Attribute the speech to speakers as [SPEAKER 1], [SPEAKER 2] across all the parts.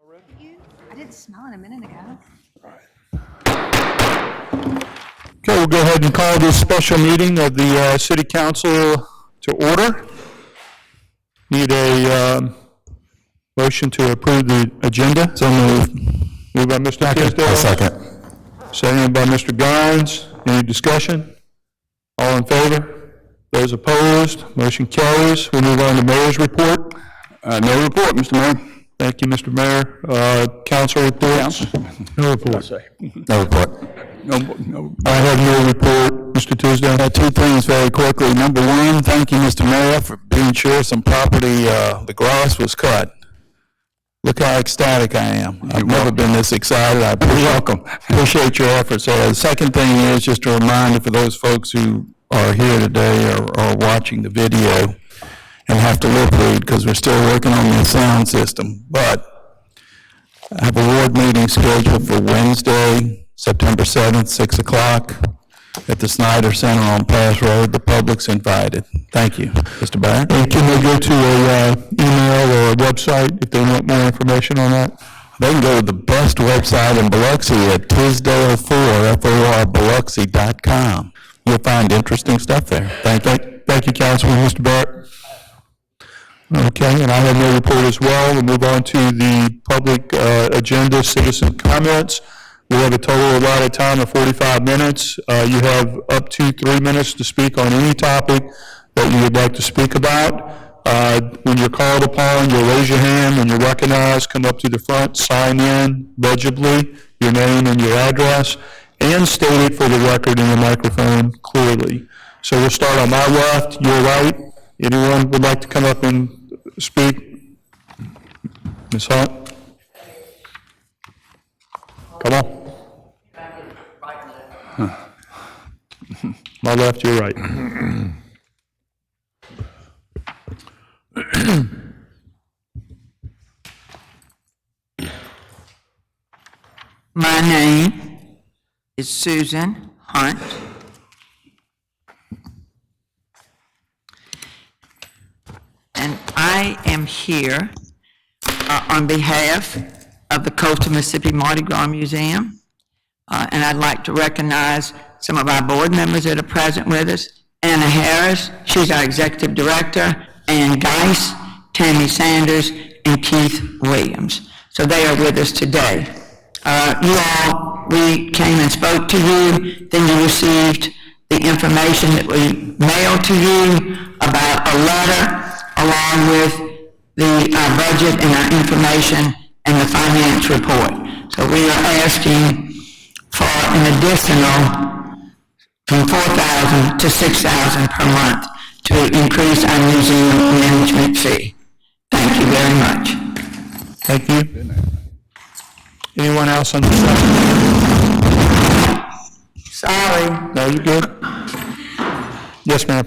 [SPEAKER 1] I did smell it a minute ago.
[SPEAKER 2] Okay, we'll go ahead and call this special meeting of the City Council to order. Need a motion to approve the agenda. So moved. Moved by Mr. Tisdale.
[SPEAKER 3] Second.
[SPEAKER 2] Seconded by Mr. Gines. Any discussion? All in favor? Those opposed? Motion carries. We move on to Mayor's report.
[SPEAKER 3] No report, Mr. Mayor.
[SPEAKER 2] Thank you, Mr. Mayor. Council reports? No report.
[SPEAKER 3] No report.
[SPEAKER 2] No. I have no report, Mr. Tisdale.
[SPEAKER 3] Two things very quickly. Number one, thank you, Mr. Mayor, for being sure some property, the grass was cut. Look how ecstatic I am. I've never been this excited. I appreciate your efforts. The second thing is just a reminder for those folks who are here today or watching the video and have to lip read because we're still working on the sound system. But I have a ward meeting scheduled for Wednesday, September 7th, 6 o'clock at the Snyder Center on Pass Road. The public's invited. Thank you. Mr. Barrett?
[SPEAKER 2] And can they go to an email or a website if they want more information on that?
[SPEAKER 3] They can go to the best website in Biloxi at Tisdale4, Biloxi.com. You'll find interesting stuff there.
[SPEAKER 2] Thank you, Councilman. Mr. Barrett? Okay, and I have no report as well. We'll move on to the public agenda, citizen comments. We have a total allotted time of 45 minutes. You have up to 3 minutes to speak on any topic that you would like to speak about. When you're called upon, you'll raise your hand. When you're recognized, come up to the front, sign in legibly, your name and your address, and state it for the record in the microphone clearly. So we'll start on my left, your right. Anyone would like to come up and speak? Ms. Hunt? Come on. My left, your right.
[SPEAKER 4] My name is Susan Hunt. And I am here on behalf of the Coastal Mississippi Mardi Gras Museum. And I'd like to recognize some of our board members that are present with us. Anna Harris, she's our executive director, Ann Geis, Tammy Sanders, and Keith Williams. So they are with us today. We came and spoke to you, then you received the information that we mailed to you about a letter along with the budget and our information and the finance report. So we are asking for an additional from $4,000 to $6,000 per month to increase our museum management fee. Thank you very much.
[SPEAKER 2] Thank you. Anyone else on the side?
[SPEAKER 4] Sorry.
[SPEAKER 2] No, you good? Yes, ma'am.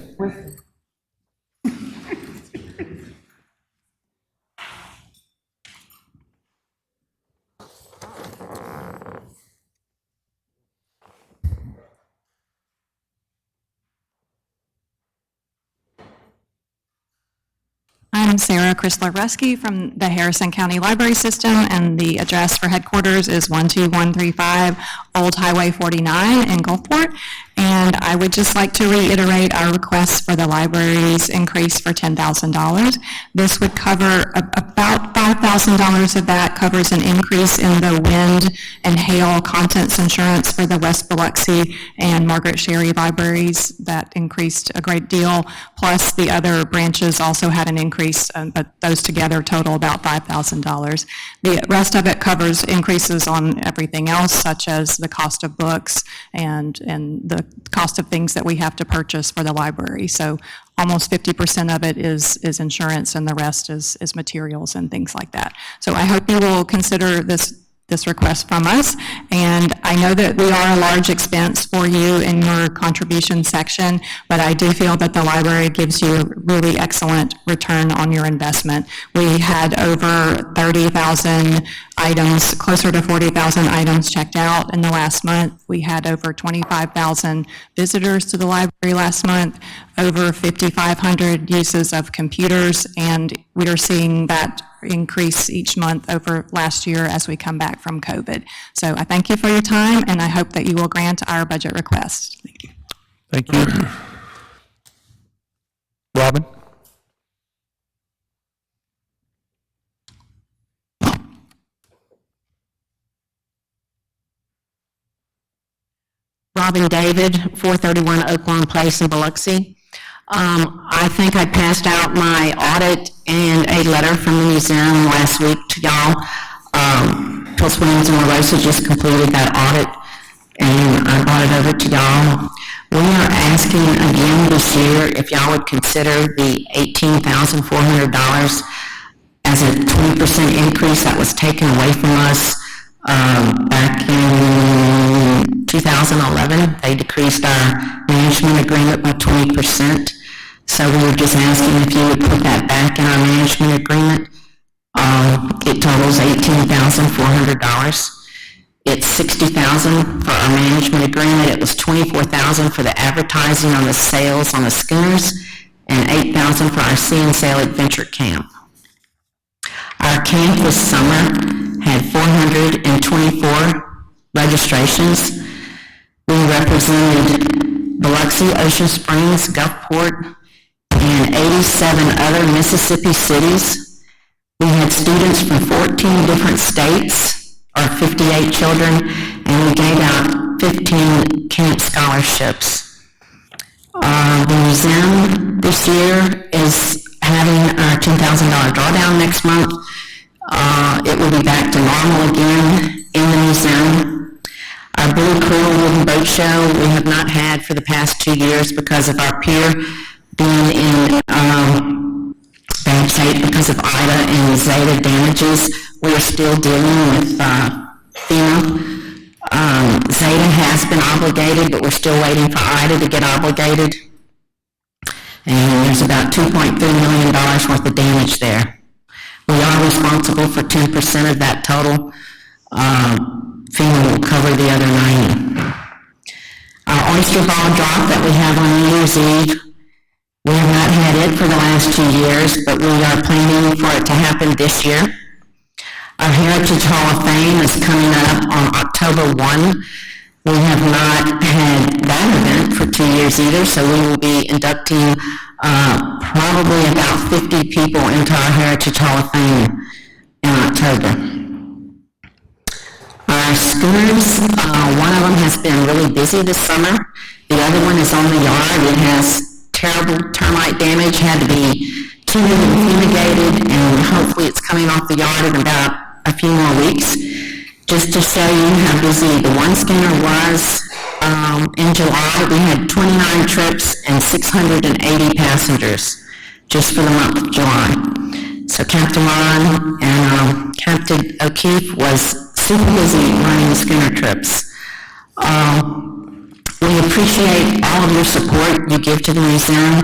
[SPEAKER 5] I'm Sarah Chrysler-Resky from the Harrison County Library System, and the address for headquarters is 12135 Old Highway 49 in Gulfport. And I would just like to reiterate our request for the library's increase for $10,000. This would cover about $5,000 of that covers an increase in the wind and hail contents insurance for the West Biloxi and Margaret Sherry libraries. That increased a great deal, plus the other branches also had an increase, but those together total about $5,000. The rest of it covers increases on everything else, such as the cost of books and the cost of things that we have to purchase for the library. So almost 50% of it is insurance, and the rest is materials and things like that. So I hope you will consider this request from us, and I know that we are a large expense for you in your contribution section, but I do feel that the library gives you a really excellent return on your investment. We had over 30,000 items, closer to 40,000 items checked out in the last month. We had over 25,000 visitors to the library last month, over 5,500 uses of computers, and we are seeing that increase each month over last year as we come back from COVID. So I thank you for your time, and I hope that you will grant our budget request. Thank you.
[SPEAKER 2] Thank you. Robin?
[SPEAKER 6] Robin David, 431 Oaklawn Place in Biloxi. I think I passed out my audit and a letter from the museum last week to y'all. Pulse Williams and LaRosa just completed that audit, and I brought it over to y'all. We are asking again this year if y'all would consider the $18,400 as a 20% increase that was taken away from us back in 2011. They decreased our management agreement by 20%. So we were just asking if you would put that back in our management agreement. It totals $18,400. It's $60,000 for our management agreement. It was $24,000 for the advertising on the sales on the schooners, and $8,000 for our See and Sail Adventure Camp. Our camp this summer had 424 registrations. We represented Biloxi, Ocean Springs, Gulfport, and 87 other Mississippi cities. We had students from 14 different states, or 58 children, and we gave out 15 camp scholarships. The museum this year is having our $10,000 drawdown next month. It will be back to normal again in the museum. Our Blue Cool Wooden Boat Show we have not had for the past 2 years because of our pier being in bad shape because of Ida and Zeta damages. We are still dealing with FEMA. Zeta has been obligated, but we're still waiting for Ida to get obligated. And there's about $2.3 million worth of damage there. We are responsible for 10% of that total. FEMA will cover the other 90. Our oyster ball drop that we have on New Year's Eve, we have not had it for the last 2 years, but we are planning for it to happen this year. Our Heritage Hall of Fame is coming up on October 1. We have not had that event for 2 years either, so we will be inducting probably about 50 people into our Heritage Hall of Fame in October. Our schooners, one of them has been really busy this summer. The other one is on the yard. It has terrible termite damage, had to be treated and fumigated, and hopefully it's coming off the yard in about a few more weeks. Just to show you how busy the one schooner was, in July we had 29 trips and 680 passengers just for the month of July. So Captain Ron and Captain O'Keefe was super busy running the schooner trips. We appreciate all of your support you give to the museum,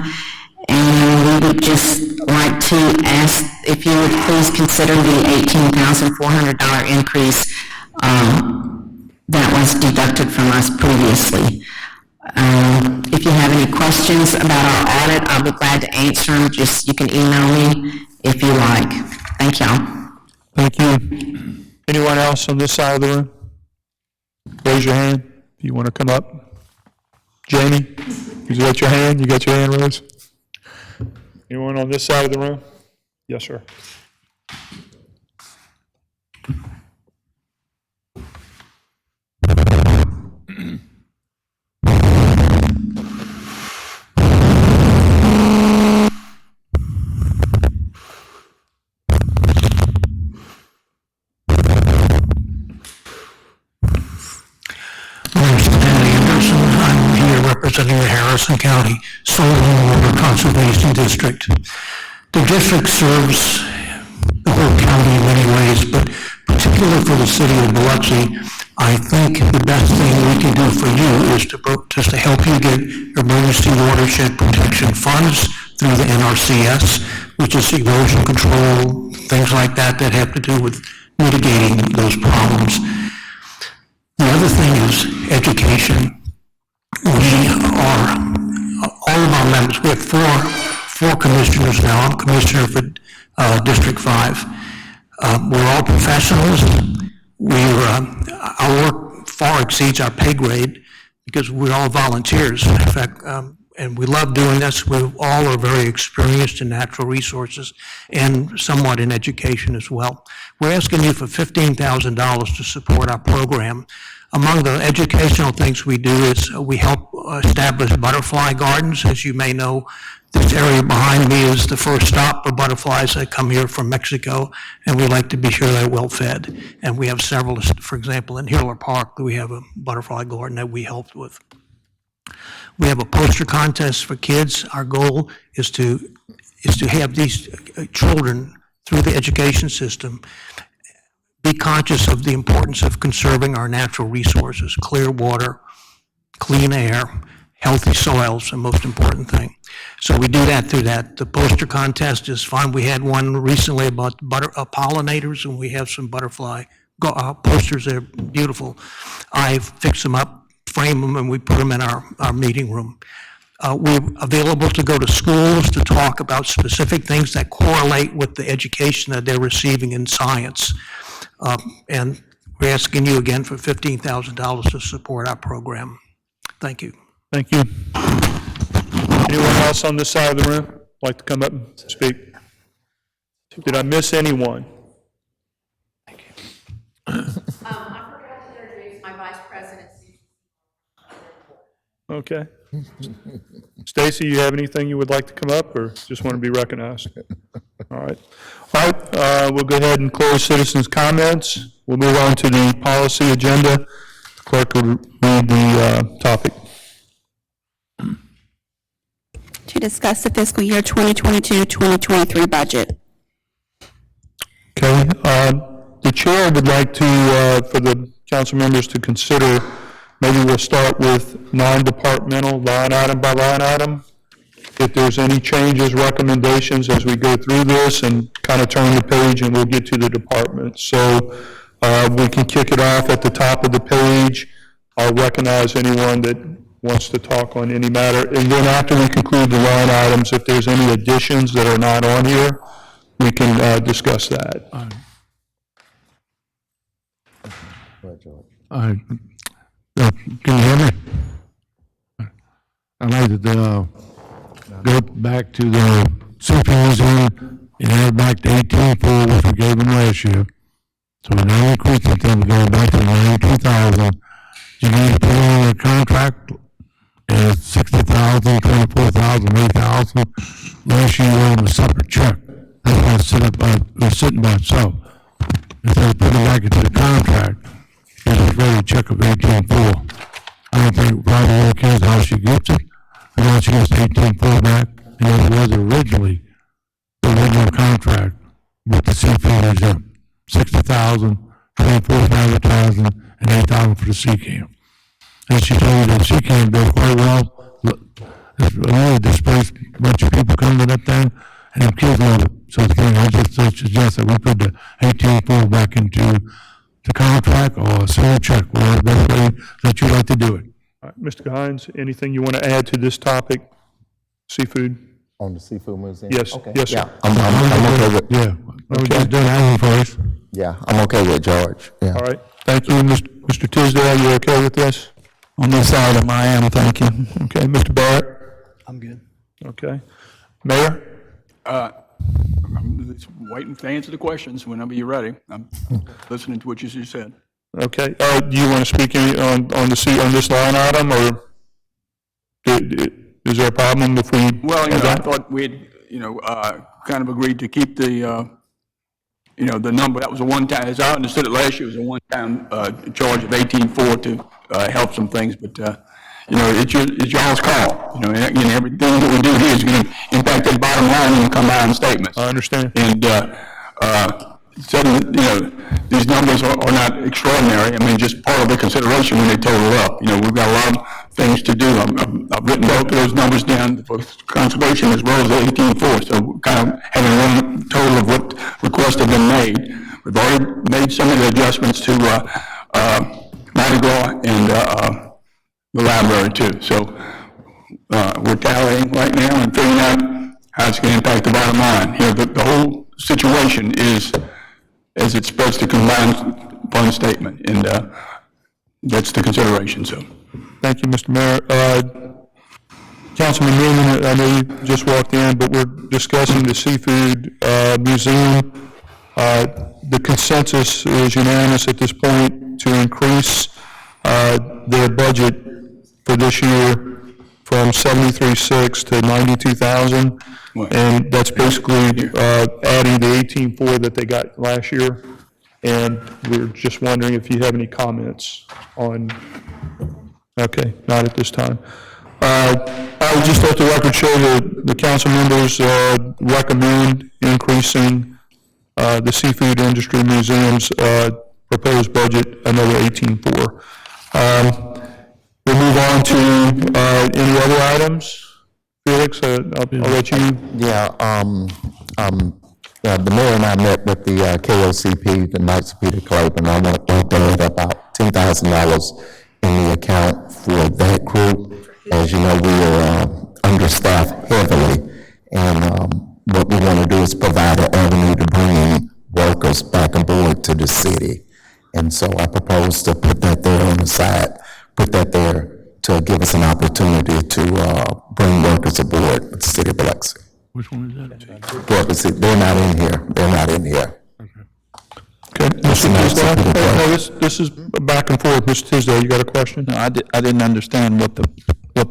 [SPEAKER 6] and we would just like to ask if you would please consider the $18,400 increase that was deducted from us previously. If you have any questions about our audit, I'll be glad to answer them. Just you can email me if you like. Thank y'all.
[SPEAKER 2] Thank you. Anyone else on this side of the room? Raise your hand if you want to come up. Jamie, you got your hand? You got your hand raised? Anyone on this side of the room? Yes, sir.
[SPEAKER 7] Representing the Harrison County Soil and Water Conservation District. The district serves the whole county in many ways, but particularly for the city of Biloxi, I think the best thing we can do for you is to help you get emergency watershed protection funds through the NRCS, which is erosion control, things like that that have to do with mitigating those problems. The other thing is education. We are, all of our members, we have four commissioners now. I'm commissioner for District 5. We're all professionals. Our work far exceeds our pay grade because we're all volunteers. In fact, and we love doing this. We all are very experienced in natural resources and somewhat in education as well. We're asking you for $15,000 to support our program. Among the educational things we do is we help establish butterfly gardens. As you may know, this area behind me is the first stop for butterflies that come here from Mexico, and we like to be sure they're well fed. And we have several, for example, in Hiller Park, we have a butterfly garden that we helped with. We have a poster contest for kids. Our goal is to have these children, through the education system, be conscious of the importance of conserving our natural resources, clear water, clean air, healthy soils, the most important thing. So we do that through that. The poster contest is fun. We had one recently about pollinators, and we have some butterfly posters. They're beautiful. I fix them up, frame them, and we put them in our meeting room. We're available to go to schools to talk about specific things that correlate with the education that they're receiving in science. And we're asking you again for $15,000 to support our program. Thank you.
[SPEAKER 2] Thank you. Anyone else on this side of the room like to come up and speak? Did I miss anyone?
[SPEAKER 8] I forgot to introduce my vice president.
[SPEAKER 2] Okay. Stacy, you have anything you would like to come up, or just want to be recognized? All right. All right, we'll go ahead and close citizens' comments. We'll move on to the policy agenda. The clerk will read the topic.
[SPEAKER 9] To discuss the fiscal year 2022-2023 budget.
[SPEAKER 2] Okay. The chair would like to, for the council members to consider, maybe we'll start with non-departmental, line item by line item. If there's any changes, recommendations as we go through this, and kind of turn the page and we'll get to the department. So we can kick it off at the top of the page. I'll recognize anyone that wants to talk on any matter. And then after we conclude the line items, if there's any additions that are not on here, we can discuss that.
[SPEAKER 10] Can you hear me? I'd like to go back to the CPU's and add back to 18.4, which we gave them last year. So we're now increasing them, going back to 92,000. You need to put in a contract, 60,000, 24,000, 8,000. Last year, we had a separate check. That's why it's sitting by itself. Instead of putting it back into the contract, it was really a check of 18.4. I don't think probably all cares how she gets it, but now she gets 18.4 back, and it was originally the original contract with the CPUs in. 60,000, 24 for advertising, and 8,000 for the CCAM. And she told me that CCAM did quite well. There's a really displaced bunch of people coming to that thing, and them kids love it. So the thing I just suggest that we put the 18.4 back into the contract or a single check, whatever the best way that you'd like to do it.
[SPEAKER 2] All right, Mr. Hines, anything you want to add to this topic? Seafood?
[SPEAKER 11] On the seafood museum?
[SPEAKER 2] Yes,
[SPEAKER 11] Okay.
[SPEAKER 2] yes, sir.
[SPEAKER 11] Yeah, I'm okay with,
[SPEAKER 10] Yeah, we just did that one first.
[SPEAKER 11] yeah, I'm okay with George, yeah.
[SPEAKER 2] All right, thank you. Mr. Tisdale, you okay with this?
[SPEAKER 3] On this item, I am, thank you.
[SPEAKER 2] Okay, Mr. Barrett?
[SPEAKER 12] I'm good.
[SPEAKER 2] Okay. Mayor?
[SPEAKER 12] I'm just waiting to answer the questions whenever you're ready. I'm listening to what you just said.
[SPEAKER 2] Okay, do you want to speak on this line item, or is there a problem if we?
[SPEAKER 12] Well, I thought we'd, kind of agreed to keep the, the number. That was a one-time, as I understood it last year, it was a one-time charge of 18.4 to help some things, but, it's y'all's call. And everything that we do here is going to impact the bottom line and come out in statements.
[SPEAKER 2] I understand.
[SPEAKER 12] And, these numbers are not extraordinary. I mean, just part of the consideration when they total up. We've got a lot of things to do. I've written both of those numbers down for conservation as well as the 18.4. So kind of having one total of what requests have been made. we've already made some of the adjustments to Mardi Gras and the library too. So we're tallying right now and figuring out how it's going to impact the bottom line. You know, the whole situation is as it's supposed to combine fund statement, and that's the consideration. So,
[SPEAKER 2] Thank you, Mr. Mayor. Councilman Newman, I know you just walked in, but we're discussing the seafood museum. The consensus is unanimous at this point to increase their budget for this year from 73.6 to 92,000, and that's basically adding the 18.4 that they got last year. And we're just wondering if you have any comments on. Okay, not at this time. I would just let the record show that the council members recommend increasing the Seafood Industry Museum's proposed budget another 18.4. We'll move on to any other items. Felix, I'll let you.
[SPEAKER 11] Yeah, the mayor and I met with the KOCP, the Knights of Peter Club, and I want to donate about $10,000 in the account for that group. As you know, we are understaffed heavily, and what we want to do is provide an avenue to bring workers back aboard to the city. And so I propose to put that there on the side, put that there to give us an opportunity to bring workers aboard with the city of Biloxi.
[SPEAKER 10] Which one is that?
[SPEAKER 11] Biloxi, they're not in here. They're not in here.
[SPEAKER 2] Okay, Mr. Tisdale? No, this is back and forth. Mr. Tisdale, you got a question?
[SPEAKER 3] No, I didn't understand what the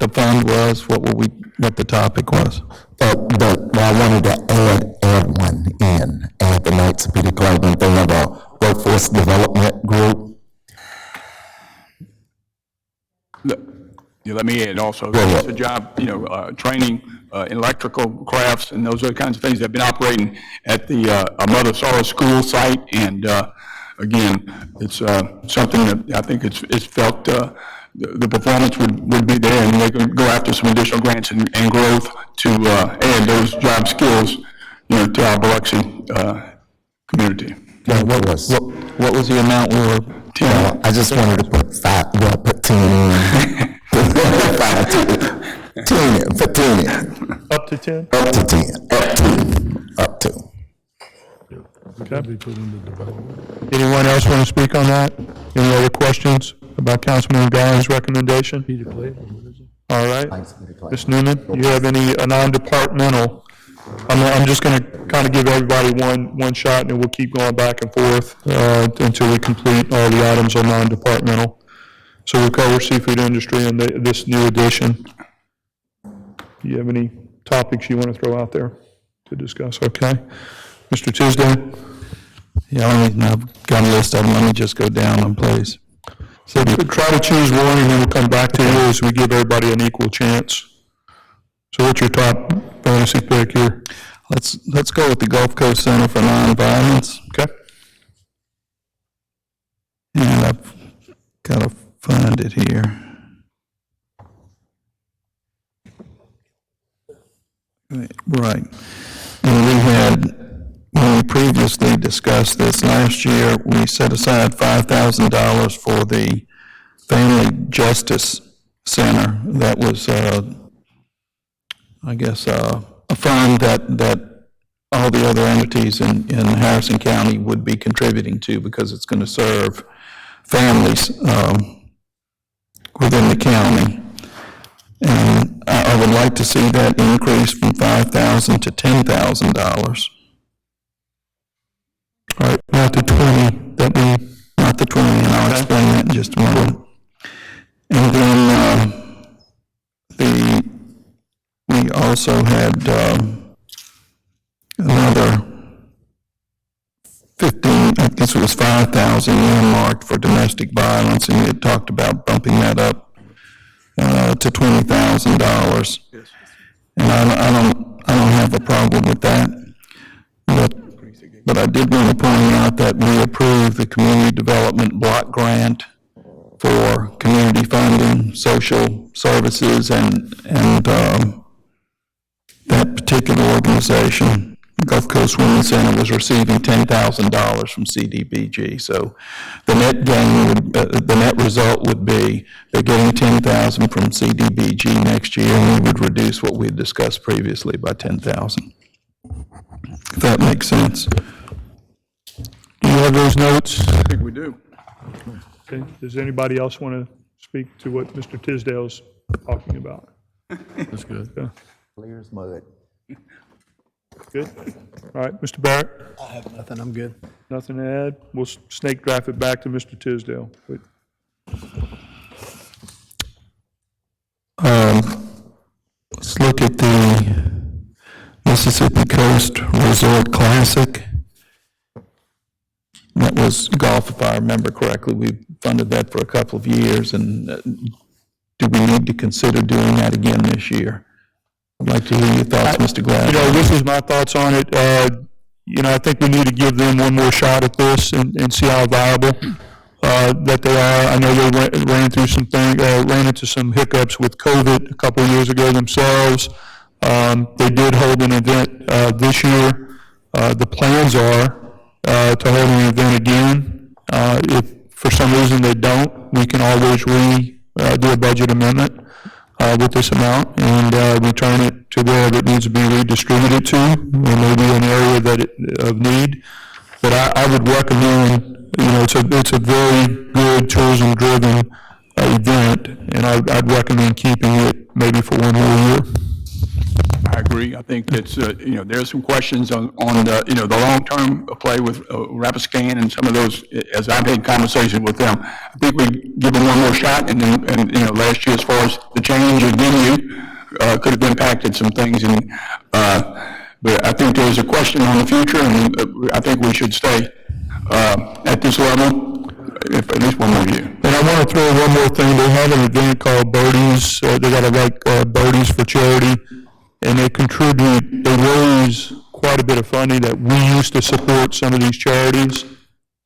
[SPEAKER 3] fund was, what the topic was.
[SPEAKER 11] But I wanted to add one in, add the Knights of Peter Club, and they have a workforce development group.
[SPEAKER 12] Yeah, let me add also, it's a job, training electrical crafts and those other kinds of things that have been operating at the Mother Sorrow School site. And again, it's something that I think it's felt the performance would be there, and they can go after some additional grants and growth to add those job skills, to our Biloxi community.
[SPEAKER 11] What was
[SPEAKER 3] the amount we were?
[SPEAKER 11] 10. I just wanted to put 10 in. 10 in.
[SPEAKER 2] Up to 10?
[SPEAKER 11] Up to 10. Up to.
[SPEAKER 2] Okay. Anyone else want to speak on that? Any other questions about Councilman Guy's recommendation? All right. Ms. Newman, you have any non-departmental? I'm just going to kind of give everybody one shot, and we'll keep going back and forth until we complete all the items on non-departmental. So we'll cover seafood industry and this new addition. Do you have any topics you want to throw out there to discuss? Okay. Mr. Tisdale?
[SPEAKER 3] Yeah, I've got a list of them. Let me just go down them, please.
[SPEAKER 2] So try to choose one, and then we'll come back to you as we give everybody an equal chance. So what's your top fantasy pick here?
[SPEAKER 3] Let's go with the Gulf Coast Center for Nonviolence.
[SPEAKER 2] Okay.
[SPEAKER 3] And I've got to find it here. Right. And when we previously discussed this last year, we set aside $5,000 for the Family Justice Center. That was, I guess, a fund that all the other entities in Harrison County would be contributing to, because it's going to serve families within the county. And I would like to see that increase from $5,000 to $10,000.
[SPEAKER 2] All right, not the 20,
[SPEAKER 3] Not the 20, and I'll explain that in just a moment. And then we also had another 15, I guess it was 5,000 earmarked for domestic violence, and we had talked about bumping that up to $20,000. And I don't have a problem with that, but I did want to point out that we approved the community development block grant for community funding, social services, and that particular organization Gulf Coast Women's Center was receiving $10,000 from CDBG. So the net gain would, the net result would be they're getting $10,000 from CDBG next year, and we would reduce what we had discussed previously by $10,000. If that makes sense.
[SPEAKER 2] Do you have those notes?
[SPEAKER 12] I think we do.
[SPEAKER 2] Okay. Does anybody else want to speak to what Mr. Tisdale's talking about?
[SPEAKER 10] That's good.
[SPEAKER 2] Yeah.
[SPEAKER 11] Clear as mud.
[SPEAKER 2] Good? All right, Mr. Barrett?
[SPEAKER 7] I have nothing, I'm good.
[SPEAKER 2] Nothing to add? We'll snake draft it back to Mr. Tisdale. Wait.
[SPEAKER 3] Let's look at the Mississippi Coast Resort Classic. That was golf, if I remember correctly. We funded that for a couple of years, and do we need to consider doing that again this year? I'd like to hear your thoughts, Mr. Glass.
[SPEAKER 2] You know, this is my thoughts on it. You know, I think we need to give them one more shot at this and see how viable that they are. I know they ran through some things, ran into some hiccups with COVID a couple of years ago themselves. They did hold an event this year. The plans are to hold an event again. If for some reason they don't, we can always do a budget amendment with this amount and return it to wherever it needs to be redistributed to, or maybe an area of need. But I would recommend, you know, it's a very good tourism-driven event, and I'd recommend keeping it maybe for one whole year.
[SPEAKER 12] I agree. I think it's, you know, there's some questions on the, you know, the long-term play with Rapiscan and some of those, as I've had conversations with them. I think we give them one more shot, and you know, last year as far as the change of venue could have impacted some things, and but I think there's a question on the future, and I think we should stay at this level, if at least one more year.
[SPEAKER 2] And I want to throw one more thing. They have an event called Birdies. They got a Birdies for charity. And they raise quite a bit of funding that we used to support some of these charities.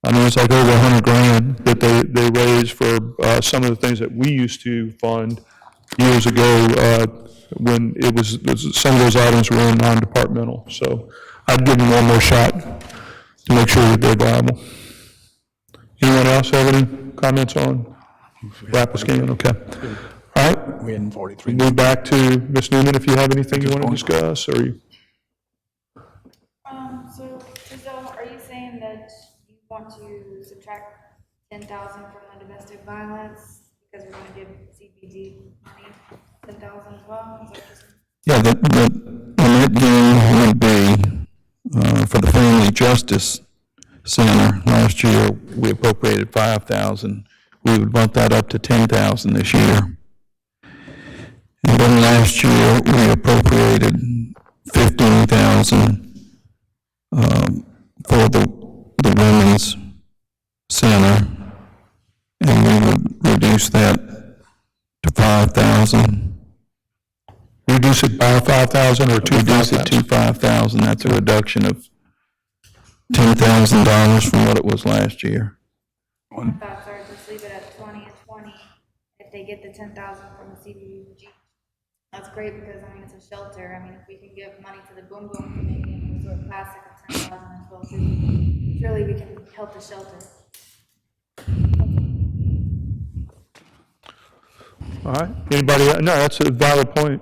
[SPEAKER 2] I mean, it's like over $100,000 that they raise for some of the things that we used to fund years ago when some of those items were non-departmental. So I'd give them one more shot to make sure that they're viable. Anyone else have any comments on Rapiscan? Okay. All right.
[SPEAKER 12] We had 43.
[SPEAKER 2] Move back to Ms. Newman if you have anything you want to discuss, or you.
[SPEAKER 13] So are you saying that you want to subtract 10,000 from the domestic violence because we're going to give CBD money 10,000 as well?
[SPEAKER 3] Yeah, the net gain would be for the Family Justice Center. Last year we appropriated $5,000. We would bump that up to $10,000 this year. And then last year, we appropriated $15,000 for the Women's Center, and we would reduce that to $5,000.
[SPEAKER 2] Reduce it by $5,000 or to
[SPEAKER 3] reduce it to $5,000. That's a reduction of $10,000 from what it was last year.
[SPEAKER 13] My thoughts are just leave it at 20 and 20. If they get the 10,000 from the CDBG, that's great, because I mean it's a shelter. I mean, if we can give money to the Boom Boom Committee and Resort Classic of 10,000 as well, surely we can help the shelter.
[SPEAKER 2] All right. Anybody? No, that's a valid point.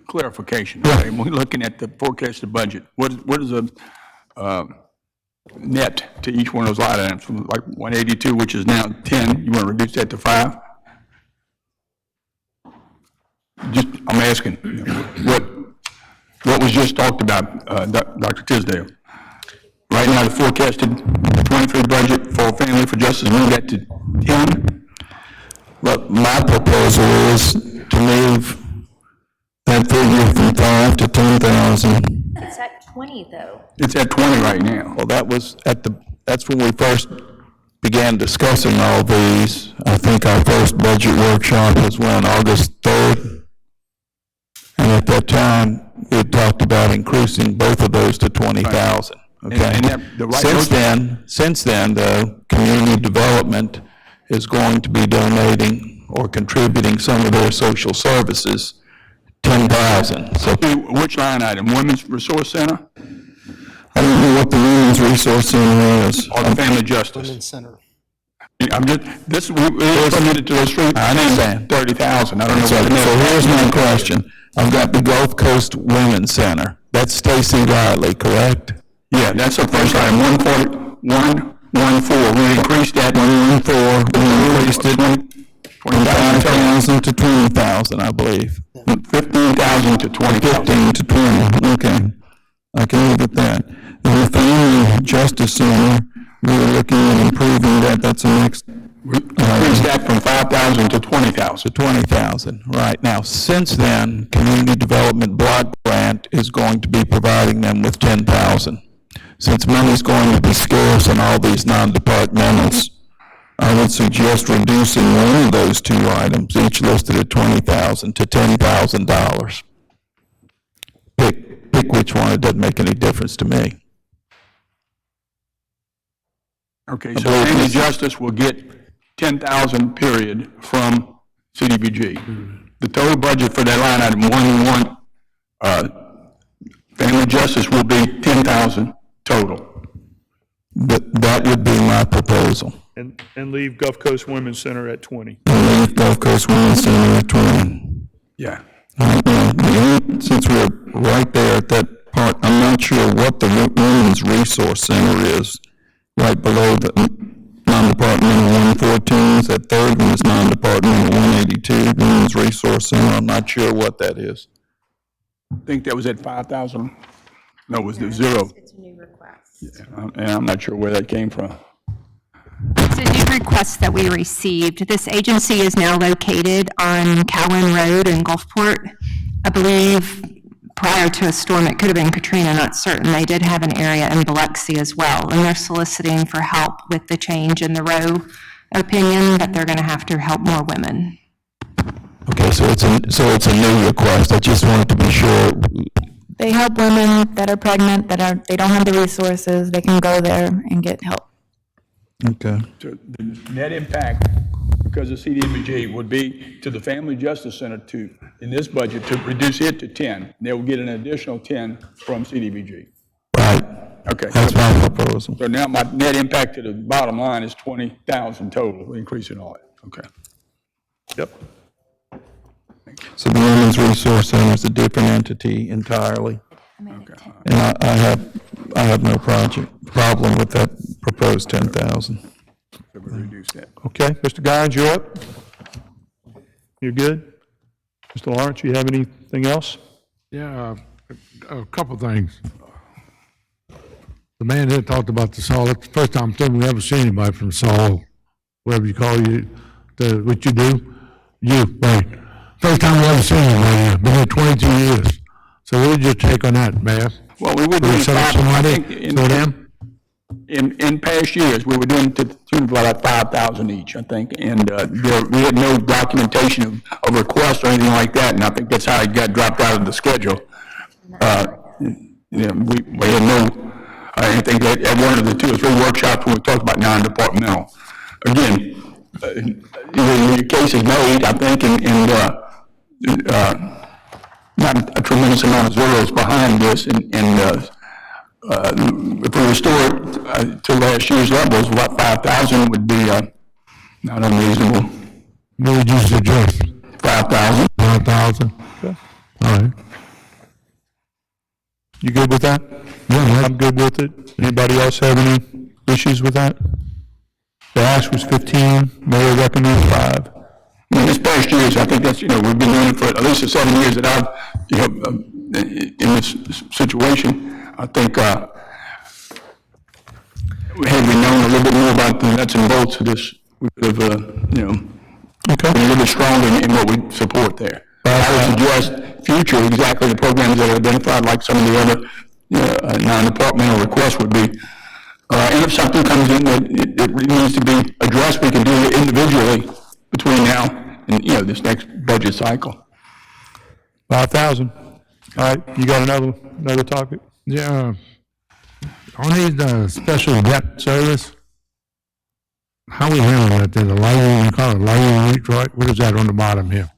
[SPEAKER 12] Clarification. Okay. We're looking at the forecasted budget. What is a net to each one of those line items? From like 182, which is now 10. You want to reduce that to 5? I'm asking, what was just talked about, Dr. Tisdale? Right now, the forecasted 23 budget for Family for Justice, move that to 10?
[SPEAKER 3] But my proposal is to move that figure from 5 to 10,000.
[SPEAKER 13] It's at 20 though.
[SPEAKER 12] It's at 20 right now.
[SPEAKER 3] Well, that's when we first began discussing all these. I think our first budget workshop was August 3rd. And at that time, we had talked about increasing both of those to 20,000. Okay. Since then, though, community development is going to be donating or contributing some of their social services 10,000. So
[SPEAKER 12] Which line item? Women's Resource Center
[SPEAKER 3] I don't know what the Women's Resource Center is.
[SPEAKER 12] or the Family Justice?
[SPEAKER 14] Women's Center.
[SPEAKER 12] I'm just, we're committed to those three.
[SPEAKER 3] I understand.
[SPEAKER 12] 30,000. I don't know
[SPEAKER 3] So,
[SPEAKER 12] what it is.
[SPEAKER 3] so here's my question. I've got the Gulf Coast Women's Center. That's Stacy Riley, correct?
[SPEAKER 12] Yeah, that's the first item, 114. We increased that.
[SPEAKER 3] 114, we increased it 25,000 to 20,000, I believe.
[SPEAKER 12] 15,000 to 20,000.
[SPEAKER 3] 15 to 20, okay. I can live with that. And the Family Justice Center, we were looking at improving that, that's the next.
[SPEAKER 12] We increased that from 5,000 to 20,000.
[SPEAKER 3] To 20,000, right. Now, since then, Community Development Block Grant is going to be providing them with 10,000. Since money's going to be scarce in all these non-departmentals, I would suggest reducing one of those two items, each listed at 20,000 to $10,000. Pick which one, it doesn't make any difference to me.
[SPEAKER 12] Okay, so Family Justice will get 10,000 period from CDBG. The total budget for that line item, 111, Family Justice will be 10,000 total.
[SPEAKER 3] That would be my proposal.
[SPEAKER 2] And leave Gulf Coast Women's Center at 20.
[SPEAKER 3] And leave Gulf Coast Women's Center at 20.
[SPEAKER 12] Yeah.
[SPEAKER 3] Since we're right there at that part, I'm not sure what the Women's Resource Center is, right below the non-departmental 114, is that third one is non-departmental 182, Women's Resource Center, I'm not sure what that is.
[SPEAKER 12] I think that was at 5,000. No, it was the zero.
[SPEAKER 13] It's a new request.
[SPEAKER 12] Yeah, and I'm not sure where that came from.
[SPEAKER 15] It's a new request that we received. This agency is now located on Cowan Road in Gulfport. I believe prior to a storm, it could have been Katrina, not certain, they did have an area in Biloxi as well, and they're soliciting for help with the change in the row opinion that they're going to have to help more women.
[SPEAKER 3] Okay, so it's a new request, I just wanted to be sure.
[SPEAKER 13] They help women that are pregnant, they don't have the resources, they can go there and get help.
[SPEAKER 3] Okay.
[SPEAKER 12] So the net impact, because of CDBG, would be to the Family Justice Center in this budget, to reduce it to 10. They will get an additional 10 from CDBG.
[SPEAKER 3] Right.
[SPEAKER 12] Okay.
[SPEAKER 3] That's my proposal.
[SPEAKER 12] So now my net impact to the bottom line is 20,000 total, increasing all that. Okay.
[SPEAKER 2] Yep.
[SPEAKER 3] So the Women's Resource Center is a different entity entirely.
[SPEAKER 12] Okay.
[SPEAKER 3] And I have no problem with that proposed 10,000.
[SPEAKER 12] So we reduce that.
[SPEAKER 2] Okay, Mr. Guines, you're up. You're good? Mr. Lawrence, you have anything else?
[SPEAKER 10] Yeah, a couple things. The man here talked about the Saul. It's the first time we ever seen anybody from Saul, whatever you call you, what you do. You, right. First time we ever seen anybody here. Been here 22 years. So what did you take on that, Mayor?
[SPEAKER 12] Well, we would
[SPEAKER 10] Did
[SPEAKER 12] do
[SPEAKER 10] you set up somebody for them?
[SPEAKER 12] In past years, we were doing to the tune of about 5,000 each, I think, and we had no documentation of requests or anything like that, and I think that's how it got dropped out of the schedule. We had no anything that at one of the 2 or 3 workshops when we talked about non-departmental. Again, your case is made, I think, and not a tremendous amount of zeros behind this, and if we restore it to last year's levels, about 5,000 would be not unreasonable.
[SPEAKER 10] What would you suggest?
[SPEAKER 12] 5,000.
[SPEAKER 10] 5,000?
[SPEAKER 2] Okay.
[SPEAKER 10] All right.
[SPEAKER 2] You good with that?
[SPEAKER 10] Yeah,
[SPEAKER 2] I'm good with it. Anybody else have any issues with that? The ask was 15, Mayor recommended 5.
[SPEAKER 12] In this past years, I think that's, we've been doing it for at least the 7 years that I've, in this situation. I think, had we known a little bit more about the nuts and bolts of this, we could have, been a little bit stronger in what we support there. I would suggest future, exactly the programs that are identified, like some of the other non-departmental requests would be. And if something comes in that it needs to be addressed, we can do it individually between now and, this next budget cycle.
[SPEAKER 2] 5,000. All right, you got another topic?
[SPEAKER 10] Yeah. On these special debt service, how we handle that? There's a lighting, you call it lighting, right? What is that on the bottom here?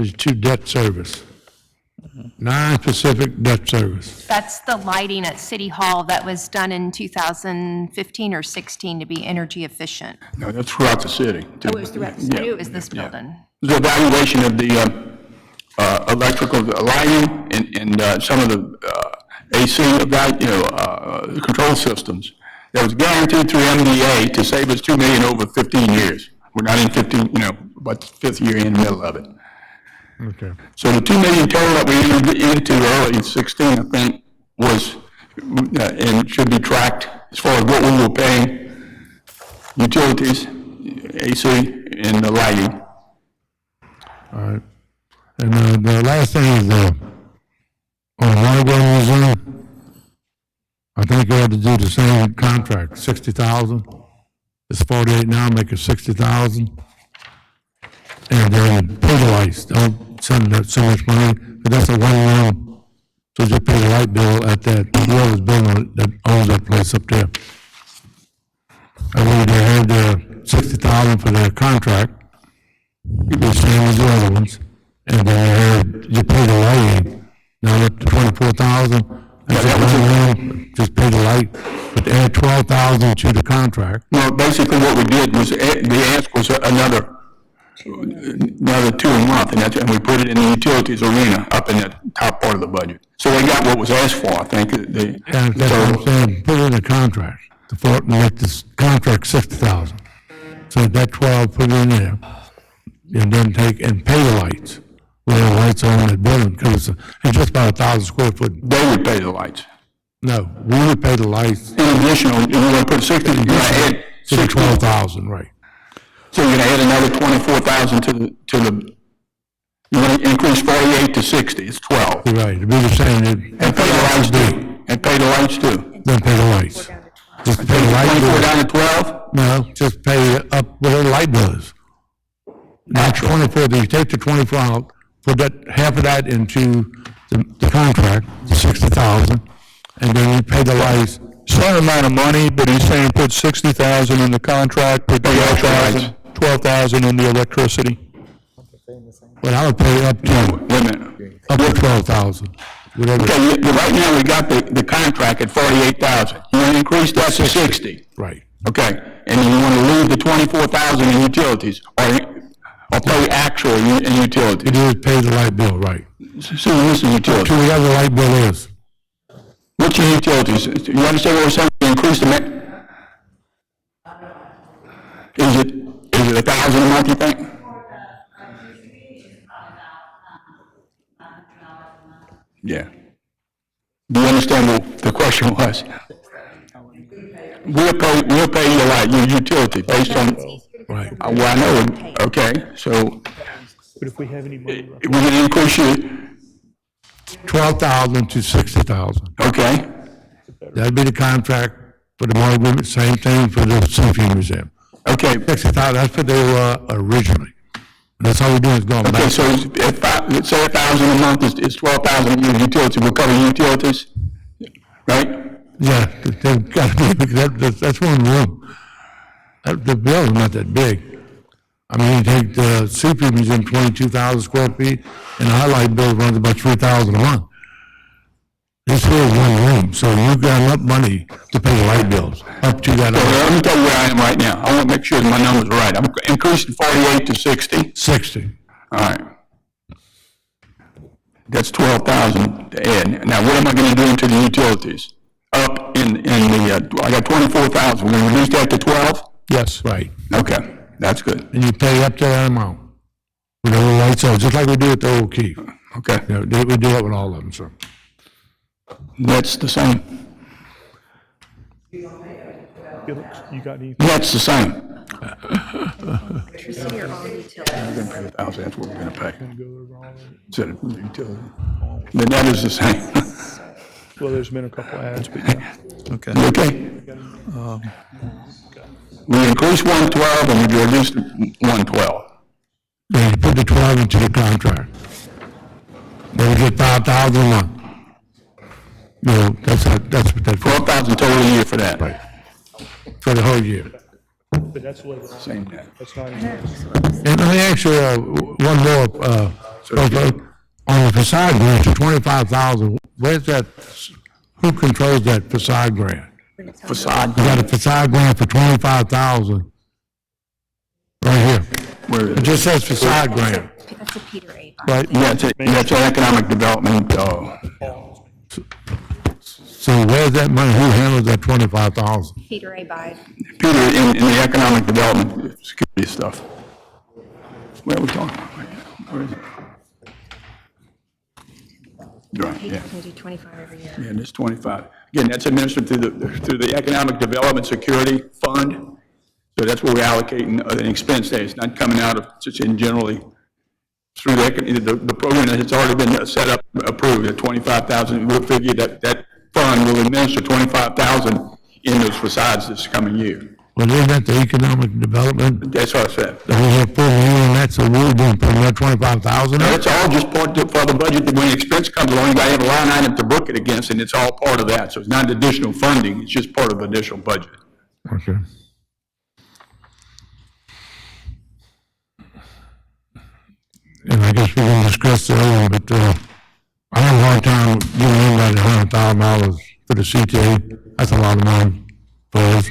[SPEAKER 10] There's 2 debt service. Non-specific debt service.
[SPEAKER 15] That's the lighting at City Hall that was done in 2015 or 16 to be energy efficient.
[SPEAKER 12] No, that's throughout the city.
[SPEAKER 15] Oh, it was throughout, I knew it was this building.
[SPEAKER 12] The evaluation of the electrical lighting and some of the AC, the control systems that was guaranteed through MDA to save us $2 million over 15 years. We're not in 15, but the 5th year in the middle of it.
[SPEAKER 10] Okay.
[SPEAKER 12] So the $2 million total that we entered into early in 16, I think, was, and should be tracked as far as what we were paying, utilities, AC, and the lighting.
[SPEAKER 10] All right. And the last thing is on library museum, I think you ought to do the same contract, 60,000. It's 48 now, make it 60,000. And then pay the lights, don't send that so much money, but that's a one-room. So just pay the light bill at that, whoever's building that owns that place up there. I mean, they had the 60,000 for their contract, the same as the other ones, and then they had, you pay the lighting, now up to 24,000. That's a one-room, just pay the light, but add 12,000 to the contract.
[SPEAKER 12] No, basically what we did was, the ask was another 2 a month, and we put it in the utilities arena up in the top part of the budget. So they got what was asked for, I think.
[SPEAKER 10] Yeah, that's what I'm saying, put it in the contract, make this contract 60,000. So that 12, put it in there, and then take and pay the lights, where the lights are in that building, because it's just about 1,000 square foot.
[SPEAKER 12] They would pay the lights.
[SPEAKER 10] No, we would pay the lights.
[SPEAKER 12] In addition, you're going to put 60, you're going to add
[SPEAKER 10] 12,000, right.
[SPEAKER 12] So you're going to add another 24,000 to the, you're going to increase 48 to 60, it's 12.
[SPEAKER 10] You're right, we were saying that.
[SPEAKER 12] And pay the lights too. And pay the lights too.
[SPEAKER 10] Then pay the lights. Just pay the light
[SPEAKER 12] 24
[SPEAKER 10] bill.
[SPEAKER 12] down to 12?
[SPEAKER 10] No, just pay up whatever the light bill is. Not 24, you take the 24 out, put that, half of that into the contract, the 60,000, and then you pay the lights.
[SPEAKER 2] Same amount of money, but he's saying put 60,000 in the contract, put 12,000 in the electricity.
[SPEAKER 10] But I would pay up to 12,000. Whatever.
[SPEAKER 12] Okay, right now we got the contract at 48,000. You want to increase that to 60?
[SPEAKER 10] Right.
[SPEAKER 12] Okay, and you want to leave the 24,000 in utilities, or pay actual in utilities?
[SPEAKER 10] It is pay the light bill, right.
[SPEAKER 12] So this is utilities.
[SPEAKER 10] To whatever the light bill is.
[SPEAKER 12] What's your utilities? You understand what we're saying? Increase the Is it 1,000 a month, you think? Yeah. Do you understand what the question was? We'll pay your utility based on,
[SPEAKER 10] right.
[SPEAKER 12] Well, I know, okay, so.
[SPEAKER 2] But if we have any money left.
[SPEAKER 12] We're going to increase your,
[SPEAKER 10] 12,000 to 60,000.
[SPEAKER 12] okay,
[SPEAKER 10] That'd be the contract for the mall agreement, same thing for the Symphony Museum.
[SPEAKER 12] okay.
[SPEAKER 10] 60,000, that's what they were originally. That's all we're doing is going
[SPEAKER 12] Okay,
[SPEAKER 10] back.
[SPEAKER 12] so let's say 1,000 a month is 12,000 in utilities, we'll cover utilities, right?
[SPEAKER 10] Yeah, they've got to be, that's one room. The building's not that big. I mean, you take the Symphony Museum, 22,000 square feet, and the highlight bill runs about 3,000 a month. This here is one room, so you've got enough money to pay the light bills, up to that.
[SPEAKER 12] So let me tell you where I am right now. I want to make sure that my number's right. I'm increasing 48 to 60.
[SPEAKER 10] 60.
[SPEAKER 12] All right. That's 12,000 to add. Now, what am I going to do into the utilities? Up in the, I got 24,000. We're going to reduce that to 12?
[SPEAKER 10] Yes. Right.
[SPEAKER 12] Okay, that's good.
[SPEAKER 10] And you pay up to that amount. With all the lights on, just like we do at the Old Keith.
[SPEAKER 12] Okay.
[SPEAKER 10] You know, we do it with all of them, so.
[SPEAKER 12] That's the same.
[SPEAKER 2] You got any?
[SPEAKER 12] That's the same.
[SPEAKER 1] Electricity or all utilities?
[SPEAKER 12] We're going to pay 1,000, that's what we're going to pay. Instead of the utility. The net is the same.
[SPEAKER 2] Well, there's been a couple ads, but yeah.
[SPEAKER 3] Okay.
[SPEAKER 12] Okay. We increased 112 and we reduced 112.
[SPEAKER 10] Then you put the 12 into the contract. Then we get 5,000 a month. You know, that's what that.
[SPEAKER 12] 12,000 total a year for that.
[SPEAKER 10] Right. For the whole year.
[SPEAKER 2] But that's what.
[SPEAKER 12] Same net.
[SPEAKER 2] That's not.
[SPEAKER 10] And let me ask you one more,
[SPEAKER 12] So to speak.
[SPEAKER 10] On the facade grant, the 25,000, where's that, who controls that facade grant?
[SPEAKER 12] Facade.
[SPEAKER 10] You got a facade grant for 25,000. Right here.
[SPEAKER 12] Where is
[SPEAKER 10] It
[SPEAKER 12] it?
[SPEAKER 10] just says facade grant.
[SPEAKER 15] That's a Peter A.
[SPEAKER 2] Right?
[SPEAKER 12] Yeah, it's an economic development,
[SPEAKER 10] So where's that money, who handles that 25,000?
[SPEAKER 15] Peter A. Bide.
[SPEAKER 12] Peter, in the economic development security stuff. Where are we talking about? Where is it? Right, yeah.
[SPEAKER 15] Can do 25 every year.
[SPEAKER 12] Yeah, it's 25. Again, that's administered through the Economic Development Security Fund. So that's where we're allocating an expense there. It's not coming out of, just in generally, through the program that has already been set up, approved, at 25,000. We'll figure that fund will administer 25,000 in those facades this coming year.
[SPEAKER 10] Well, isn't that the economic development?
[SPEAKER 12] That's what I said.
[SPEAKER 10] That we have put in, and that's, so we're going to put that 25,000
[SPEAKER 12] Now,
[SPEAKER 10] in?
[SPEAKER 12] it's all just part for the budget, that when the expense comes along, you gotta have a line item to book it against, and it's all part of that. So it's not additional funding, it's just part of the additional budget.
[SPEAKER 10] Okay. And I guess we're going to discuss the other one, but, I have a hard time giving anybody $100,000 for the CTA. That's a lot of money for us.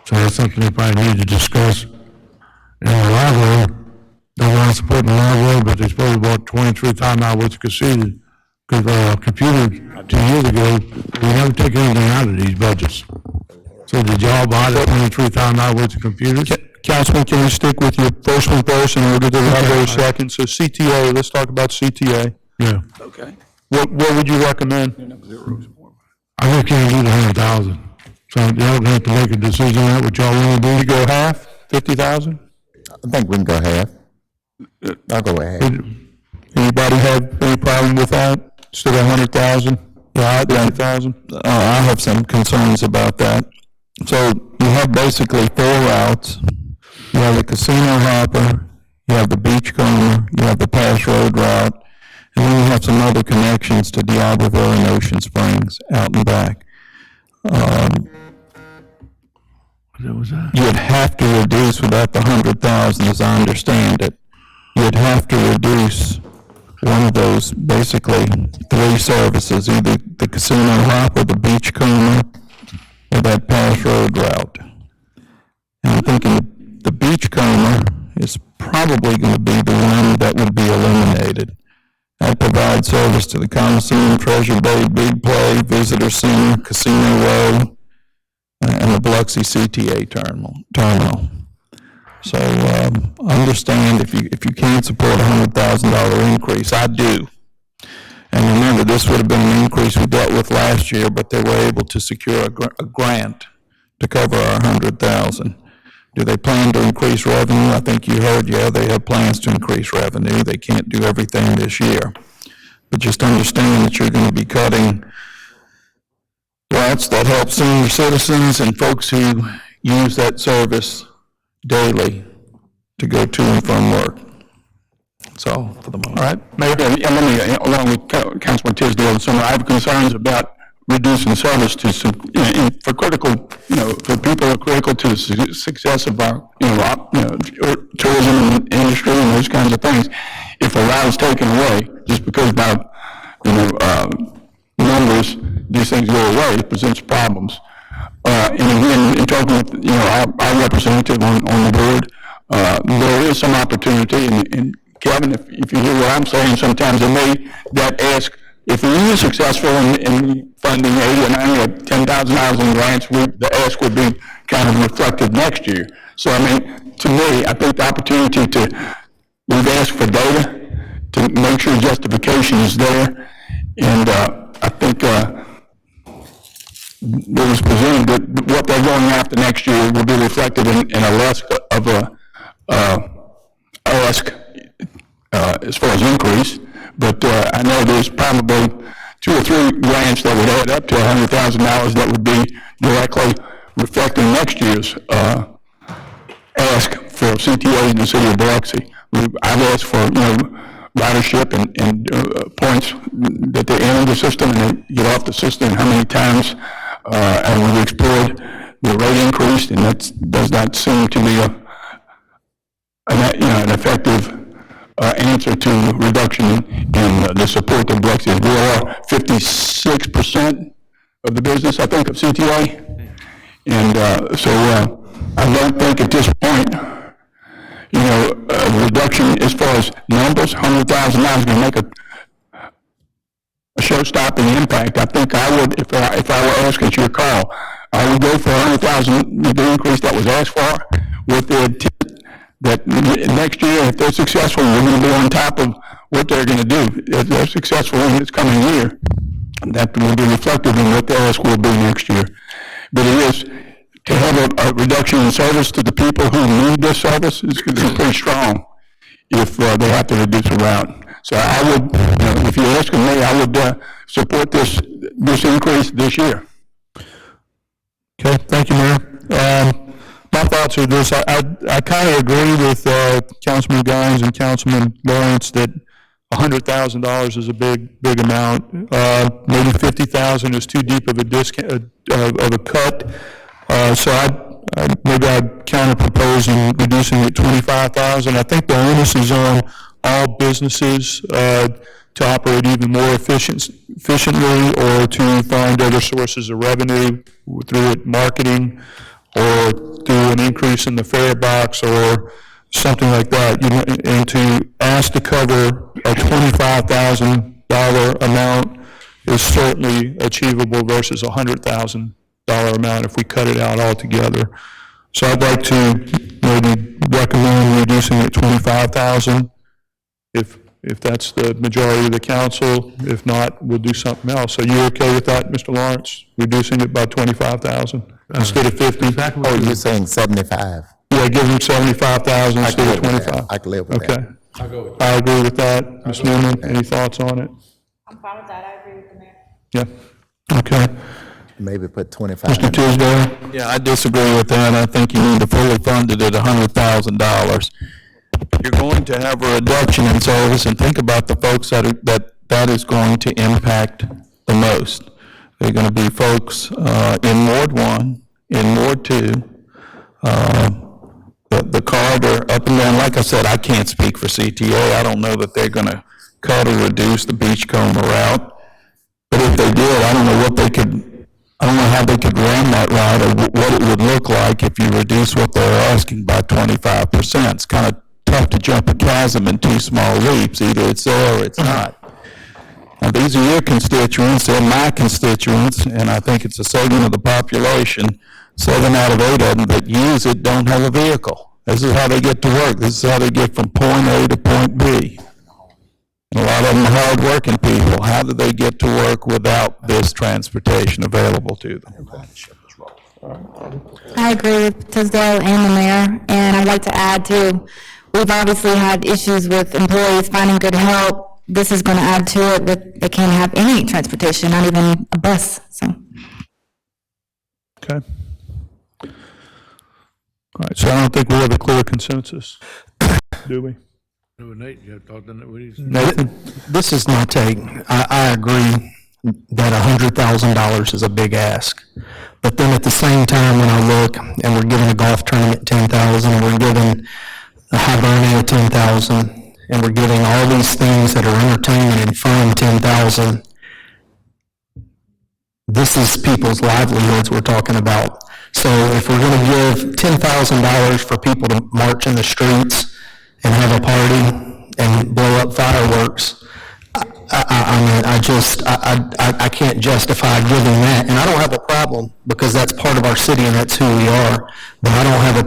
[SPEAKER 10] So that's something they probably need to discuss. And the library, they want to support the library, but they supposed to bought $23,000 worth of computers 2 years ago. We never take anything out of these budgets. So did y'all buy the $23,000 worth of computers?
[SPEAKER 2] Councilman, can we stick with your first one first and we'll do the library second? So CTA, let's talk about CTA.
[SPEAKER 10] Yeah.
[SPEAKER 12] Okay.
[SPEAKER 2] What would you recommend?
[SPEAKER 10] I just can't do the 100,000. So y'all gonna have to make a decision on that, what y'all want to do.
[SPEAKER 2] You go half, 50,000?
[SPEAKER 11] I think we can go half. I'll go with half.
[SPEAKER 2] Anybody have any problem with that? Still 100,000? Yeah, 50,000?
[SPEAKER 3] I have some concerns about that. So you have basically 4 routes. You have the Casino Hopper, you have the Beachcomber, you have the Pass Road route, and then you have some other connections to Diabloville and Ocean Springs out and back.
[SPEAKER 10] What was that?
[SPEAKER 3] You'd have to reduce without the 100,000, as I understand it. You'd have to reduce one of those, basically 3 services, either the Casino Hopper, the Beachcomber, or that Pass Road route. And I'm thinking the Beachcomber is probably going to be the one that would be eliminated. That provides service to the Coliseum, Treasure Bay, Big Play, Visitor Center, Casino Row, and the Biloxi CTA terminal. So understand if you can't support a $100,000 increase, I do. And remember, this would have been an increase we dealt with last year, but they were able to secure a grant to cover our $100,000. Do they plan to increase revenue? I think you heard, yeah, they have plans to increase revenue. They can't do everything this year. But just understand that you're going to be cutting routes that help senior citizens and folks who use that service daily to go to and from work. So, for the moment.
[SPEAKER 2] All right, Mayor?
[SPEAKER 12] Yeah, let me, along with Councilman Tisdale and some, I have concerns about reducing service to some, for critical, for people who are critical to the success of our, tourism industry and those kinds of things. If a route is taken away, just because by, numbers, these things go away, it presents problems. And again, in talking with, our representative on the board, there is some opportunity, and Kevin, if you hear what I'm saying, sometimes they may that ask, if we are successful in funding 80 or 90 or $10,000 in grants, the ask would be kind of reflected next year. So, I mean, to me, I think the opportunity we've asked for data to make sure justification is there, and I think it was presumed that what they're going after next year will be reflected in a less of a ask as far as increase, but I know there's probably 2 or 3 grants that would add up to $100,000 that would be directly reflecting next year's ask for CTA in the city of Biloxi. I've asked for ridership and points that they enter the system and they get off the system, how many times, and we've explored the rate increase, and that does not seem to be an effective answer to reduction in the support of Biloxi. We are 56% of the business, I think, of CTA. And I don't think at this point, a reduction as far as numbers, $100,000 is going to make a show-stopping impact. I think I would, if I were asked at your call, I would go for $100,000, the increase that was asked for, with the intent that next year, if they're successful, we're going to be on top of what they're going to do. If they're successful in this coming year, that will be reflected in what the ask will be next year. But it is, to have a reduction in service to the people who need this service is pretty strong if they have to reduce the route. So I would, if you're asking me, I would support this increase this year.
[SPEAKER 2] Okay, thank you, Mayor. My thoughts are this, I kind of agree with Councilman Guines and Councilman Lawrence that $100,000 is a big amount. Maybe $50,000 is too deep of a discount, of a cut. So I'd counter propose in reducing it $25,000. I think the onus is on all businesses to operate even more efficiently or to find other sources of revenue through marketing or through an increase in the fare box or something like that. And to ask to cover a $25,000 amount is certainly achievable versus a $100,000 amount if we cut it out altogether. So I'd like to maybe recommend reducing it $25,000 if that's the majority of the council. If not, we'll do something else. Are you okay with that, Mr. Lawrence? Reducing it by $25,000 instead of 50?
[SPEAKER 11] Oh, you're saying 75?
[SPEAKER 2] Yeah, give them 75,000 instead of 25.
[SPEAKER 11] I can live with that.
[SPEAKER 2] Okay. I agree with that. Ms. Newman, any thoughts on it?
[SPEAKER 13] I'm fine with that, I agree with the mayor.
[SPEAKER 2] Yeah. Okay.
[SPEAKER 11] Maybe put 25.
[SPEAKER 2] Mr. Tisdale?
[SPEAKER 3] Yeah, I disagree with that. I think you need to fully fund it at $100,000. You're going to have a reduction in service, and think about the folks that is going to impact the most. They're going to be folks in Ward 1, in Ward 2, the corridor up and down. Like I said, I can't speak for CTA. I don't know that they're going to cut or reduce the Beachcomber route. But if they did, I don't know how they could run that route or what it would look like if you reduce what they're asking by 25%. It's kind of tough to jump a chasm in two small leaps. Either it's there or it's not. Now, these are your constituents, they're my constituents, and I think it's a segment of the population. 7 out of 8 of them that use it don't have a vehicle. This is how they get to work. This is how they get from point A to point B. And a lot of them are hard-working people. How do they get to work without this transportation available to them?
[SPEAKER 15] I agree with Tisdale and the mayor, and I'd like to add too, we've obviously had issues with employees finding good help. This is going to add to it that they can't have any transportation, not even a bus, so.
[SPEAKER 2] Okay. All right, so I don't think we have a clear consensus, do we?
[SPEAKER 7] Nathan? This is my take. I agree that $100,000 is a big ask. But then at the same time, when I look and we're giving a golf tournament $10,000, we're giving a Hibernia $10,000, and we're giving all these things that are entertainment and fun $10,000. This is people's livelihoods we're talking about. So if we're going to give $10,000 for people to march in the streets and have a party and blow up fireworks, I can't justify giving that. And I don't have a problem because that's part of our city and that's who we are. But I don't have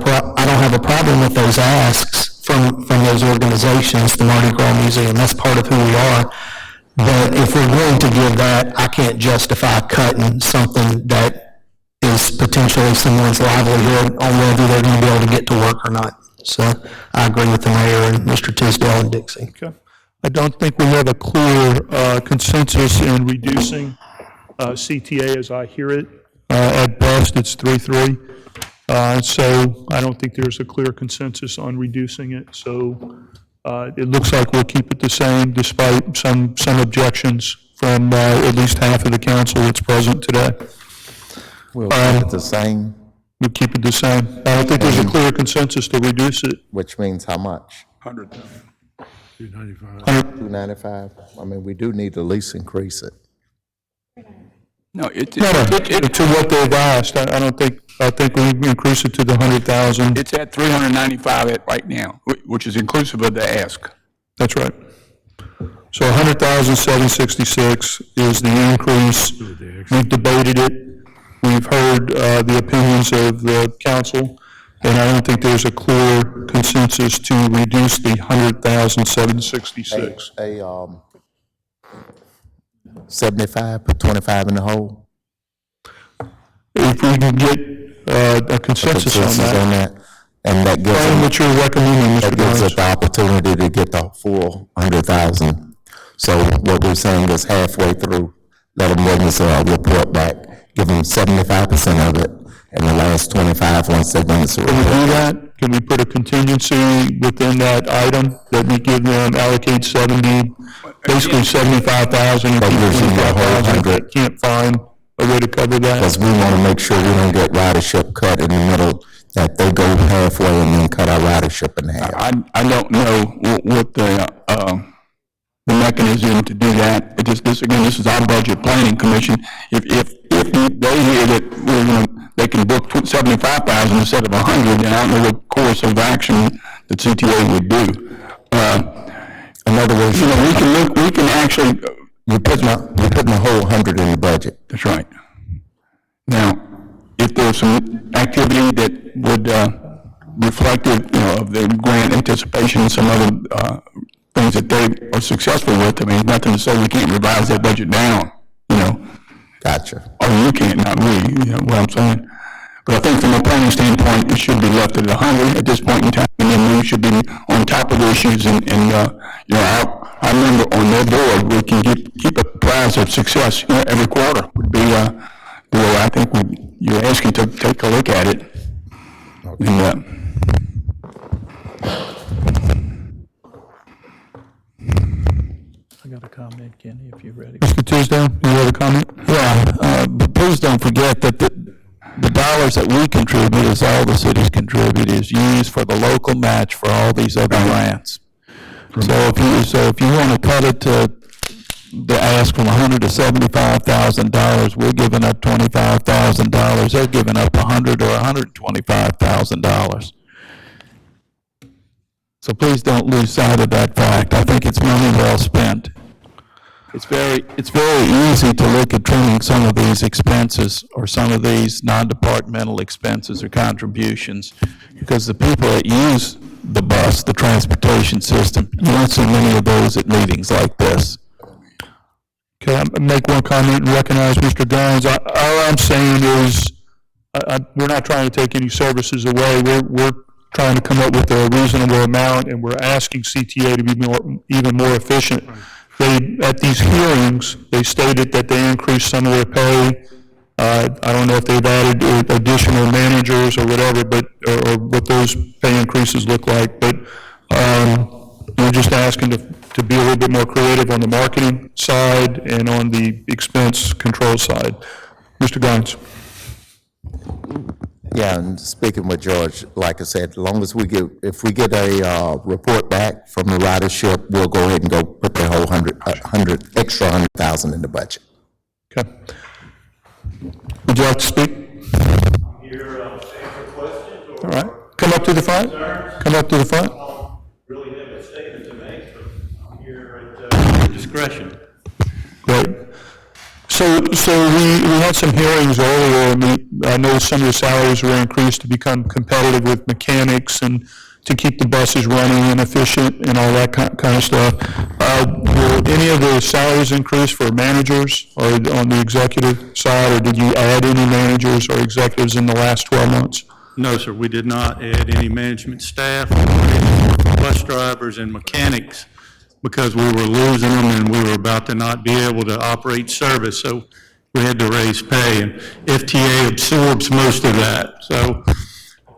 [SPEAKER 7] a problem with those asks from those organizations, the Mardi Gras Museum. That's part of who we are. But if we're going to give that, I can't justify cutting something that is potentially someone's livelihood on whether they're going to be able to get to work or not. So I agree with the mayor and Mr. Tisdale and Dixie.
[SPEAKER 2] Okay. I don't think we have a clear consensus in reducing CTA as I hear it. At best, it's 3-3. So I don't think there's a clear consensus on reducing it. So it looks like we'll keep it the same despite some objections from at least half of the council that's present today.
[SPEAKER 11] We'll keep it the same.
[SPEAKER 2] We'll keep it the same. I don't think there's a clear consensus to reduce it.
[SPEAKER 11] Which means how much?
[SPEAKER 12] 100,000.
[SPEAKER 11] 295. I mean, we do need to at least increase it.
[SPEAKER 12] No,
[SPEAKER 2] No, to what they've asked, I think we increase it to the 100,000.
[SPEAKER 12] it's at 395 right now, which is inclusive of the ask.
[SPEAKER 2] That's right. So 100,766 is the increase. We've debated it. We've heard the opinions of the council, and I don't think there's a clear consensus to reduce the 100,766.
[SPEAKER 11] 75, put 25 in the hole.
[SPEAKER 2] If we can get a consensus on that.
[SPEAKER 11] And that gives
[SPEAKER 2] Brian, what you're recommending, Mr.
[SPEAKER 11] that gives us
[SPEAKER 2] Barnes?
[SPEAKER 11] the opportunity to get the full 100,000. So what we're saying is halfway through, let them bring us a report back, give them 75% of it, and the last 25 once they bring us a
[SPEAKER 2] Can we
[SPEAKER 11] report.
[SPEAKER 2] do that? Can we put a contingency within that item that we give them, allocate 70, basically 75,000?
[SPEAKER 11] But using the whole 100.
[SPEAKER 2] Can't find a way to cover that?
[SPEAKER 11] Because we want to make sure we don't get ridership cut in the middle, that they go halfway and then cut our ridership in half.
[SPEAKER 12] I don't know what the mechanism to do that. This is our budget planning commission. If they hear that they can book 75,000 instead of 100, then I don't know what course of action the CTA would do.
[SPEAKER 11] In other words,
[SPEAKER 12] we can actually.
[SPEAKER 11] You're putting the whole 100 in the budget.
[SPEAKER 12] That's right. Now, if there's some activity that would reflective, of the grant anticipation and some other things that they are successful with, I mean, nothing to say we can't revise that budget down,
[SPEAKER 11] Gotcha.
[SPEAKER 12] Or you can't, not we, what I'm saying. But I think from a planning standpoint, it should be left at 100 at this point in time, and then we should be on top of the issues and I remember on their board, we can keep a prize of success, every quarter would be, the way I think you're asking to take a look at it.
[SPEAKER 11] Okay.
[SPEAKER 12] And,
[SPEAKER 3] I got a comment, Kenny, if you're ready.
[SPEAKER 2] Mr. Tisdale, you have a comment?
[SPEAKER 3] Yeah, but please don't forget that the dollars that we contribute, as all the cities contribute, is used for the local match for all these other grants. So if you want to cut it to the ask from $100,000 to $75,000, we're giving up $25,000. They're giving up $100,000 or $125,000. So please don't lose sight of that fact. I think it's money well spent. It's very easy to look at trimming some of these expenses or some of these non-departmental expenses or contributions, because the people that use the bus, the transportation system, you don't see many of those at meetings like this.
[SPEAKER 2] Can I make one comment and recognize Mr. Guns? All I'm saying is, we're not trying to take any services away. We're trying to come up with a reasonable amount, and we're asking CTA to be even more efficient. At these hearings, they stated that they increased some of their pay. I don't know if they've added additional managers or whatever, or what those pay increases look like, but we're just asking to be a little bit more creative on the marketing side and on the expense control side. Mr. Guns.
[SPEAKER 11] Yeah, and speaking with George, like I said, as long as if we get a report back from the ridership, we'll go ahead and go put the whole 100,000 in the budget.
[SPEAKER 2] Okay. Would you like to speak?
[SPEAKER 14] I'm here to answer questions or.
[SPEAKER 2] All right. Come up to the front. Come up to the front.
[SPEAKER 14] I don't really have a statement to make, but I'm here at your discretion.
[SPEAKER 2] Great. So we had some hearings earlier, and I know some of the salaries were increased to become competitive with mechanics and to keep the buses running and efficient and all that kind of stuff. Were any of the salaries increased for managers or on the executive side, or did you add any managers or executives in the last 12 months?
[SPEAKER 14] No, sir, we did not add any management staff, bus drivers and mechanics, because we were losing them and we were about to not be able to operate service, so we had to raise pay, and FTA absorbs most of that. So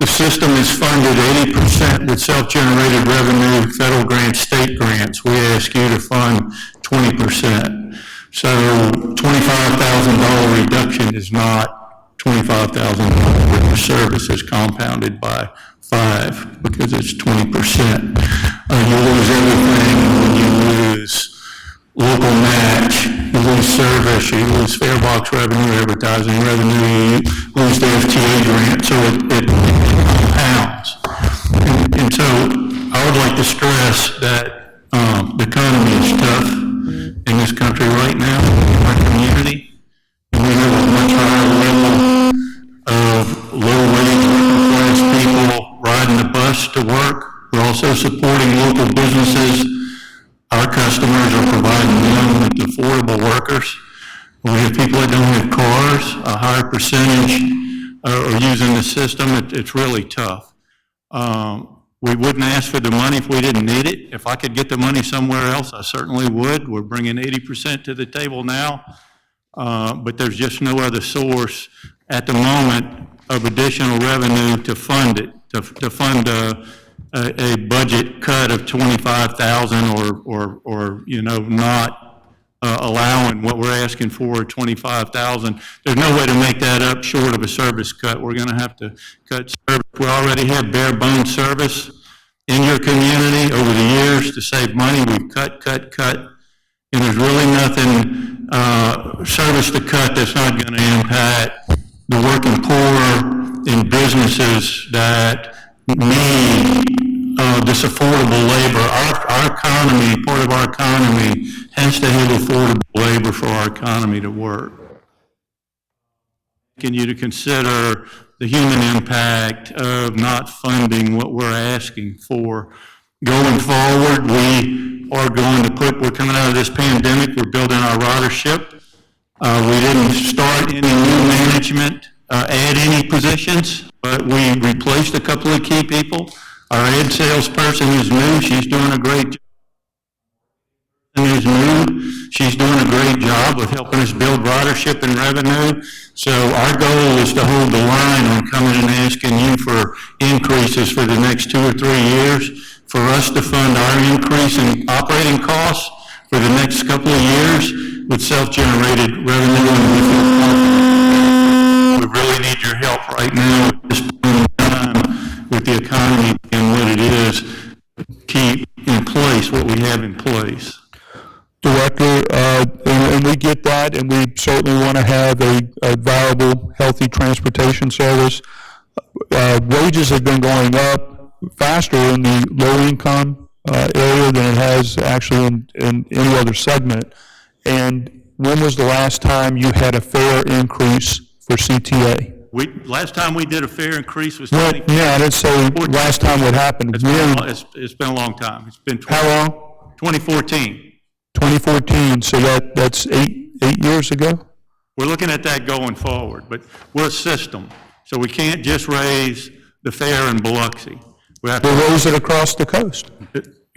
[SPEAKER 14] the system is funded 80% with self-generated revenue, federal grants, state grants. We ask you to fund 20%. So $25,000 reduction is not $25,000 worth of service is compounded by 5 because it's 20%. You lose everything when you lose local match, you lose service, you lose fare box revenue, advertising revenue, you lose the FTA grant, so it compounds. And so I would like to stress that the economy is tough in this country right now, in our community. And we have a much higher level of low-wage working-class people riding the bus to work. We're also supporting local businesses. Our customers are providing them with affordable workers. We have people that don't have cars, a higher percentage are using the system. It's really tough. We wouldn't ask for the money if we didn't need it. If I could get the money somewhere else, I certainly would. We're bringing 80% to the table now, but there's just no other source at the moment of additional revenue to fund it, to fund a budget cut of 25,000 or not allowing what we're asking for, 25,000. There's no way to make that up short of a service cut. We're going to have to cut service. We already have bare bones service in your community over the years to save money. We've cut, and there's really nothing service to cut that's not going to impact the working poor in businesses that need this affordable labor. Our economy, part of our economy, has to have affordable labor for our economy to work. Can you to consider the human impact of not funding what we're asking for? Going forward, we're coming out of this pandemic, we're building our ridership. We didn't start any new management, add any positions, but we replaced a couple of key people. Our ad salesperson is new. She's doing a great job. She's doing a great job of helping us build ridership and revenue. So our goal is to hold the line on coming and asking you for increases for the next 2 or 3 years, for us to fund our increase in operating costs for the next couple of years with self-generated revenue. And we really need your help right now at this point in time with the economy and what it is, keep in place what we have in place.
[SPEAKER 2] Director, and we get that, and we certainly want to have a viable, healthy transportation service. Wages have been going up faster in the low-income area than it has actually in any other segment. And when was the last time you had a fare increase for CTA?
[SPEAKER 14] Last time we did a fare increase was
[SPEAKER 2] I didn't say last time what happened.
[SPEAKER 14] It's been a long time. It's been
[SPEAKER 2] how long?
[SPEAKER 14] 2014.
[SPEAKER 2] 2014, so that's eight years ago?
[SPEAKER 14] We're looking at that going forward, but we're a system, so we can't just raise the fare in Biloxi. We have to
[SPEAKER 2] raise it across the coast.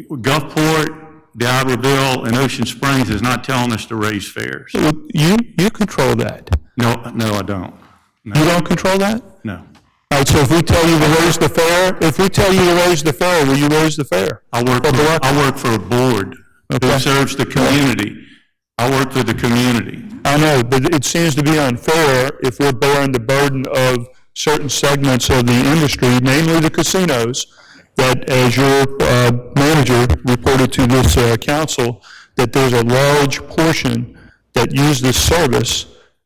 [SPEAKER 14] Gulfport, D'Iberville, and Ocean Springs is not telling us to raise fares.
[SPEAKER 2] You control that.
[SPEAKER 14] No, I don't. No.
[SPEAKER 2] You don't control that?
[SPEAKER 14] No.
[SPEAKER 2] All right, so if we tell you to raise the fare, will you raise the fare?
[SPEAKER 14] I work for a board.
[SPEAKER 2] Okay.
[SPEAKER 14] Who serves the community. I work for the community.
[SPEAKER 2] I know, but it seems to be unfair if we're bearing the burden of certain segments of the industry, namely the casinos, that as your manager reported to this council, that there's a large portion that use this service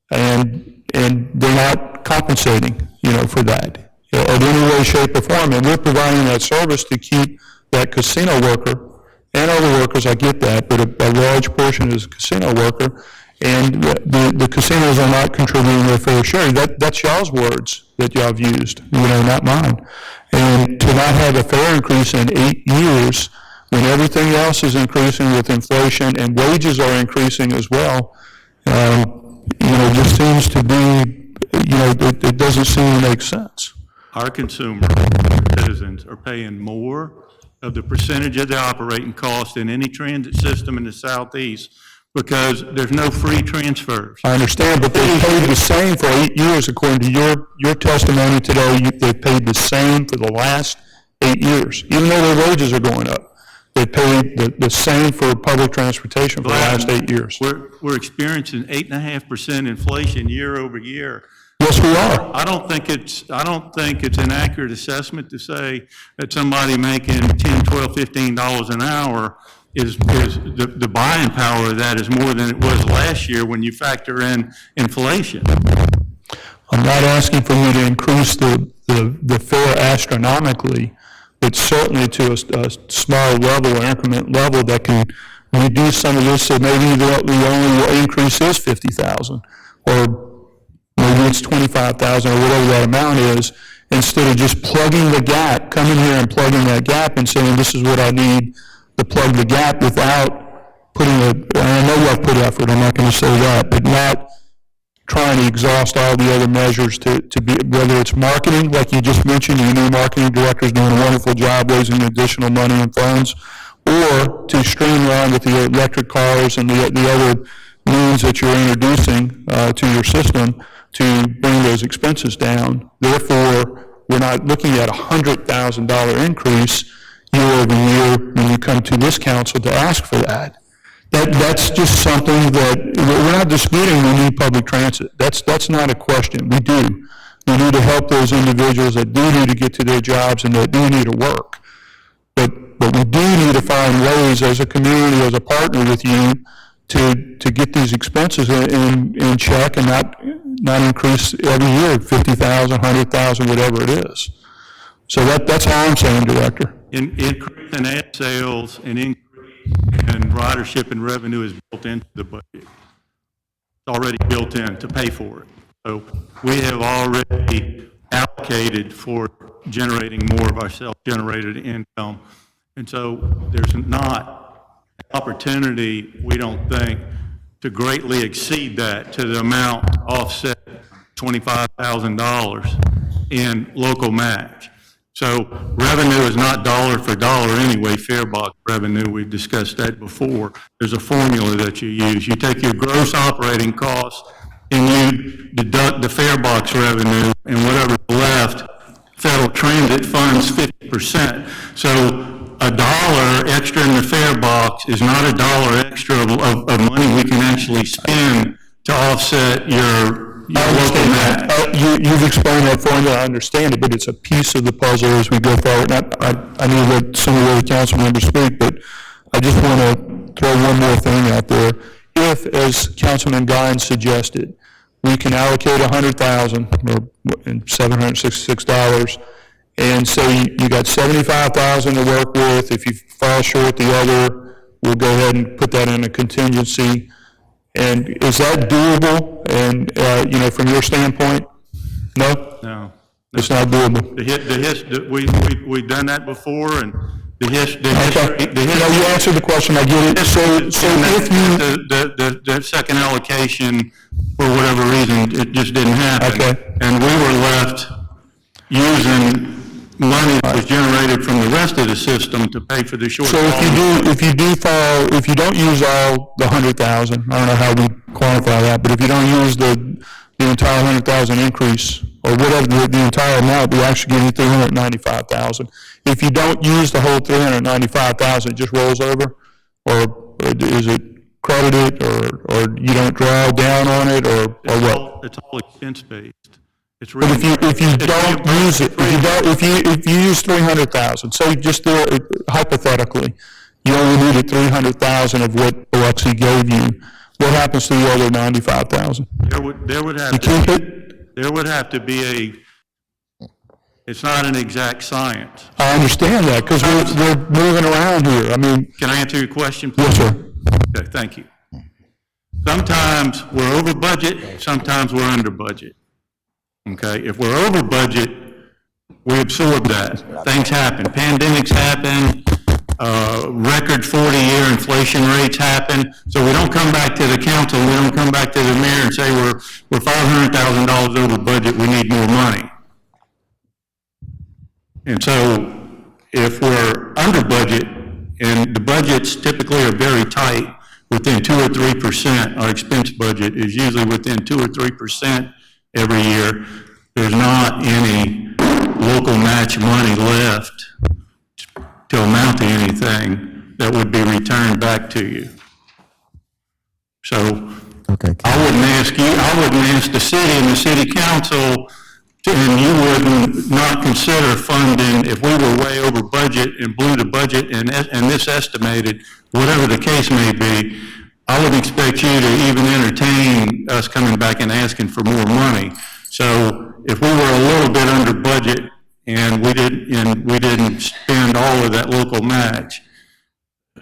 [SPEAKER 2] and they're not compensating, for that in any way, shape, or form. And we're providing that service to keep that casino worker and other workers, I get that, but a large portion is a casino worker, and the casinos are not contributing their fair share. That's y'all's words that y'all have used, not mine. And to not have a fare increase in 8 years when everything else is increasing with inflation and wages are increasing as well, just seems to be, it doesn't seem to make sense.
[SPEAKER 14] Our consumers, citizens, are paying more of the percentage of the operating cost in any transit system in the Southeast because there's no free transfers.
[SPEAKER 2] I understand, but they've paid the same for 8 years, according to your testimony today. They've paid the same for the last 8 years, even though their wages are going up. They paid the same for public transportation for the last 8 years.
[SPEAKER 14] We're experiencing 8.5% inflation year over year.
[SPEAKER 2] Yes, we are.
[SPEAKER 14] I don't think it's an accurate assessment to say that somebody making $10, $12, $15 an hour is the buying power of that is more than it was last year when you factor in inflation.
[SPEAKER 2] I'm not asking for you to increase the fare astronomically, but certainly to a small level or increment level that can reduce some of this, so maybe the only increase is 50,000, or maybe it's 25,000, or whatever that amount is, instead of just plugging the gap, coming here and plugging that gap and saying, this is what I need to plug the gap, without putting I know you have put effort, I'm not going to say that, but not trying to exhaust all the other measures to be, whether it's marketing, like you just mentioned, your new marketing director is doing a wonderful job raising additional money and funds, or to streamline with the electric cars and the other means that you're introducing to your system to bring those expenses down. Therefore, we're not looking at a $100,000 increase year over year when you come to this council to ask for that. That's just something that, we're not disputing we need public transit. That's not a question. We do. We need to help those individuals that do need to get to their jobs and that do need to work. But we do need to find ways as a community, as a partner with you, to get these expenses in check and not increase every year 50,000, 100,000, whatever it is. So that's all I'm saying, Director.
[SPEAKER 14] Increase in ad sales and increase in ridership and revenue is built into the budget. It's already built in to pay for it. So we have already allocated for generating more of our self-generated income. And so there's not an opportunity, we don't think, to greatly exceed that to the amount to offset $25,000 in local match. So revenue is not dollar for dollar anyway, fare box revenue, we've discussed that before. There's a formula that you use. You take your gross operating costs and you deduct the fare box revenue, and whatever's left, federal transit funds 50%. So $1 extra in the fare box is not $1 extra of money we can actually spend to offset your local match.
[SPEAKER 2] You've explained that formula, I understand it, but it's a piece of the puzzle as we go forward. And I need to let some of the other council members speak, but I just want to throw one more thing out there. If, as Councilman Guines suggested, we can allocate $100,000 or $766, and say you got $75,000 to work with. If you fall short the other, we'll go ahead and put that in a contingency. And is that doable? And from your standpoint, no?
[SPEAKER 14] No.
[SPEAKER 2] It's not doable.
[SPEAKER 14] We've done that before, and the history.
[SPEAKER 2] You answered the question, I get it. So if you...
[SPEAKER 14] The second allocation, for whatever reason, it just didn't happen.
[SPEAKER 2] Okay.
[SPEAKER 14] And we were left using money that was generated from the rest of the system to pay for the shortfall.
[SPEAKER 2] So if you don't use all the 100,000, I don't know how we quantify that, but if you don't use the entire 100,000 increase, or whatever the entire amount, we actually give you 395,000. If you don't use the whole 395,000, it just rolls over, or is it credited, or you don't draw down on it, or what?
[SPEAKER 14] It's all expense based. It's
[SPEAKER 2] But if you don't use it, if you use 300,000, say just do it hypothetically, you only needed 300,000 of what Biloxi gave you, what happens to the other 95,000?
[SPEAKER 14] There would have to be it's not an exact science.
[SPEAKER 2] I understand that, because we're moving around here. I mean.
[SPEAKER 14] Can I answer your question, please?
[SPEAKER 2] Yes, sir.
[SPEAKER 14] Okay, thank you. Sometimes we're over budget, sometimes we're under budget. Okay, if we're over budget, we absorb that. Things happen. Pandemics happen. Record 40-year inflation rates happen. So we don't come back to the council, we don't come back to the mayor and say we're $500,000 over budget, we need more money. And so if we're under budget, and the budgets typically are very tight, within 2 or 3%, our expense budget is usually within 2 or 3% every year. There's not any local match money left to amount to anything that would be returned back to you. So I wouldn't ask you, I wouldn't ask the city and the city council, and you wouldn't not consider funding if we were way over budget and blew the budget and this estimated, whatever the case may be, I would expect you to even entertain us coming back and asking for more money. So if we were a little bit under budget and we didn't spend all of that local match.
[SPEAKER 2] I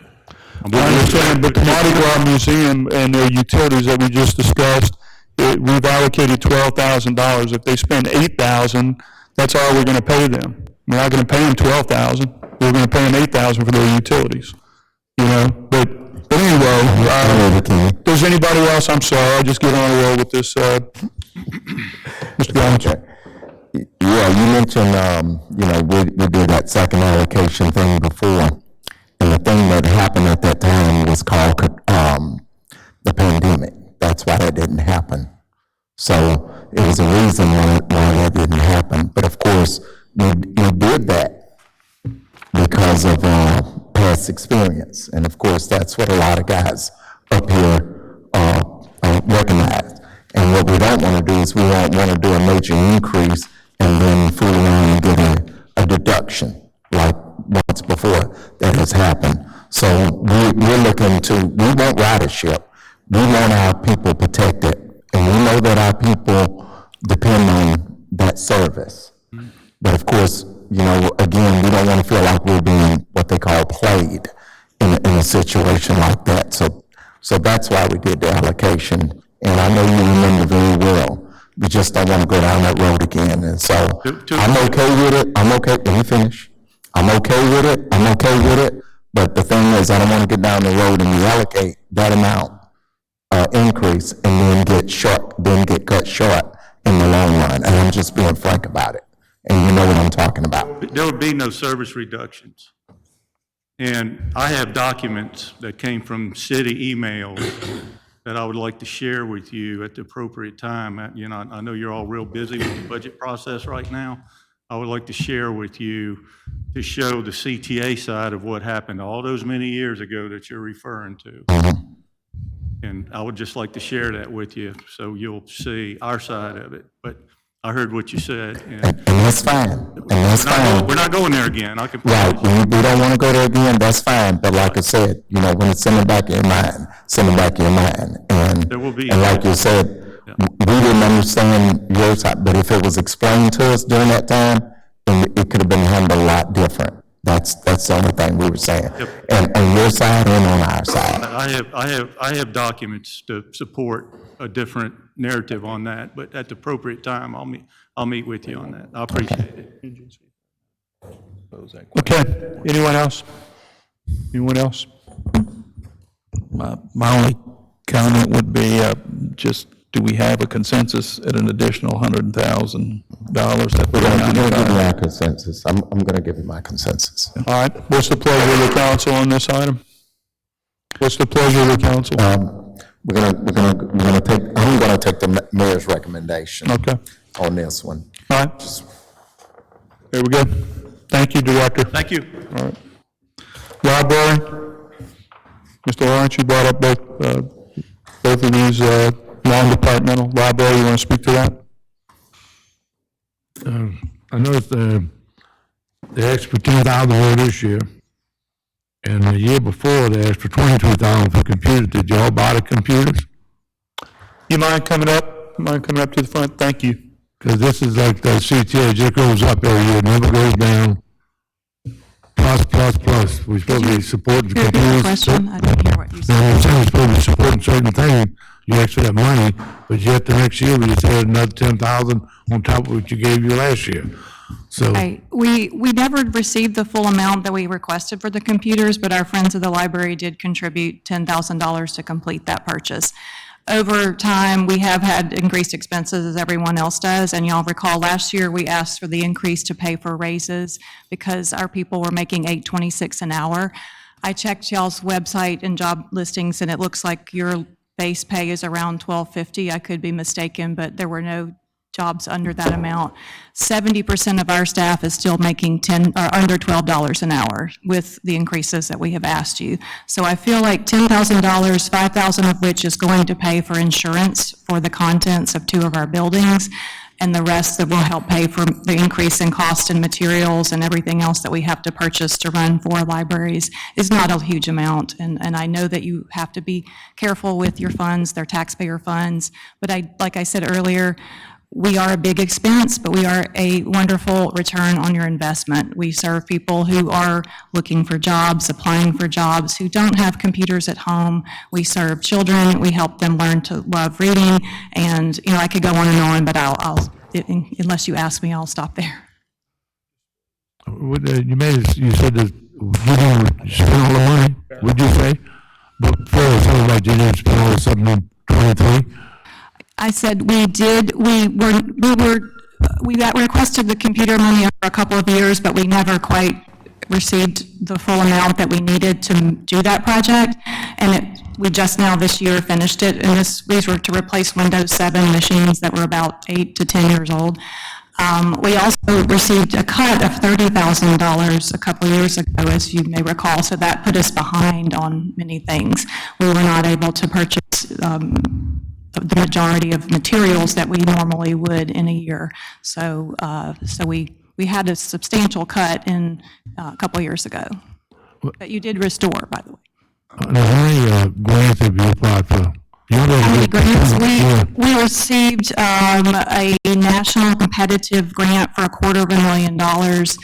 [SPEAKER 2] understand, but the Mardi Gras Museum and their utilities that we just discussed, we've allocated $12,000. If they spend $8,000, that's all we're going to pay them. We're not going to pay them $12,000. We're going to pay them $8,000 for their utilities. You know, but anyway, does anybody else? I'm sorry, I'll just get on a roll with this. Mr. Gallagher.
[SPEAKER 11] Yeah, you mentioned, we did that second allocation thing before. And the thing that happened at that time was called the pandemic. That's why that didn't happen. So it was a reason why that didn't happen. But of course, we did that because of past experience. And of course, that's what a lot of guys up here recognize. And what we don't want to do is we don't want to do a major increase and then fool around and get a deduction like once before that has happened. So we're looking to, we want ridership. We want our people protected. And we know that our people depend on that service. But of course, again, we don't want to feel like we're being what they call played in a situation like that. So that's why we did the allocation. And I know you remember very well. We just don't want to go down that road again. And so I'm okay with it. I'm okay. Let me finish. I'm okay with it. I'm okay with it. But the thing is, I don't want to get down the road and reallocate that amount increase and then get cut short in the long run. And I'm just being frank about it. And you know what I'm talking about.
[SPEAKER 14] There would be no service reductions. And I have documents that came from city emails that I would like to share with you at the appropriate time. I know you're all real busy with the budget process right now. I would like to share with you to show the CTA side of what happened all those many years ago that you're referring to. And I would just like to share that with you so you'll see our side of it. But I heard what you said. And
[SPEAKER 11] that's fine. And that's fine.
[SPEAKER 14] We're not going there again.
[SPEAKER 11] Right. We don't want to go there again. That's fine. But like I said, when it's in the back of your mind, send it back in your mind. And,
[SPEAKER 14] there will be,
[SPEAKER 11] and like you said, we didn't understand your side. But if it was explained to us during that time, then it could have been handled a lot different. That's the only thing we were saying.
[SPEAKER 14] Yep.
[SPEAKER 11] And on your side and on our side.
[SPEAKER 14] I have documents to support a different narrative on that, but at the appropriate time, I'll meet with you on that. I appreciate it.
[SPEAKER 2] Okay, anyone else? Anyone else?
[SPEAKER 3] My only comment would be just, do we have a consensus at an additional $100,000?
[SPEAKER 11] We're going to give you our consensus. I'm going to give you my consensus.
[SPEAKER 2] All right, what's the pleasure of the council on this item? What's the pleasure of the council?
[SPEAKER 11] I'm going to take the mayor's recommendation.
[SPEAKER 2] Okay.
[SPEAKER 11] On this one.
[SPEAKER 2] All right. There we go. Thank you, Director.
[SPEAKER 14] Thank you.
[SPEAKER 2] All right. Library. Mr. Lawrence, you brought up both of these non-departmental. Library, you want to speak to that?
[SPEAKER 10] I noticed the extra $10,000 this year, and the year before they asked for $22,000 for computers. Did y'all buy the computers?
[SPEAKER 2] You mind coming up? Mind coming up to the front? Thank you.
[SPEAKER 10] Because this is like the CTA, just goes up every year, never goes down. Plus. We're supposed to be supporting
[SPEAKER 5] Repeat the
[SPEAKER 10] computers.
[SPEAKER 5] question. I didn't hear what you
[SPEAKER 10] No,
[SPEAKER 5] said.
[SPEAKER 10] I'm saying we're supposed to be supporting certain things. You actually have money, but yet the next year we just had another $10,000 on top of what you gave you last year. So
[SPEAKER 5] Right. We never received the full amount that we requested for the computers, but our friends of the library did contribute $10,000 to complete that purchase. Over time, we have had increased expenses as everyone else does, and y'all recall last year we asked for the increase to pay for raises because our people were making $8.26 an hour. I checked y'all's website and job listings, and it looks like your base pay is around $12.50. I could be mistaken, but there were no jobs under that amount. 70% of our staff is still making under $12 an hour with the increases that we have asked you. So I feel like $10,000, $5,000 of which is going to pay for insurance for the contents of 2 of our buildings, and the rest that will help pay for the increase in cost and materials and everything else that we have to purchase to run 4 libraries is not a huge amount. And I know that you have to be careful with your funds, they're taxpayer funds, but like I said earlier, we are a big expense, but we are a wonderful return on your investment. We serve people who are looking for jobs, applying for jobs, who don't have computers at home. We serve children. We help them learn to love reading. And, I could go on, but unless you ask me, I'll stop there.
[SPEAKER 10] You said that you didn't spend all the money, would you say? But for something like you didn't spend all the 723?
[SPEAKER 5] I said we did, we got requested the computer money over a couple of years, but we never quite received the full amount that we needed to do that project. And we just now this year finished it, and these were to replace Windows 7 machines that were about 8 to 10 years old. We also received a cut of $30,000 a couple of years ago, as you may recall, so that put us behind on many things. We were not able to purchase the majority of materials that we normally would in a year. So we had a substantial cut in a couple of years ago. But you did restore, by the way.
[SPEAKER 10] How many grants have you applied for?
[SPEAKER 5] How many grants? We received a national competitive grant for $250,000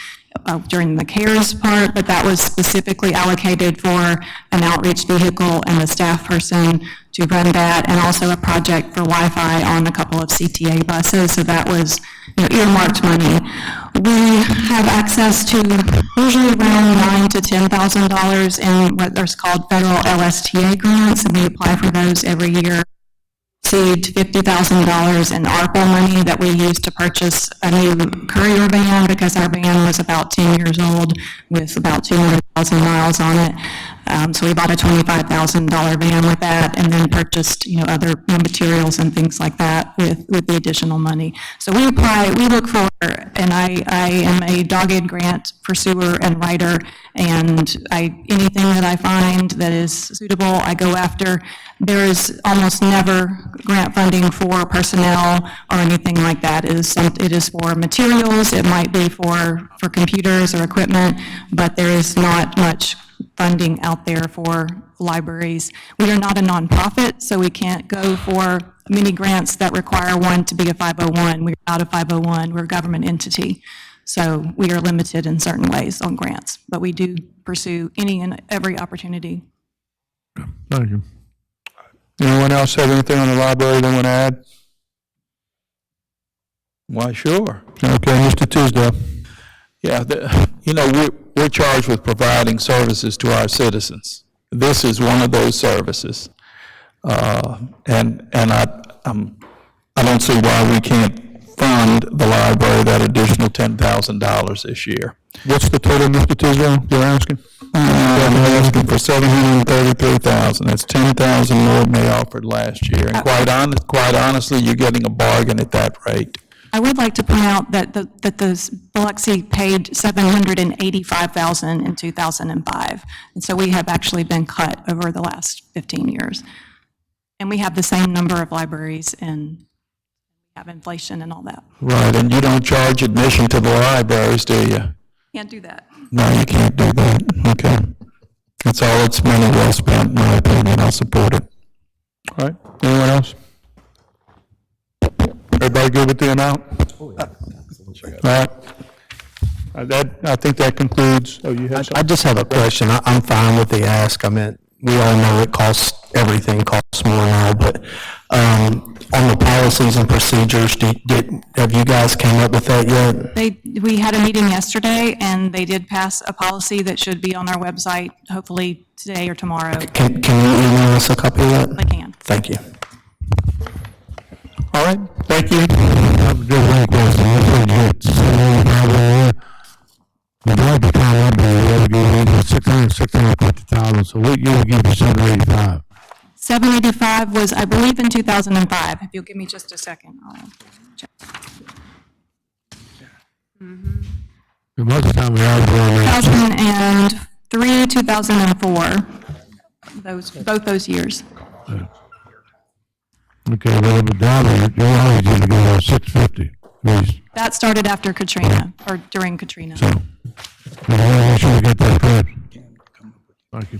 [SPEAKER 5] during the CARES part, but that was specifically allocated for an outreach vehicle and a staff person to run that, and also a project for Wi-Fi on a couple of CTA buses, so that was earmarked money. We have access to usually around $9,000 to $10,000 in what are called federal LSTA grants, and we apply for those every year. Received $50,000 in ARPA money that we used to purchase a new courier van because our van was about 10 years old with about 200,000 miles on it. So we bought a $25,000 van with that, and then purchased, other materials and things like that with the additional money. So we look for, and I am a dogged grant pursuer and writer, and anything that I find that is suitable, I go after. There is almost never grant funding for personnel or anything like that. It is for materials, it might be for computers or equipment, but there is not much funding out there for libraries. We are not a nonprofit, so we can't go for many grants that require one to be a 501. We're not a 501, we're a government entity. So we are limited in certain ways on grants, but we do pursue any and every opportunity.
[SPEAKER 2] Thank you. Anyone else have anything on the library they want to add?
[SPEAKER 3] Why, sure.
[SPEAKER 2] Okay, Mr. Tisdale.
[SPEAKER 3] Yeah, we're charged with providing services to our citizens. This is one of those services. And I don't see why we can't fund the library that additional $10,000 this year.
[SPEAKER 2] What's the total, Mr. Tisdale, you're asking?
[SPEAKER 3] I'm asking for $733,000. That's $10,000 more than they offered last year. And quite honestly, you're getting a bargain at that rate.
[SPEAKER 5] I would like to point out that the Biloxi paid $785,000 in 2005, and so we have actually been cut over the last 15 years. And we have the same number of libraries, and we have inflation and all that.
[SPEAKER 3] Right, and you don't charge admission to the libraries, do you?
[SPEAKER 5] Can't do that.
[SPEAKER 3] No, you can't do that. Okay. That's all. It's money well spent, in my opinion. I'll support it.
[SPEAKER 2] All right. Anyone else? Everybody good with the amount? All right. I think that concludes. Oh, you have something?
[SPEAKER 16] I just have a question. I'm fine with the ask. I mean, we all know everything costs more now, but on the policies and procedures, have you guys came up with that yet?
[SPEAKER 5] We had a meeting yesterday, and they did pass a policy that should be on our website, hopefully today or tomorrow.
[SPEAKER 16] Can you email us a copy of that?
[SPEAKER 5] I can.
[SPEAKER 16] Thank you.
[SPEAKER 2] All right, thank you.
[SPEAKER 10] Just one question. You said you had 785 the library town library, they gave you 650,000, so what year would give you 785?
[SPEAKER 5] 785 was, I believe, in 2005. If you'll give me just a second, I'll check.
[SPEAKER 10] And most of the time we are doing
[SPEAKER 5] 2003, 2004, both those years.
[SPEAKER 10] Okay, well, but down there, you always need to go to 650, at least.
[SPEAKER 5] That started after Katrina, or during Katrina.
[SPEAKER 10] So, we want to make sure we get that correct. Thank you.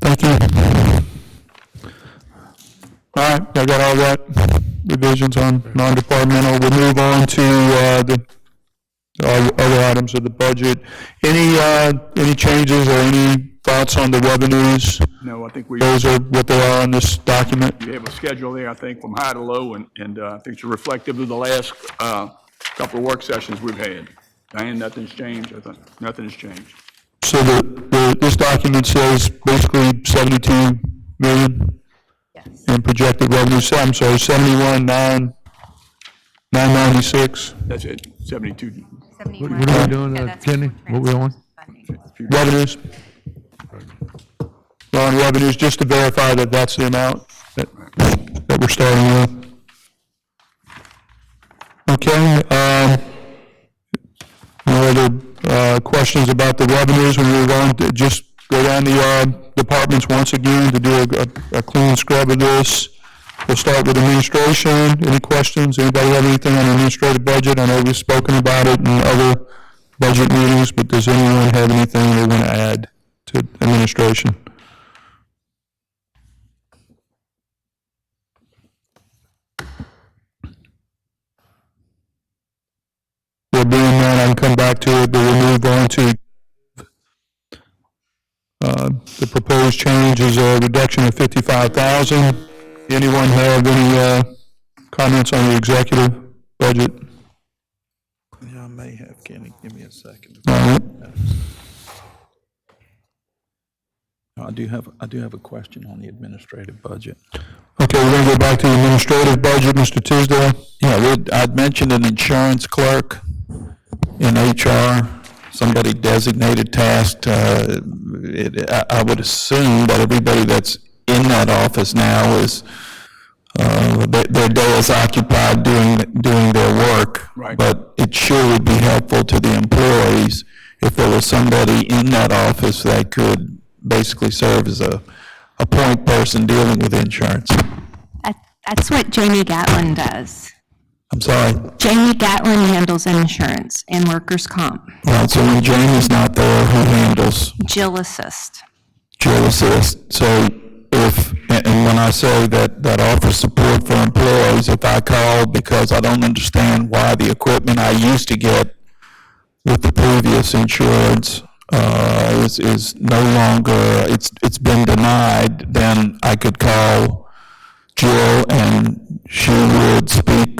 [SPEAKER 2] Thank you. All right, I got all that, revisions on non-departmental. We'll move on to the other items of the budget. Any changes or any thoughts on the revenues?
[SPEAKER 12] No, I think
[SPEAKER 2] Those are what they are on this document?
[SPEAKER 12] we have a schedule there, I think, from high to low, and I think it's reflective of the last couple of work sessions we've had. Diane, nothing's changed, I think, nothing has changed.
[SPEAKER 2] So this document says basically 72 million in projected revenues. I'm sorry, 71,996
[SPEAKER 12] That's it, 72.
[SPEAKER 10] What are we doing, Kenny? What we on?
[SPEAKER 2] revenues. We're on revenues, just to verify that that's the amount that we're starting with. Okay, no other questions about the revenues? We move on to just go down the departments once again to do a clean scrub of this. We'll start with administration. Any questions? Anybody have anything on the administrative budget? I know we've spoken about it in other budget meetings, but does anyone have anything they want to add to administration? We're doing that. I can come back to it, but we'll move on to the proposed change is a reduction of 55,000. Anyone have any comments on the executive budget?
[SPEAKER 3] Yeah, I may have, Kenny. Give me a second.
[SPEAKER 2] All right.
[SPEAKER 3] I do have a question on the administrative budget.
[SPEAKER 2] Okay, we're going to go back to the administrative budget, Mr. Tisdale.
[SPEAKER 3] Yeah, I'd mentioned an insurance clerk in HR, somebody designated tasked. I would assume that everybody that's in that office now is, their day is occupied doing their work.
[SPEAKER 12] Right.
[SPEAKER 3] But it sure would be helpful to the employees if there was somebody in that office that could basically serve as a point person dealing with insurance.
[SPEAKER 15] That's what Jamie Gatlin does.
[SPEAKER 3] I'm sorry.
[SPEAKER 15] Jamie Gatlin handles insurance and workers' comp.
[SPEAKER 3] Well, so when Jamie's not there, who handles?
[SPEAKER 15] Jill assist.
[SPEAKER 3] Jill assist. So and when I say that offers support for employees, if I call because I don't understand why the equipment I used to get with the previous insurance is no longer, it's been denied, then I could call Jill and she would speak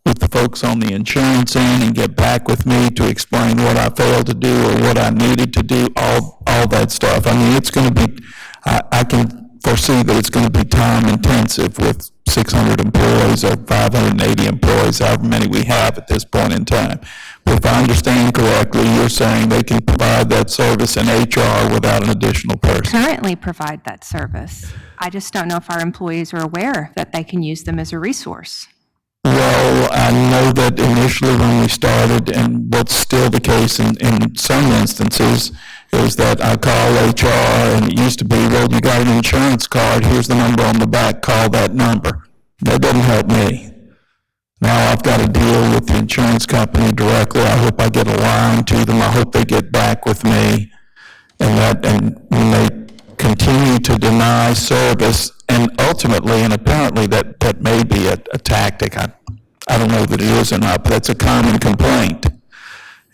[SPEAKER 3] with the folks on the insurance end and get back with me to explain what I failed to do or what I needed to do, all that stuff. I mean, it's going to be, I can foresee that it's going to be time intensive with 600 employees or 580 employees, however many we have at this point in time. But if I understand correctly, you're saying they can provide that service in HR without an additional person.
[SPEAKER 15] Currently provide that service. I just don't know if our employees are aware that they can use them as a resource.
[SPEAKER 3] Well, I know that initially when we started, and what's still the case in some instances, is that I call HR, and it used to be, well, you got an insurance card, here's the number on the back, call that number. That doesn't help me. Now I've got to deal with the insurance company directly. I hope I get a line to them. I hope they get back with me. And when they continue to deny service, and ultimately, and apparently that may be a tactic, I don't know that it is or not, but that's a common complaint,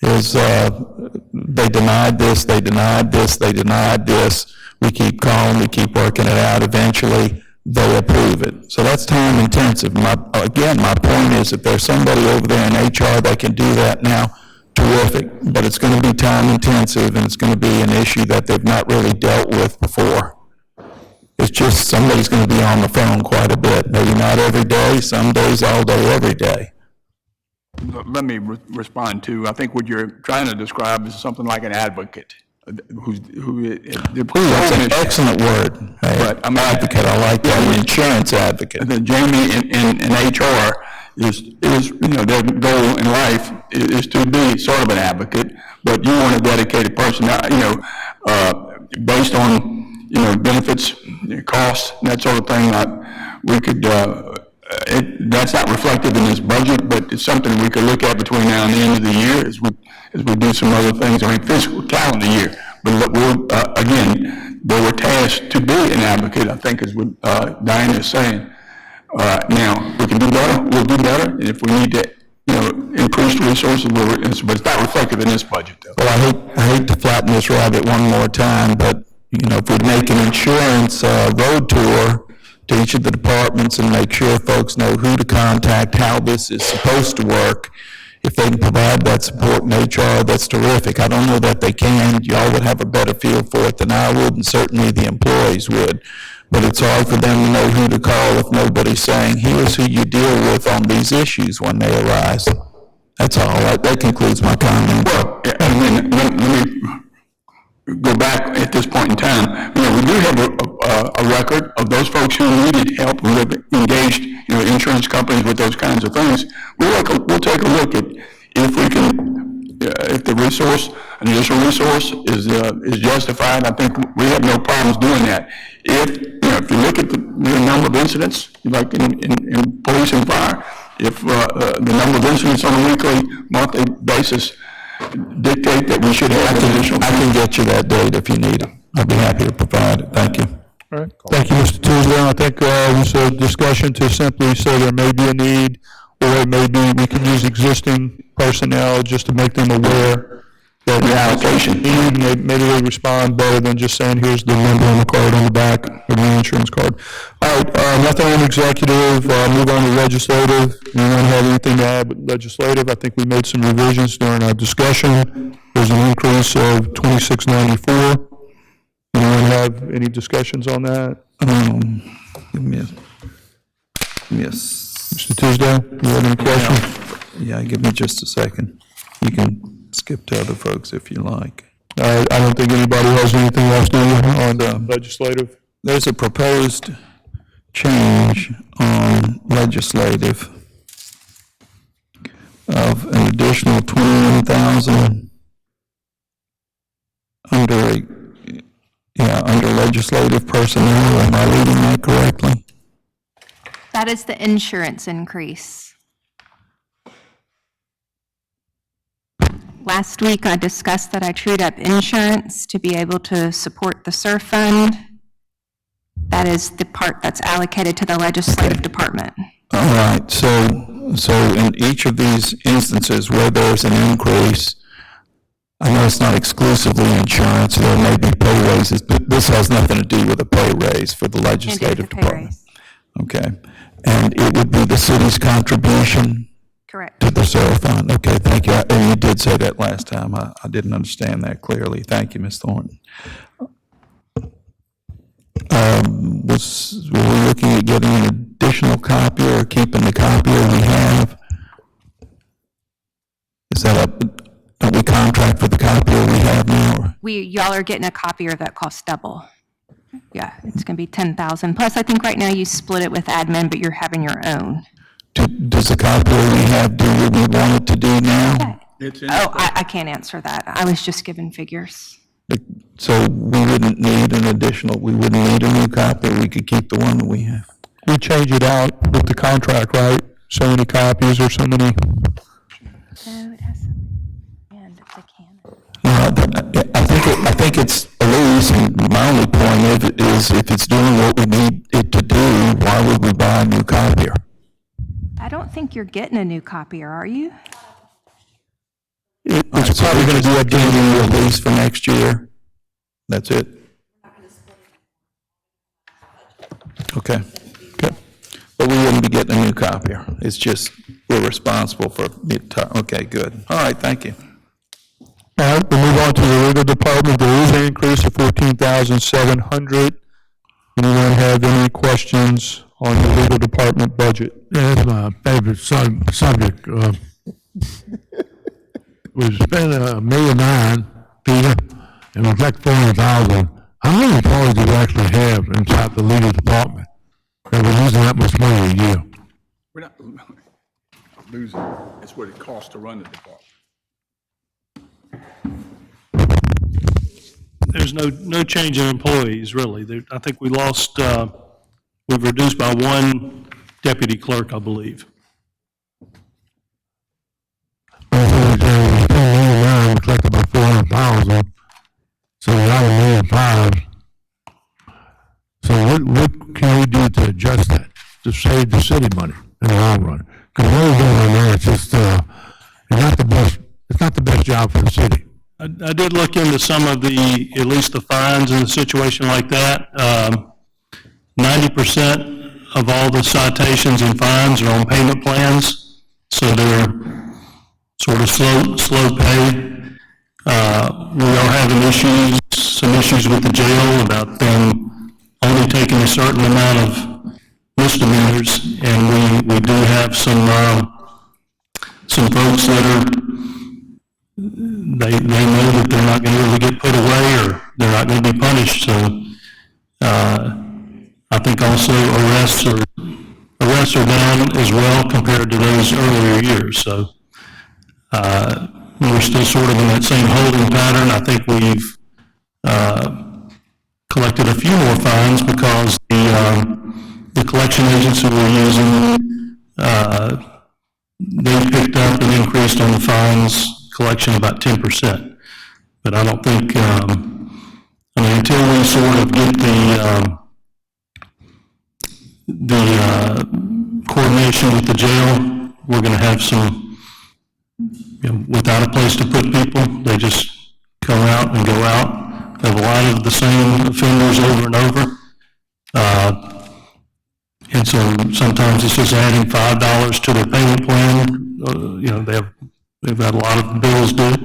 [SPEAKER 3] is they denied this, they denied this, they denied this, we keep calling, we keep working it out, eventually they approve it. So that's time intensive. My point is if there's somebody over there in HR that can do that now, terrific, but it's going to be time intensive and it's going to be an issue that they've not really dealt with before. It's just somebody's going to be on the phone quite a bit, maybe not every day, some days all day, every day.
[SPEAKER 12] Let me respond to, I think what you're trying to describe is something like an advocate.
[SPEAKER 3] That's an excellent word.
[SPEAKER 12] But I'm
[SPEAKER 3] Advocate, I like that, an insurance advocate.
[SPEAKER 12] Jamie in HR is, their goal in life is to be sort of an advocate, but you want a dedicated person, based on, benefits, costs, and that sort of thing. We could, that's not reflected in this budget, but it's something we could look at between now and the end of the year as we do some other things. Fiscal calendar year. But again, they were tasked to be an advocate, I think is what Diana is saying. Now, we can do better, we'll do better, and if we need to, increase the resources, but it's not reflected in this budget, though.
[SPEAKER 3] Well, I hate to flatten this rabbit one more time, but, if we make an insurance road tour to each of the departments and make sure folks know who to contact, how this is supposed to work, if they can provide that support in HR, that's terrific. I don't know that they can. Y'all would have a better feel for it than I would, and certainly the employees would. But it's hard for them to know who to call if nobody's saying, here's who you deal with on these issues when they arise. That's all. That concludes my comment.
[SPEAKER 12] Well, and then let me go back at this point in time. We do have a record of those folks who needed help, who have engaged, insurance companies with those kinds of things. We'll take a look at if we can, if the resource, an additional resource is justified. I think we have no problems doing that. If you look at the number of incidents, like in police and fire, if the number of incidents on a weekly, monthly basis dictate that we should have additional.
[SPEAKER 3] I can get you that date if you need it. I'll be happy to provide it. Thank you.
[SPEAKER 2] All right. Thank you, Mr. Tisdale. I think it was a discussion to simply say there may be a need, or maybe we can use existing personnel just to make them aware that the allocation need, maybe they respond better than just saying, here's the number on the card on the back of the insurance card. All right, nothing on executive, move on to legislative. Anyone have anything to add with legislative? I think we made some revisions during our discussion. There's an increase of $26.94. Anyone have any discussions on that?
[SPEAKER 3] Yes.
[SPEAKER 2] Mr. Tisdale, do you have any questions?
[SPEAKER 3] Yeah, give me just a second. You can skip to other folks if you like.
[SPEAKER 2] I don't think anybody has anything else to do on legislative.
[SPEAKER 3] There's a proposed change on legislative of an additional $21,000 under legislative personnel. Am I reading that correctly?
[SPEAKER 15] That is the insurance increase. Last week, I discussed that I trued up insurance to be able to support the SURF fund. That is the part that's allocated to the legislative department.
[SPEAKER 3] All right, so in each of these instances where there's an increase, I know it's not exclusively insurance, there may be pay raises, but this has nothing to do with a pay raise for the legislative department. Okay, and it would be the city's contribution
[SPEAKER 15] Correct.
[SPEAKER 3] to the SURF fund. Okay, thank you. And you did say that last time. I didn't understand that clearly. Thank you, Ms. Thornton. Were we looking at getting an additional copier or keeping the copier we have? Is that don't we contract for the copier we have now?
[SPEAKER 15] Y'all are getting a copier that costs double. Yeah, it's going to be $10,000. Plus, I think right now you split it with admin, but you're having your own.
[SPEAKER 3] Does the copier we have do what we want it to do now?
[SPEAKER 15] I can't answer that. I was just given figures.
[SPEAKER 3] So we wouldn't need a new copy, we could keep the one that we have.
[SPEAKER 2] We change it out with the contract, right? So many copies or so many.
[SPEAKER 15] No, it has and the can.
[SPEAKER 3] I think it's a lease, and my only point is if it's doing what we need it to do, why would we buy a new copier?
[SPEAKER 15] I don't think you're getting a new copier, are you?
[SPEAKER 3] It's probably going to be updating your lease for next year. That's it. Okay. But we wouldn't be getting a new copier. It's just we're responsible for the entire. Okay, good. All right, thank you.
[SPEAKER 2] All right, we'll move on to the legal department. There is an increase of $14,700. Anyone have any questions on the legal department budget?
[SPEAKER 10] Yeah, that's my favorite subject. We spent $1.9 million, Peter, and we collect 400,000, how many employees do we actually have inside the legal department? That we're losing that much money a year.
[SPEAKER 12] We're not losing, it's what it costs to run the department.
[SPEAKER 14] There's no change in employees, really. I think we lost, we've reduced by one deputy clerk, I believe.
[SPEAKER 10] We collected about 400,000, so we're out $1.5 million. So what can we do to adjust that, to save the city money in the long run? Because what we're doing right now, it's just, it's not the best job for the city.
[SPEAKER 14] I did look into some of at least the fines in a situation like that. 90% of all the citations and fines are on payment plans, so they're sort of slow pay. We are having some issues with the jail about them only taking a certain amount of misdemeanors, and we do have some folks that are, they know that they're not going to really get put away or they're not going to be punished, so I think also arrests are down as well compared to those earlier years, so we're still sort of in that same holding pattern. I think we've collected a few more fines because the collection agents that we're using, they picked up and increased on the fines collection about 10%. But I don't think, until we sort of get the coordination with the jail, we're going to have some, without a place to put people, they just come out and go out. We have a lot of the same offenders over and over. And so sometimes it's just adding $5 to their payment plan. They've got a lot of bills due.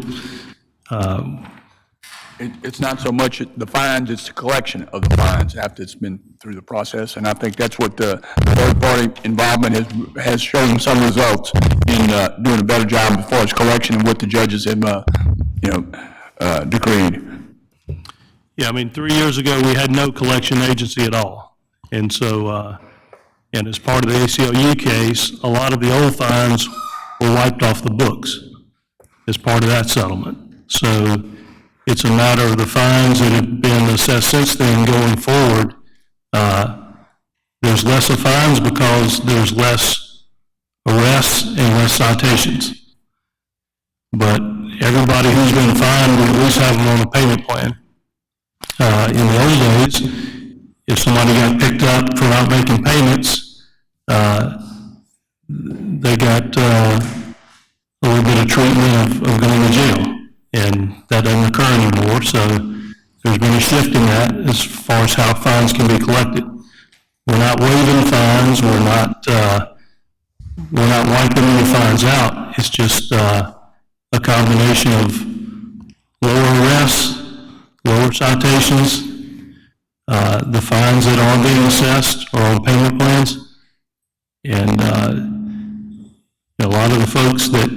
[SPEAKER 12] It's not so much the fines, it's the collection of the fines after it's been through the process. And I think that's what the third-party involvement has shown some results in doing a better job as far as collection and what the judges have, decreed.
[SPEAKER 14] Yeah, 3 years ago, we had no collection agency at all. And so, and as part of the ACLU case, a lot of the old fines were wiped off the books as part of that settlement. So it's a matter of the fines that have been assessed since then going forward. There's less of fines because there's less arrests and less citations. But everybody who's been fined, we at least have them on a payment plan. In the old days, if somebody got picked up for not making payments, they got a little bit of treatment of going to jail, and that doesn't occur anymore. So there's been a shift in that as far as how fines can be collected. We're not waiving fines. We're not wiping any fines out. It's just a combination of lower arrests, lower citations, the fines that are being assessed are on payment plans, and a lot of the folks that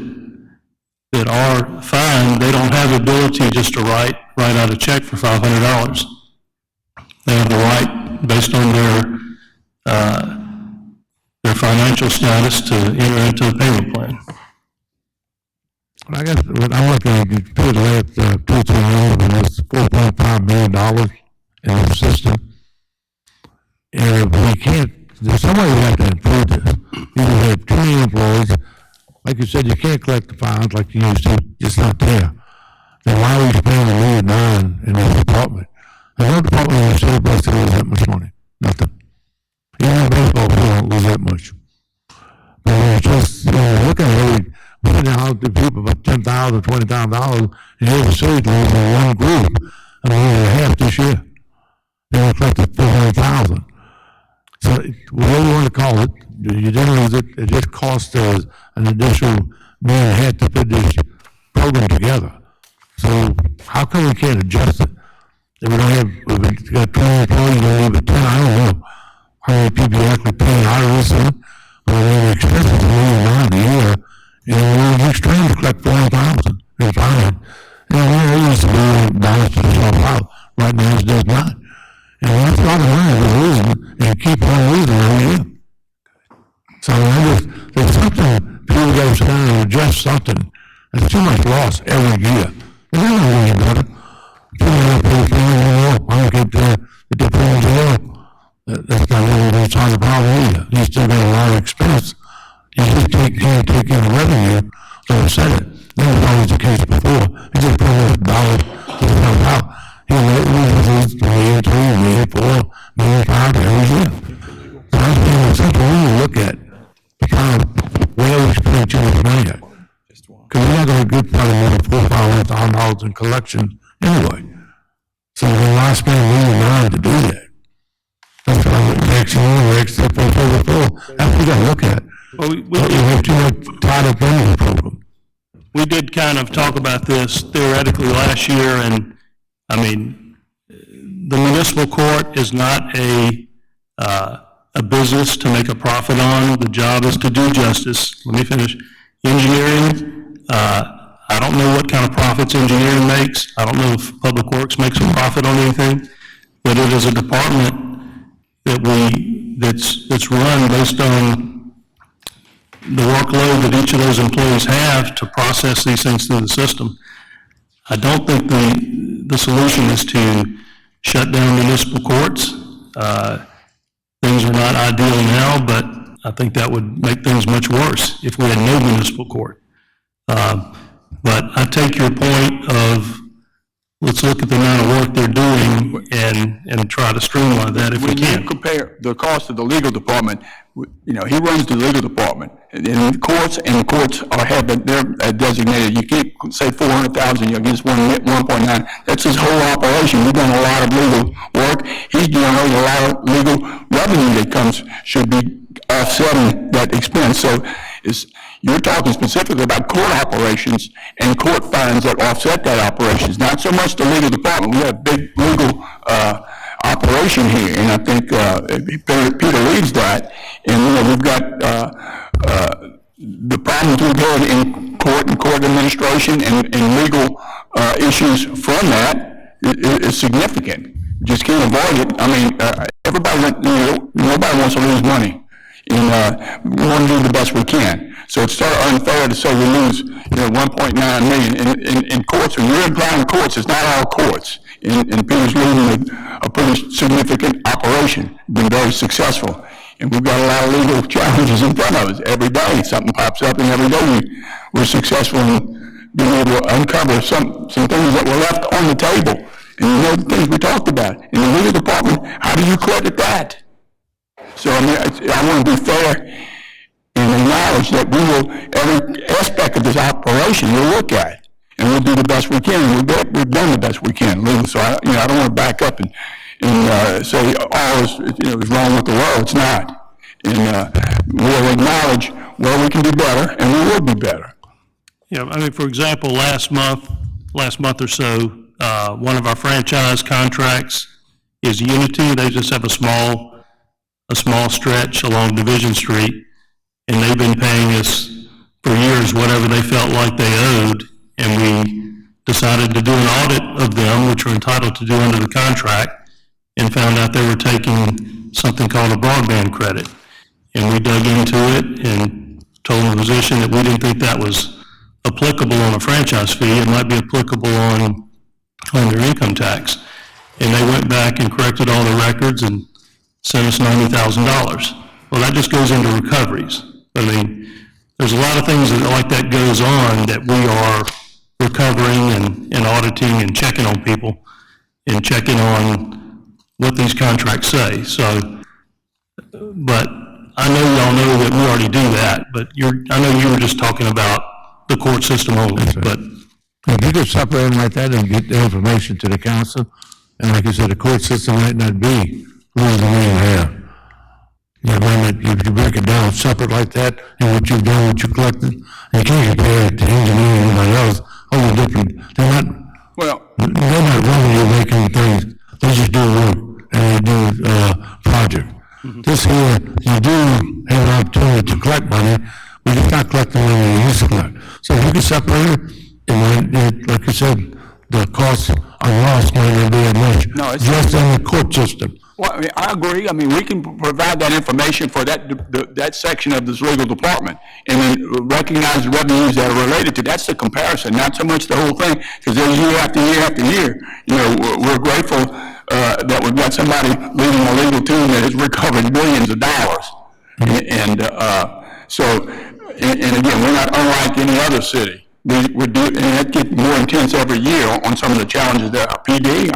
[SPEAKER 14] are fined, they don't have the ability just to write out a check for $500. They have the right, based on their financial status, to enter into the payment plan.
[SPEAKER 10] Well, I guess what I'm looking at, you paid the last 2 or 3 years, and it's $4.5 million in the system. And if we can't, there's some way we have to improve this. You have too many employees. Like you said, you can't collect the fines like you used to. It's not there. Then why are we spending $1.9 million in this department? There's no department in the city of Biloxi that lose that much money. Nothing. Even in baseball, we don't lose that much. But when it's just, looking at it, we're putting out to people about $10,000, $20,000, and here's the city losing one group, $1.5 million this year. They were collected $400,000. So whatever you want to call it, you didn't lose it. It just cost us an additional $1.5 million to put this program together. So how come we can't adjust it? If we don't have, if we got 20 employees, we only have 10, I don't know how many people are actually paying out of this thing, but the expenses $1.9 million a year, and we're just trying to collect $400,000 in fine. We used to be balanced to just something. There's too much loss every year. They're not gonna get better. I don't get that they're paying jail. That's not really what's on the problem either. You still got a lot of expense. You just can't take in the revenue, so I said it. That was always the case before. You just put $1 to the front out. You know, it was $1 million, $2 million, $4 million, $5 million every year. So I was thinking, something we need to look at, kind of where we spend too much money at. Because we're not going to get probably more than $4,000 in collection anyway. So we're not spending $1 million to do that. That's why next year, next step, that's what we got to look at.
[SPEAKER 14] Well,
[SPEAKER 10] We have too much tied up in the program.
[SPEAKER 14] we did kind of talk about this theoretically last year, and, I mean, the municipal court is not a business to make a profit on. The job is to do justice. Let me finish. Engineering, I don't know what kind of profits engineering makes. I don't know if Public Works makes a profit on anything, but it is a department that's run based on the workload that each of those employees have to process these things through the system. I don't think the solution is to shut down municipal courts. Things are not ideal now, but I think that would make things much worse if we had no municipal court. But I take your point of, let's look at the amount of work they're doing and try to streamline that if we can.
[SPEAKER 12] When you compare the cost of the legal department, you know, he runs the legal department, and the courts have they're designated. You can't say 400,000 against 1.9. That's his whole operation. We've done a lot of legal work. He's doing a lot of legal revenue that should be offsetting that expense. So you're talking specifically about court operations and court fines that offset that operations, not so much the legal department. We have a big legal operation here, and I think Peter leads that. And you know, we've got the problems we've had in court and court administration and legal issues from that is significant. Just can't avoid it. I mean, nobody wants to lose money, and we want to do the best we can. So it's sort of unfair to say we lose, 1.9 million in courts. When you're applying courts, it's not all courts. And Peter's leading a pretty significant operation, been very successful. And we've got a lot of legal challenges in front of us. Every day something pops up, and every day we're successful in being able to uncover some things that were left on the table. And the things we talked about. In the legal department, how do you credit that? So I want to be fair and acknowledge that we will, every aspect of this operation we'll look at, and we'll do the best we can. We've done the best we can legally. So I don't want to back up and say all is wrong with the world. It's not. And we'll acknowledge where we can do better, and we will be better.
[SPEAKER 14] Yeah, I mean, for example, last month or so, one of our franchise contracts is Unity. They just have a small stretch along Division Street, and they've been paying us for years whatever they felt like they owed, and we decided to do an audit of them, which we're entitled to do under the contract, and found out they were taking something called a broadband credit. And we dug into it and told the position that we didn't think that was applicable on a franchise fee. It might be applicable on their income tax. And they went back and corrected all the records and sent us $90,000. Well, that just goes into recoveries. I mean, there's a lot of things like that goes on that we are recovering and auditing and checking on people and checking on what these contracts say. So, but I know y'all know that we already do that, but I know you were just talking about the court system only, but.
[SPEAKER 10] If you could separate them like that and get the information to the council, and like I said, the court system might not be rules the way you have. If you break it down separate like that, and what you've done, what you collected, you can't compare it to engineering and anybody else. Wholly different. They're not revenue making things. They just do work and they do project. Mm-hmm. This here, you do have an opportunity to collect money, but you're not collecting money you used to collect. So if you can separate it, and like you said, the costs are lost might not be as much.
[SPEAKER 12] No, it's
[SPEAKER 10] just in the court system.
[SPEAKER 12] Well, I mean, I agree. I mean, we can provide that information for that section of this legal department, and then recognize the revenues that are related to. That's the comparison, not so much the whole thing, because there's year after year after year. You know, we're grateful that we've got somebody leading a legal team that has recovered millions of dollars, and again, we're not unlike any other city. We do, and it gets more intense every year on some of the challenges that our PD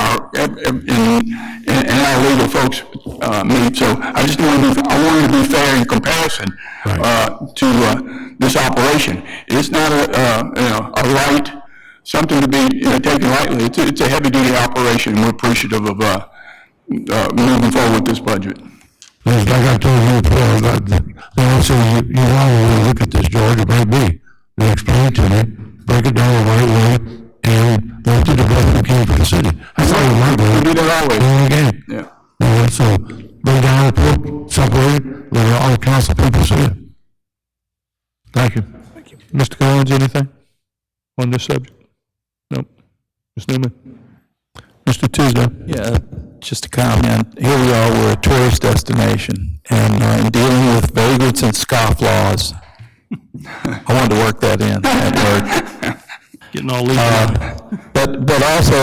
[SPEAKER 12] and our legal folks meet. So I just wanted to be fair in comparison to this operation. It's not a light, something to be taken lightly. It's a heavy duty operation, and we're appreciative of moving forward with this budget.
[SPEAKER 10] Like I told you before, they also, you want to look at this, George, it may be. They explain it to me, break it down the right way, and let the development came for the city. That's how we want to do it.
[SPEAKER 12] We do that always.
[SPEAKER 10] Again.
[SPEAKER 12] Yeah.
[SPEAKER 10] So, bring down the report, separate it, let all the council people see it.
[SPEAKER 2] Thank you. Thank you. Mr. Collins, anything on this subject? Nope. Ms. Newman? Mr. Tisdale?
[SPEAKER 3] Yeah, just a comment. Here we are, we're a tourist destination, and in dealing with vagrants and scofflaws, I wanted to work that in, that word.
[SPEAKER 14] Getting all legal.
[SPEAKER 3] But also,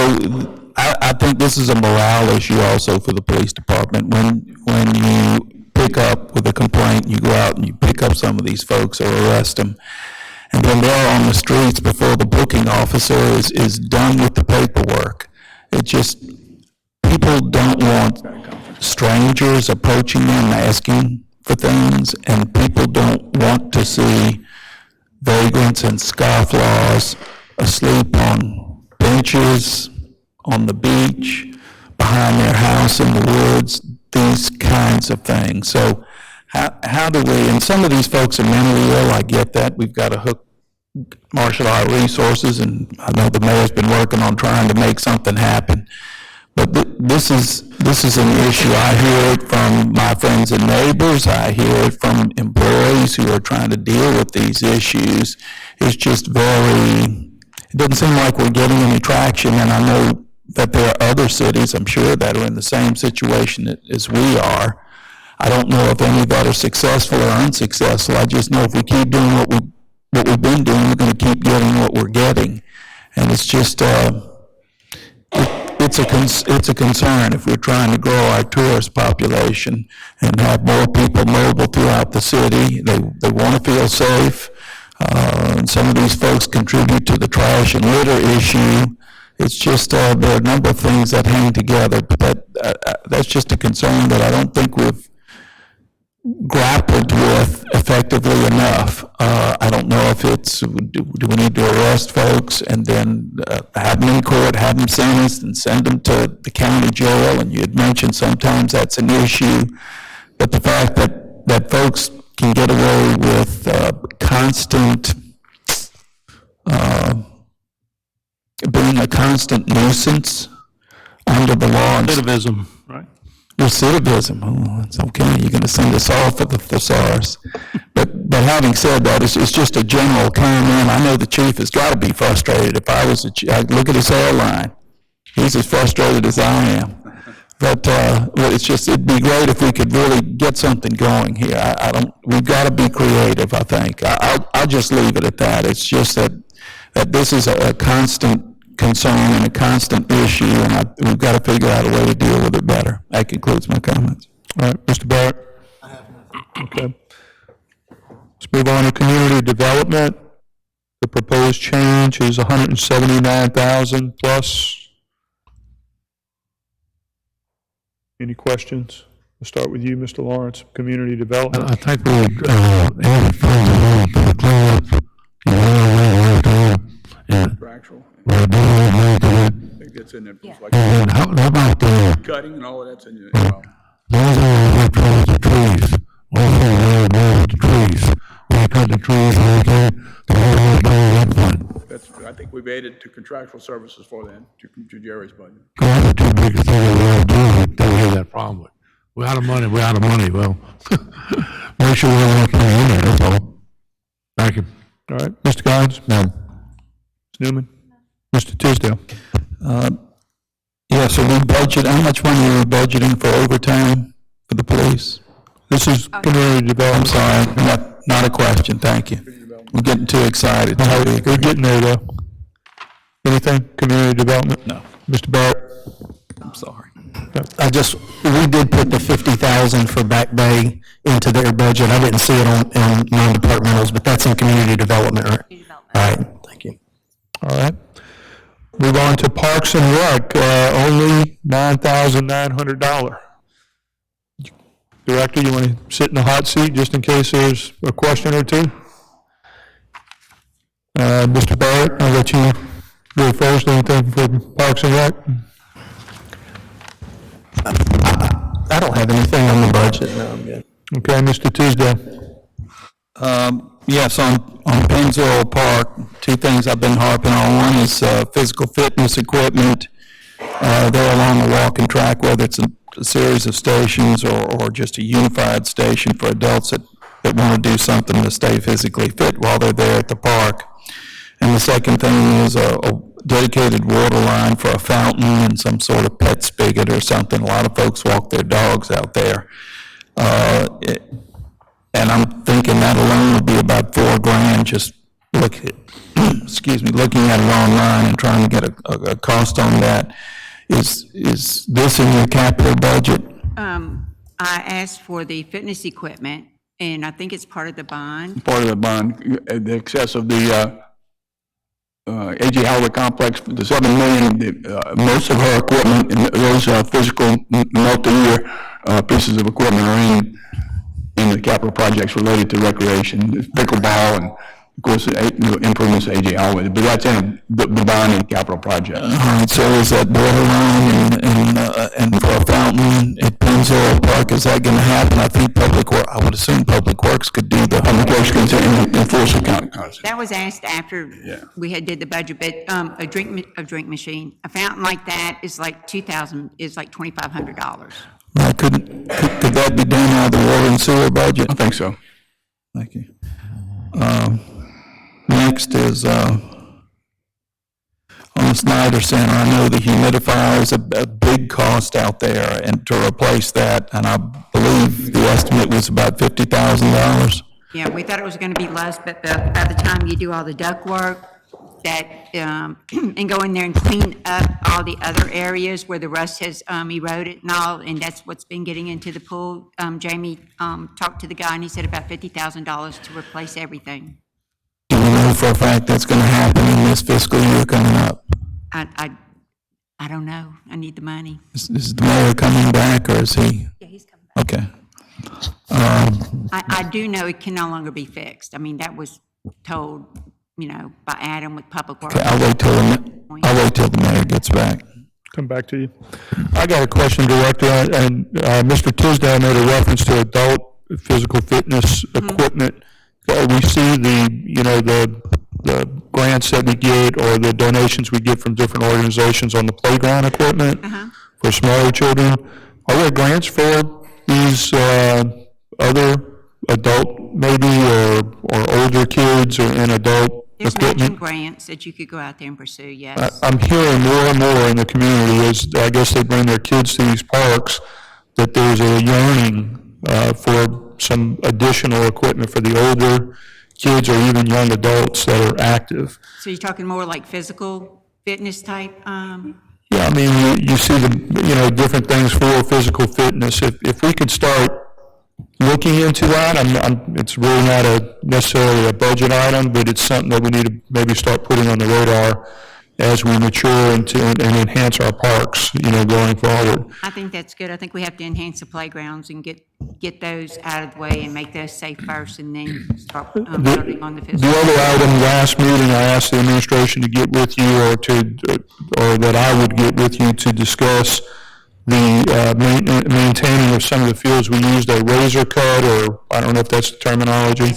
[SPEAKER 3] I think this is a morale issue also for the police department. When you pick up with a complaint, you go out and you pick up some of these folks or arrest them, and then they're on the streets before the booking officer is done with the paperwork. It just, people don't want strangers approaching them, asking for things, and people don't want to see vagrants and scofflaws asleep on benches, on the beach, behind their house in the woods, these kinds of things. So how do we, and some of these folks are mentally ill, I get that, we've got to hook martial art resources, and I know the mayor's been working on trying to make something happen. But this is an issue. I hear it from my friends and neighbors. I hear it from employees who are trying to deal with these issues. It's just it doesn't seem like we're getting any traction, and I know that there are other cities, I'm sure, that are in the same situation as we are. I don't know if any that are successful or unsuccessful. I just know if we keep doing what we've been doing, we're going to keep getting what we're getting. And it's just, it's a concern if we're trying to grow our tourist population and have more people mobile throughout the city. They want to feel safe. And some of these folks contribute to the trash and litter issue. It's just, there are a number of things that hang together, but that's just a concern that I don't think we've grappled with effectively enough. I don't know if it's, do we need to arrest folks and then have them in court, have them sentenced and send them to the county jail? And you had mentioned sometimes that's an issue, but the fact that folks can get away with constant, being a constant nuisance under the law.
[SPEAKER 14] Recidivism, right?
[SPEAKER 3] Recidivism, oh, that's okay, you're going to send us off for the thesaurus. But having said that, it's just a general comment. I know the chief has got to be frustrated. If I was the chief, I'd look at his hairline. He's as frustrated as I am. But it's just, it'd be great if we could really get something going here. We've got to be creative, I think. I'll just leave it at that. It's just that this is a constant concern and a constant issue, and we've got to figure out a way to deal with it better. That concludes my comments.
[SPEAKER 2] All right, Mr. Barrett? I have nothing. Okay. Let's move on to community development. The proposed change is $179,000 plus. Any questions? We'll start with you, Mr. Lawrence, community development.
[SPEAKER 10] I think we would add funds for the cleanup,
[SPEAKER 12] Contractual. I think that's in there.
[SPEAKER 13] Yeah.
[SPEAKER 12] Like
[SPEAKER 10] And how about
[SPEAKER 12] cutting and all of that's in there.
[SPEAKER 10] those are the trees? What if we with the trees? We cut the trees and everything, the whole that fund.
[SPEAKER 12] I think we've added to contractual services for that, to Jerry's budget.
[SPEAKER 10] That's the two biggest things we all do, that we have that problem with. We're out of money, well, make sure we have enough money in there, that's all. Thank you.
[SPEAKER 2] All right, Mr. Collins?
[SPEAKER 11] No.
[SPEAKER 2] Ms. Newman? Mr. Tisdale?
[SPEAKER 3] Yeah, Yes, so we budget, how much money are we budgeting for overtime for the police?
[SPEAKER 2] This is community development.
[SPEAKER 3] I'm sorry, not a question, thank you. We're getting too excited.
[SPEAKER 2] We're getting there, though. Anything, community development?
[SPEAKER 3] No.
[SPEAKER 2] Mr. Barrett?
[SPEAKER 3] I'm sorry.
[SPEAKER 16] We did put the 50,000 for Back Bay into their budget. I didn't see it in non-departmentals, but that's in community development, right? All right, thank you.
[SPEAKER 2] All right. Move on to Parks and Rec, only $9,900. Director, you want to sit in the hot seat just in case there's a question or two? Mr. Barrett, I'll let you go first. Anything for Parks and Rec?
[SPEAKER 16] I don't have anything on the budget, no, I'm good.
[SPEAKER 2] Okay, Mr. Tisdale.
[SPEAKER 3] Yes, on Pennzoil Park, two things I've been harping on. One is physical fitness equipment there along the walking track, whether it's a series of stations or just a unified station for adults that want to do something to stay physically fit while they're there at the park. And the second thing is a dedicated water line for a fountain and some sort of pet spigot or something. A lot of folks walk their dogs out there. And I'm thinking that alone would be about $4,000, just looking at it online and trying to get a cost on that. Is this in your capital budget?
[SPEAKER 17] I asked for the fitness equipment, and I think it's part of the bond.
[SPEAKER 12] Part of the bond, the excess of the A.J. Howard complex, the $7 million, most of her equipment and those physical multi-year pieces of equipment are in the capital projects related to recreation, pickleball, and of course, improvements to A.J. Howard, but that's in the bond and capital project.
[SPEAKER 3] All right, so is that borderline and for a fountain at Pennzoil Park, is that going to happen? I think I would assume Public Works could do the.
[SPEAKER 12] Public Works can enforce account.
[SPEAKER 17] That was asked after we did the budget, but a drink machine, a fountain like that is like $2,500.
[SPEAKER 3] Could that be done out of the water and sewer budget?
[SPEAKER 12] I think so.
[SPEAKER 3] Thank you. Next is on the Snyder Center. I know the humidifier is a big cost out there, and to replace that, and I believe the estimate was about $50,000.
[SPEAKER 17] Yeah, we thought it was going to be less, but by the time you do all the duct work, and go in there and clean up all the other areas where the rust has eroded and all, and that's what's been getting into the pool. Jamie talked to the guy, and he said about $50,000 to replace everything.
[SPEAKER 3] Do we know for a fact that's going to happen in this fiscal year coming up?
[SPEAKER 17] I don't know. I need the money.
[SPEAKER 3] Is the mayor coming back, or is he?
[SPEAKER 17] Yeah, he's coming back.
[SPEAKER 3] Okay.
[SPEAKER 17] I do know it can no longer be fixed. I mean, that was told, by Adam with Public Works.
[SPEAKER 3] Okay, I'll wait till the mayor gets back.
[SPEAKER 2] Come back to you. I got a question, Director, and Mr. Tisdale made a reference to adult physical fitness equipment. We see the grants that we get or the donations we get from different organizations on the playground equipment for smaller children. Are there grants for these other adult maybe or older kids or in adult
[SPEAKER 17] There's
[SPEAKER 2] equipment?
[SPEAKER 17] matching grants that you could go out there and pursue, yes.
[SPEAKER 2] I'm hearing more and more in the community as I guess they bring their kids to these parks that there's a yearning for some additional equipment for the older kids or even young adults that are active.
[SPEAKER 17] So you're talking more like physical fitness type?
[SPEAKER 2] Yeah, I mean, you see the, different things for physical fitness. If we could start looking into that, it's really not necessarily a budget item, but it's something that we need to maybe start putting on the radar as we mature and enhance our parks, going forward.
[SPEAKER 17] I think that's good. I think we have to enhance the playgrounds and get those out of the way and make those safe first, and then start building on the physical.
[SPEAKER 2] The other item, last meeting, I asked the administration to get with you or that I would get with you to discuss the maintaining of some of the fields. We used a razor cut, or I don't know if that's the terminology.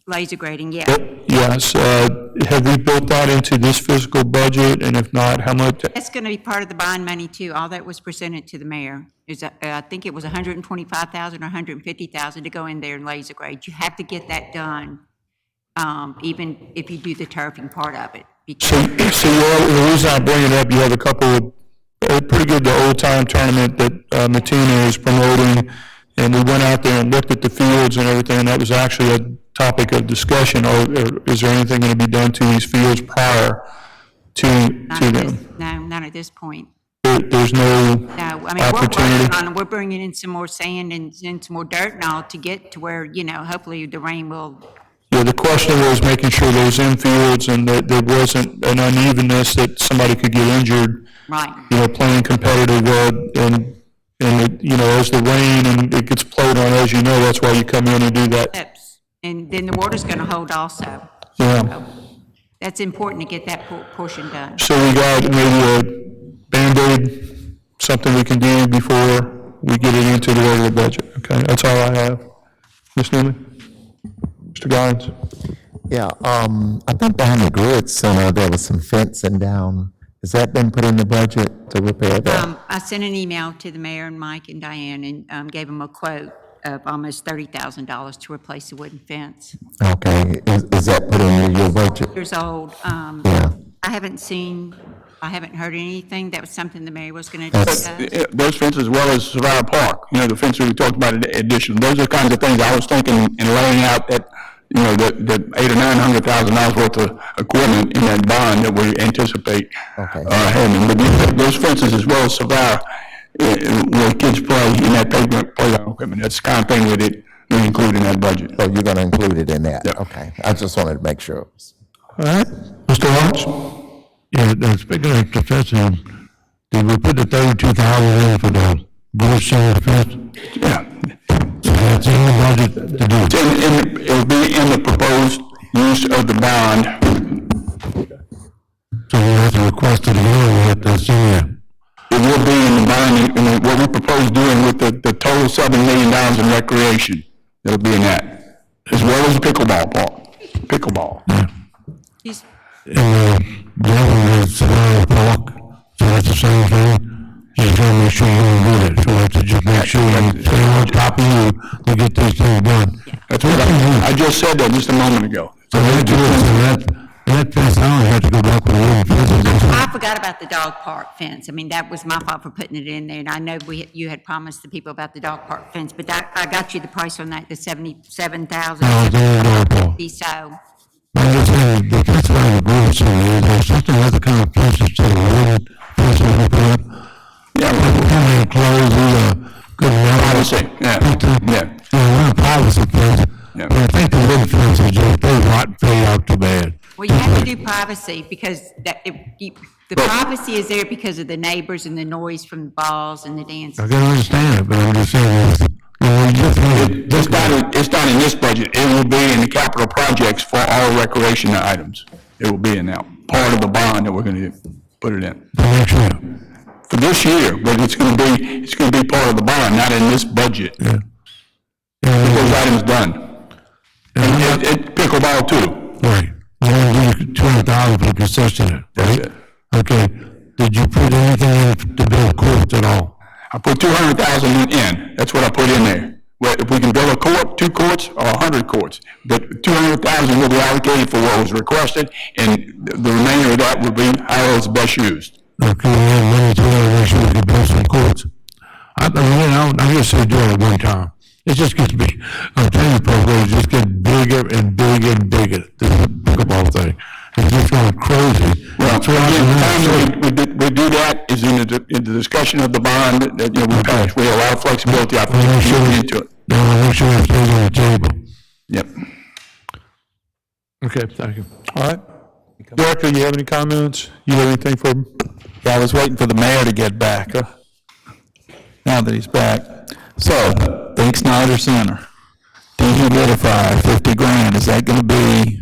[SPEAKER 17] Laser grading, yeah.
[SPEAKER 2] Yes. Have we built that into this fiscal budget? And if not, how much?
[SPEAKER 17] That's going to be part of the bond money too. All that was presented to the mayor. I think it was $125,000 or $150,000 to go in there and laser grade. You have to get that done, even if you do the turfing part of it.
[SPEAKER 2] So the reason I bring it up, you have a couple of pretty good, the old time tournament that Matina is promoting, and we went out there and looked at the fields and everything, and that was actually a topic of discussion. Or is there anything going to be done to these fields prior to them?
[SPEAKER 17] No, not at this point.
[SPEAKER 2] There's no
[SPEAKER 17] No, I mean,
[SPEAKER 2] opportunity.
[SPEAKER 17] we're bringing in some more sand and some more dirt and all to get to where, hopefully the rain will.
[SPEAKER 2] Yeah, the question was making sure those infields and that there wasn't an unevenness that somebody could get injured.
[SPEAKER 17] Right.
[SPEAKER 2] Playing competitive, and as the rain and it gets played on, as you know, that's why you come in and do that.
[SPEAKER 17] And then the water's gonna hold also.
[SPEAKER 2] Yeah.
[SPEAKER 17] That's important to get that portion done.
[SPEAKER 2] So we got maybe a Band-Aid, something we can do before we get it into the regular budget. Okay, that's all I have. Ms. Newman? Mr. Goins?
[SPEAKER 11] Yeah, I think behind the grid center, there was some fencing down. Has that been put in the budget to repair that?
[SPEAKER 17] I sent an email to the mayor and Mike and Diane and gave them a quote of almost $30,000 to replace the wooden fence.
[SPEAKER 11] Okay, is that put in your budget?
[SPEAKER 17] Years old.
[SPEAKER 11] Yeah.
[SPEAKER 17] I haven't heard anything. That was something the mayor was going to discuss.
[SPEAKER 12] Those fences as well as Survivor Park, the fences we talked about in addition, those are the kinds of things I was thinking in laying out that, the $800,000 or $900,000 worth of equipment in that bond that we anticipate having. But those fences as well as Survivor, where kids play in that playground equipment, that's the kind of thing that we include in that budget.
[SPEAKER 11] Oh, you're gonna include it in that?
[SPEAKER 12] Yeah.
[SPEAKER 11] Okay, I just wanted to make sure.
[SPEAKER 2] All right, Mr. Lawrence?
[SPEAKER 10] Yeah, speaking of the fencing, did we put the 32,000 in for the Bush Center fence?
[SPEAKER 12] Yeah.
[SPEAKER 10] So that's in the budget to do.
[SPEAKER 12] It'll be in the proposed use of the bond.
[SPEAKER 10] So we have to request it again, that's in there.
[SPEAKER 12] It will be in the bond, and what we propose doing with the total $7 million in recreation, it'll be in that, as well as the pickleball.
[SPEAKER 10] Yeah. And the other one is Savannah Park, so that's the same thing. Just gotta make sure you don't do that, so we have to just make sure you stay on top of you to get this thing done.
[SPEAKER 12] That's what I just said that just a moment ago.
[SPEAKER 10] So that fence, I don't have to go back with the wooden fences.
[SPEAKER 17] I forgot about the dog park fence. I mean, that was my fault for putting it in there, and I know you had promised the people about the dog park fence, but I got you the price on that, the $77,000.
[SPEAKER 10] No, it's dog park.
[SPEAKER 17] So,
[SPEAKER 10] I'm just saying, the fence by the group, so is there something other kind of fences to the wooden fences we put up?
[SPEAKER 12] Yeah.
[SPEAKER 10] Kind of enclosed, good enough.
[SPEAKER 12] Privacy, yeah.
[SPEAKER 10] We're a privacy fence,
[SPEAKER 12] Yeah.
[SPEAKER 10] but I think the wooden fence is just, they rot, fade out too bad.
[SPEAKER 17] well, you have to do privacy because the privacy is there because of the neighbors and the noise from the balls and the dances.
[SPEAKER 10] I can understand it, but I'm just saying,
[SPEAKER 12] It's not in this budget. It will be in the capital projects for all recreation items. It will be in that part of the bond that we're going to put it in.
[SPEAKER 10] next year.
[SPEAKER 12] For this year, but it's going to be part of the bond, not in this budget.
[SPEAKER 10] Yeah.
[SPEAKER 12] Get those items done. And pickleball too.
[SPEAKER 10] Right. We're going to do 200,000 for the concession, right?
[SPEAKER 12] That's it.
[SPEAKER 10] Okay. Did you put anything in to build courts at all?
[SPEAKER 12] I put 200,000 in. That's what I put in there. Well, if we can build a court, 2 courts, or 100 courts, but 200,000 will be allocated for what was requested, and the remainder of that will be how it's best used.
[SPEAKER 10] Okay, we have money to make sure we can build some courts. I just say do it at one time. It just gets big. I'm telling you, programs just get bigger and bigger and bigger. This pickleball thing. It's just going crazy.
[SPEAKER 12] Well, the time we do that is in the discussion of the bond that we passed. We have a lot of flexibility. I think we should get into it.
[SPEAKER 10] No, make sure it stays on the table.
[SPEAKER 12] Yep.
[SPEAKER 2] Okay, thank you. All right. Director, you have any comments? You have anything for him?
[SPEAKER 3] Yeah, I was waiting for the mayor to get back, now that he's back. So, Think Snyder Center, dehumidifier, 50 grand, is that gonna be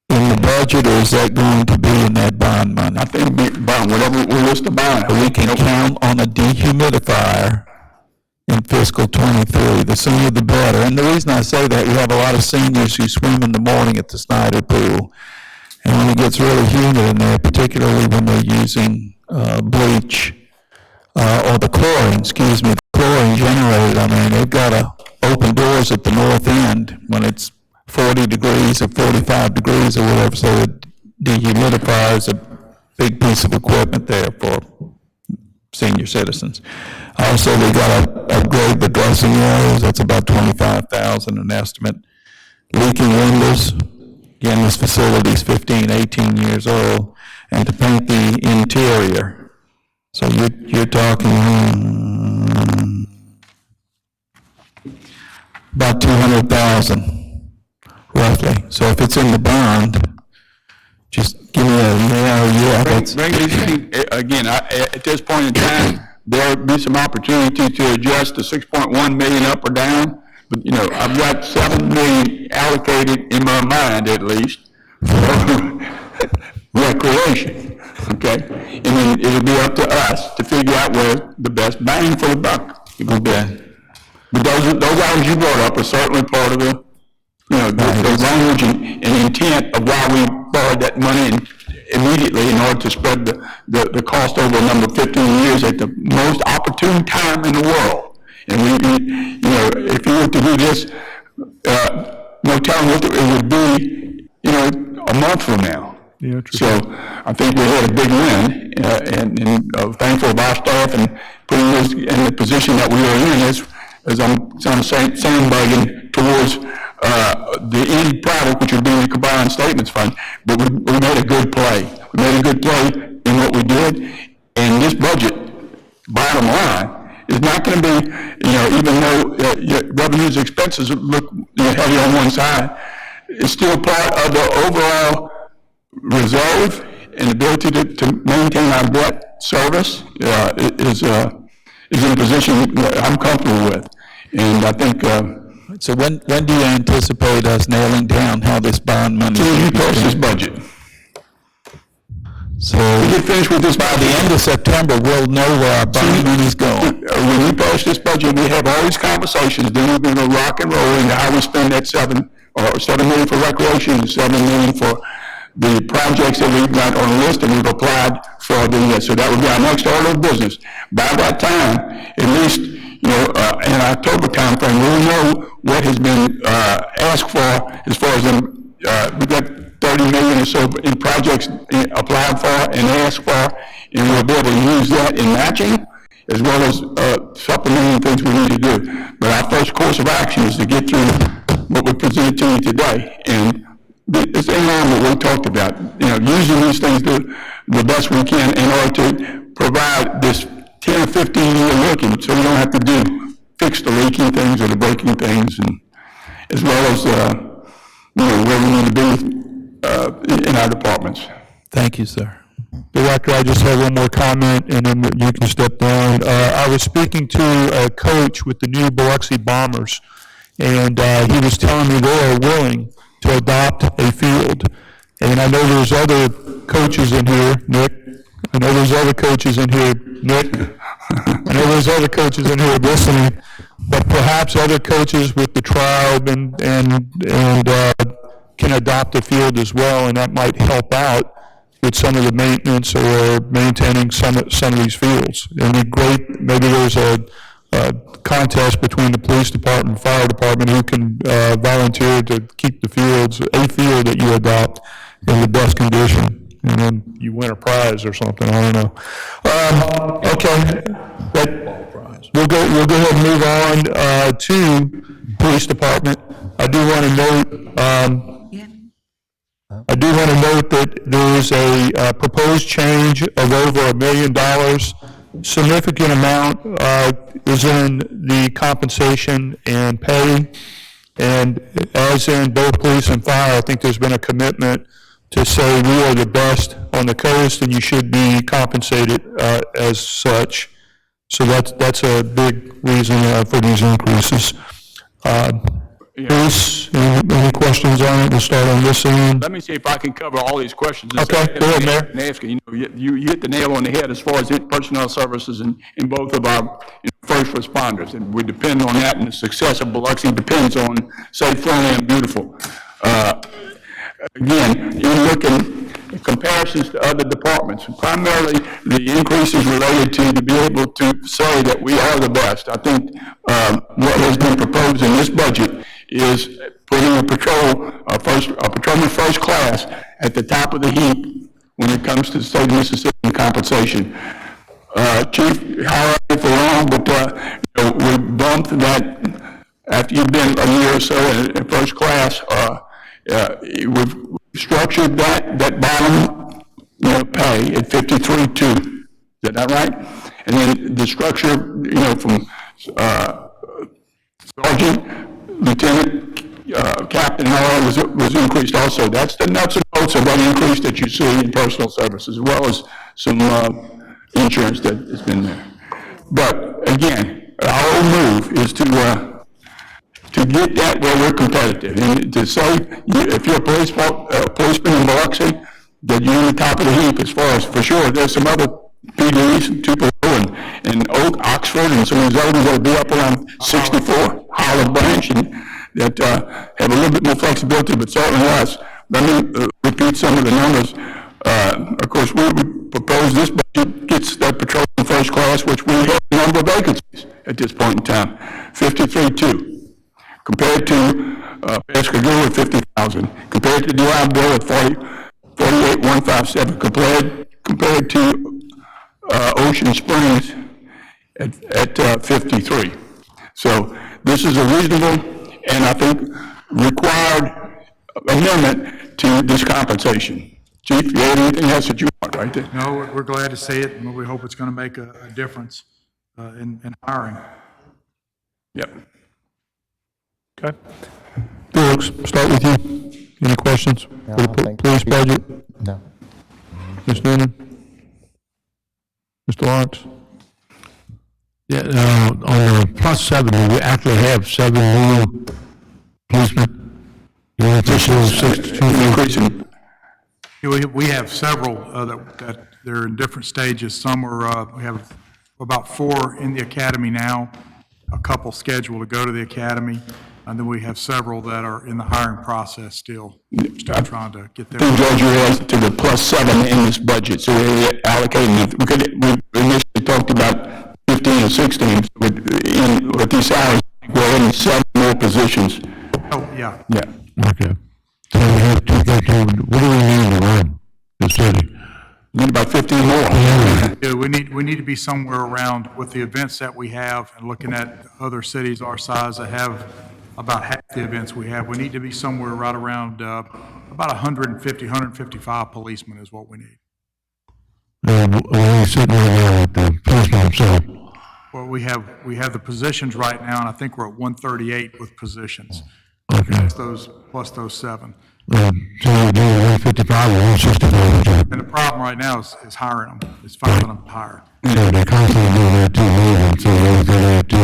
[SPEAKER 3] in the budget, or is that going to be in that bond money?
[SPEAKER 12] I think bond, whatever we list the bond.
[SPEAKER 3] We can count on a dehumidifier in fiscal '23, the sooner the better. And the reason I say that, we have a lot of seniors who swim in the morning at the Snyder pool. And when it gets really humid in there, particularly when they're using bleach, or the chlorine generated on there, and they've got to open doors at the north end when it's 40 degrees or 45 degrees or whatever, so the dehumidifier is a big piece of equipment there for senior citizens. Also, we got to upgrade the dressing areas. That's about $25,000 an estimate. Leaking windows. Again, this facility is 15, 18 years old. And to paint the interior. So you're talking about $200,000 roughly. So if it's in the bond, just give me yeah.
[SPEAKER 12] Bring these things, again, at this point in time, there'll be some opportunity to adjust the 6.1 million up or down. But, you know, I've got 7 million allocated in my mind at least for recreation, okay? And then it'll be up to us to figure out where the best bang for the buck will be. But those items you brought up are certainly part of the, you know, the language and intent of why we borrowed that money immediately in order to spread the cost over a number of 15 years at the most opportune time in the world. And you know, if you were to do this, no telling what it would be, you know, a month from now.
[SPEAKER 2] Yeah, true.
[SPEAKER 12] So I think we had a big win, and thankful of our staff and putting us in the position that we are in as I'm sandbagging towards the end product, which would be the combined statements fund. But we made a good play. We made a good play in what we did, and this budget, bottom line, is not going to be, you know, even though your revenues and expenses look, you know, heavy on one side, it's still part of the overall reserve and ability to maintain our debt service is in a position that I'm comfortable with. And I think...
[SPEAKER 3] so when do you anticipate us nailing down how this bond money...
[SPEAKER 12] So you post this budget.
[SPEAKER 3] So we get finished with this by the end of September, we'll know where our bond money's going.
[SPEAKER 12] When we pass this budget, we have all these conversations, then we're going to rock and roll into how we spend that $7 million for recreation, $7 million for the projects that we've got on the list and we've applied for the, so that would be our next order of business. By that time, at least, you know, in October timeframe, we'll know what has been asked for as far as them, we've got 30 million or so in projects applied for and asked for, and we'll be able to use that in matching as well as supplementing things we need to do. But our first course of action is to get through what we presented to you today, and it's in line with what we talked about. You know, using these things the best we can in order to provide this 10 or 15 year looking, so we don't have to fix the leaking things or the breaking things, and as well as you know, where we need to be in our departments.
[SPEAKER 3] Thank you, sir.
[SPEAKER 2] Director, I just have one more comment, and then you can step down. I was speaking to a coach with the new Biloxi Bombers, and he was telling me they are willing to adopt a field. And I know there's other coaches in here, Nick. I know there's other coaches in here, Nick. I know there's other coaches in here listening, but perhaps other coaches with the tribe and can adopt a field as well, and that might help out with some of the maintenance or maintaining some of these fields. It'd be great. Maybe there's a contest between the police department and fire department who can volunteer to keep the fields, a field that you adopt in the best condition, and then you win a prize or something. I don't know. Okay, but we'll go ahead and move on to police department. I do want to note. I do want to note that there is a proposed change of over $1 million. Significant amount is in the compensation and pay. And as in both police and fire, I think there's been a commitment to say we are the best on the coast and you should be compensated as such. So that's a big reason for these increases. Bruce, any questions on it? We'll start on this end.
[SPEAKER 12] Let me see if I can cover all these questions.
[SPEAKER 2] Okay, go ahead, Mayor.
[SPEAKER 12] You know, you hit the nail on the head as far as personnel services in both of our first responders, and we depend on that, and the success of Biloxi depends on safe, friendly, and beautiful. Again, you're looking at comparisons to other departments. Primarily, the increase is related to be able to say that we are the best. I think what has been proposed in this budget is putting a patrolman first class at the top of the heap when it comes to the state of Mississippi compensation. Chief, highlighted for long, but, we bumped that, after you've been a year or so in first class, we've structured that bottom, pay at 53.2. Is that not right? And then the structure, from, sergeant, lieutenant, captain, and all that was increased also. That's the nuts and bolts of that increase that you see in personal services, as well as some, insurance that has been there. But again, our whole move is to get that where we're competitive, and to say, if you're a policeman in Biloxi, that you're on the top of the heap as far as, for sure, there's some other PDs, Tupelo and Oak, Oxford, and some of these others that'll be up around 64, Holland Branch, and that have a little bit more flexibility, but certainly less. Let me repeat some of the numbers. Of course, we propose this budget gets that patrol in first class, which we have a number of vacancies at this point in time, 53.2, compared to Pascagoula at 50,000, compared to July Bill at 48,157, compared to Ocean Springs at 53. So this is a reasonable and I think required amendment to this compensation. Chief, you have anything else that you want right there?
[SPEAKER 18] No, we're glad to see it, and we hope it's going to make a difference in hiring.
[SPEAKER 12] Yep.
[SPEAKER 2] Okay. Felix, start with you. Any questions for the police budget?
[SPEAKER 11] No.
[SPEAKER 2] Ms. Noonan? Mr. Lawrence?
[SPEAKER 10] Yeah, on the plus 7, we actually have 7 new policemen. You want to show 62
[SPEAKER 12] increasing?
[SPEAKER 18] We have several that they're in different stages. Some are, we have about 4 in the academy now, a couple scheduled to go to the academy, and then we have several that are in the hiring process still trying to get their.
[SPEAKER 12] George, you realized to the plus 7 in this budget, so we're allocating, we initially talked about 15 or 16, with these salaries, we're in 7 more positions.
[SPEAKER 18] Oh, yeah.
[SPEAKER 12] Yeah.
[SPEAKER 10] Okay. So we have to get to, what do we need to run the city?
[SPEAKER 12] Need about 15 more.
[SPEAKER 18] Yeah, we need to be somewhere around, with the events that we have, and looking at other cities our size that have about half the events we have, we need to be somewhere right around about 150, 155 policemen is what we need.
[SPEAKER 10] We're sitting right now with the policeman himself.
[SPEAKER 18] Well, we have the positions right now, and I think we're at 138 with positions.
[SPEAKER 10] Okay.
[SPEAKER 18] Plus those 7.
[SPEAKER 10] So we're doing 155 or 165.
[SPEAKER 18] And the problem right now is hiring them, is finding them to hire.
[SPEAKER 10] Yeah, they're constantly doing that too, so we're going to have to.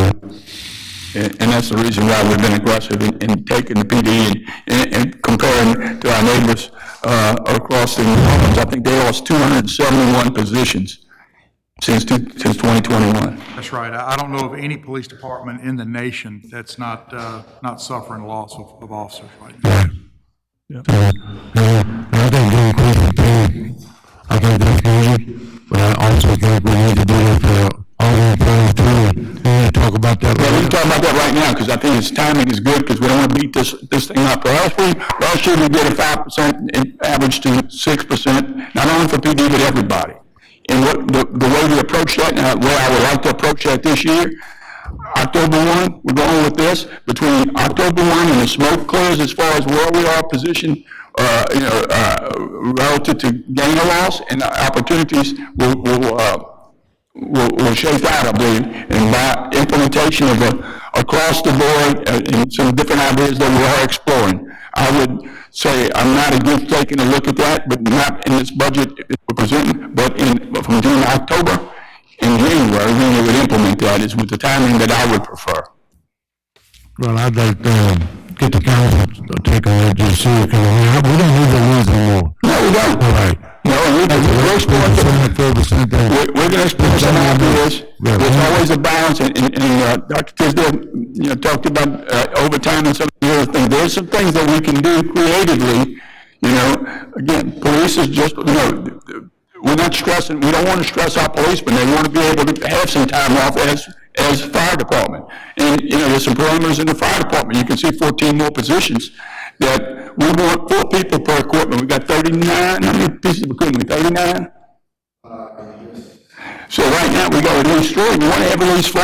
[SPEAKER 12] And that's the reason why we've been aggressive in taking the PD and comparing to our neighbors across the Netherlands. I think they lost 271 positions since 2021.
[SPEAKER 18] That's right. I don't know of any police department in the nation that's not suffering loss of officers right now.
[SPEAKER 10] Yeah. I think the increase in pay, I think that's needed, but I also think we need to do it for all the employees too. We need to talk about that.
[SPEAKER 12] Yeah, we can talk about that right now, because I think its timing is good, because we don't want to beat this thing up. Last year we did a 5% average to 6%, not only for PD, but everybody. And what the way we approach that, and where I would like to approach that this year, October 1, we're going with this. Between October 1 and the smoke clears, as far as where we are positioned, relative to gain or loss, and opportunities will shape out, I believe, and by implementation of across the board and some different ideas that we are exploring. I would say I'm not against taking a look at that, but not in this budget we're presenting, but from June to October. In January, when we would implement that is with the timing that I would prefer.
[SPEAKER 10] Well, I'd like to get the council to take a look and see, because we don't need to lose anymore.
[SPEAKER 12] No, we don't.
[SPEAKER 10] All right.
[SPEAKER 12] No, we're going to explore some ideas. There's always a balance, and Dr. Tisdale, talked about overtime and some of the other things. There's some things that we can do creatively. Again, police is just, we're not stressing, we don't want to stress our policemen. They want to be able to have some time off as fire department. And, there's some parameters in the fire department. You can see 14 more positions that we want 4 people per equipment. We got 39, how many pieces of equipment? 39? So right now, we got at least 3, we want to have at least 4.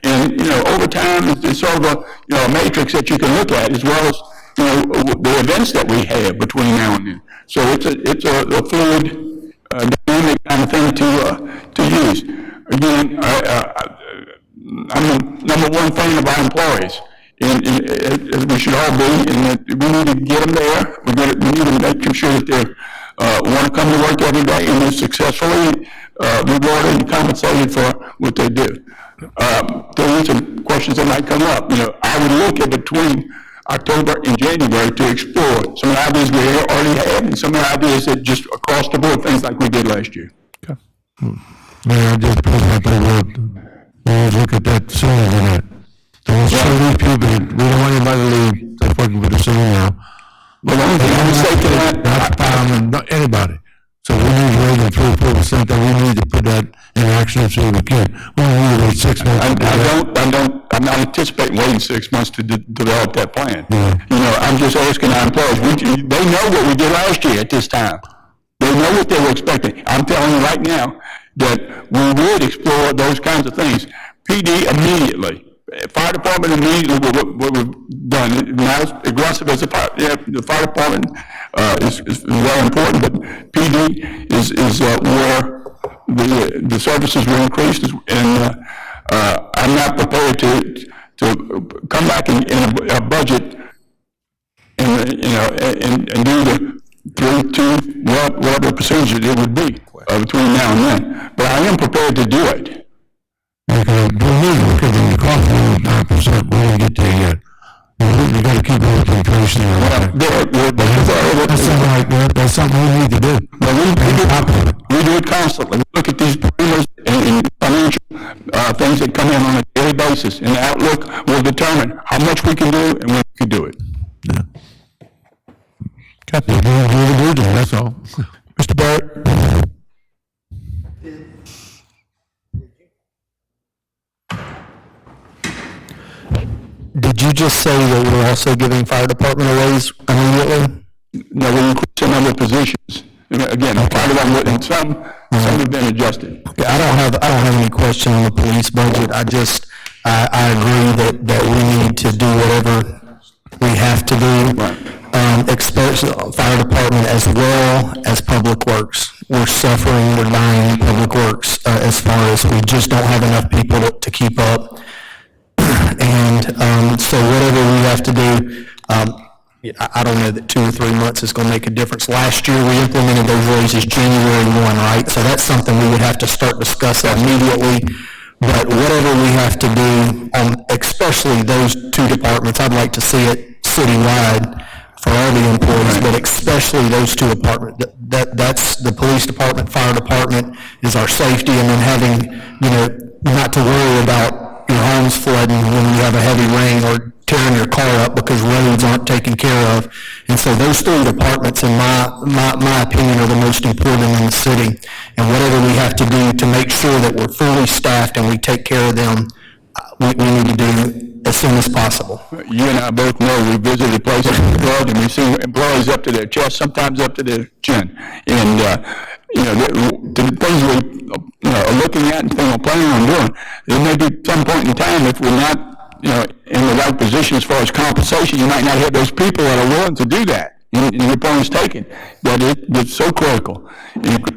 [SPEAKER 12] And, over time, it's sort of a matrix that you can look at, as well as, the events that we have between now and then. So it's a fluid, dynamic kind of thing to use. Again, I'm the number one fan of our employees, and as we should all be, and that we need to get them there. We need to make sure that they want to come to work every day and they're successfully rewarded and compensated for what they do. There are some questions that might come up. I would look at between October and January to explore some of the ideas we already had and some of the ideas that just across the board, things like we did last year.
[SPEAKER 10] Okay. Mayor, I just put up a word. Always look at that sooner than that. Don't show these people, we don't want anybody to leave, that's working for the city now.
[SPEAKER 12] But the only thing I would say to that,
[SPEAKER 10] not firemen, not anybody. So we need to raise it 3 or 4%, that we need to put that in action and see if we can. We don't need to wait 6 months.
[SPEAKER 12] I'm not anticipating waiting 6 months to develop that plan.
[SPEAKER 10] Yeah.
[SPEAKER 12] I'm just asking our employees, they know what we did last year at this time. They know what they were expecting. I'm telling you right now that we would explore those kinds of things. PD immediately. Fire department immediately what we've done. Not as aggressive as the fire department is very important, but PD is where the services were increased, and I'm not prepared to come back in a budget and do the 3, 2, whatever percentage it would be between now and then. But I am prepared to do it.
[SPEAKER 10] Okay, because the cost is 9%, we didn't get there yet. You gotta keep up with the inflation and all that. That's something we need to do.
[SPEAKER 12] We do it constantly. We look at these parameters and financial things that come in on a daily basis, and the outlook will determine how much we can do and when we can do it.
[SPEAKER 10] Yeah. That's all.
[SPEAKER 2] Mr. Barrett?
[SPEAKER 16] Did you just say that we're also giving fire department a raise immediately?
[SPEAKER 12] No, we increased some other positions. Again, part of them, and some have been adjusted.
[SPEAKER 16] Okay, I don't have any question on the police budget. I agree that we need to do whatever we have to do. Especially fire department as well as public works. We're suffering, we're dying in public works as far as we just don't have enough people to keep up. And so whatever we have to do, I don't know that 2 or 3 months is going to make a difference. Last year, we implemented those raises January 1, right? So that's something we would have to start discussing immediately. But whatever we have to do, especially those 2 departments, I'd like to see it citywide for all the employees, but especially those 2 departments. That's the police department, fire department is our safety, and then having, not to worry about your home's flooding when you have a heavy rain or tearing your car up because roads aren't taken care of. And so those 3 departments, in my opinion, are the most important in the city. And whatever we have to do to make sure that we're fully staffed and we take care of them, we need to do as soon as possible.
[SPEAKER 12] You and I both know we visited places in the world and we've seen employees up to their chest, sometimes up to their chin. And, the things we are looking at and things we're planning on doing, there may be some point in time if we're not, in the right position as far as compensation, you might not have those people that are willing to do that. And your point is taken, but it's so critical. And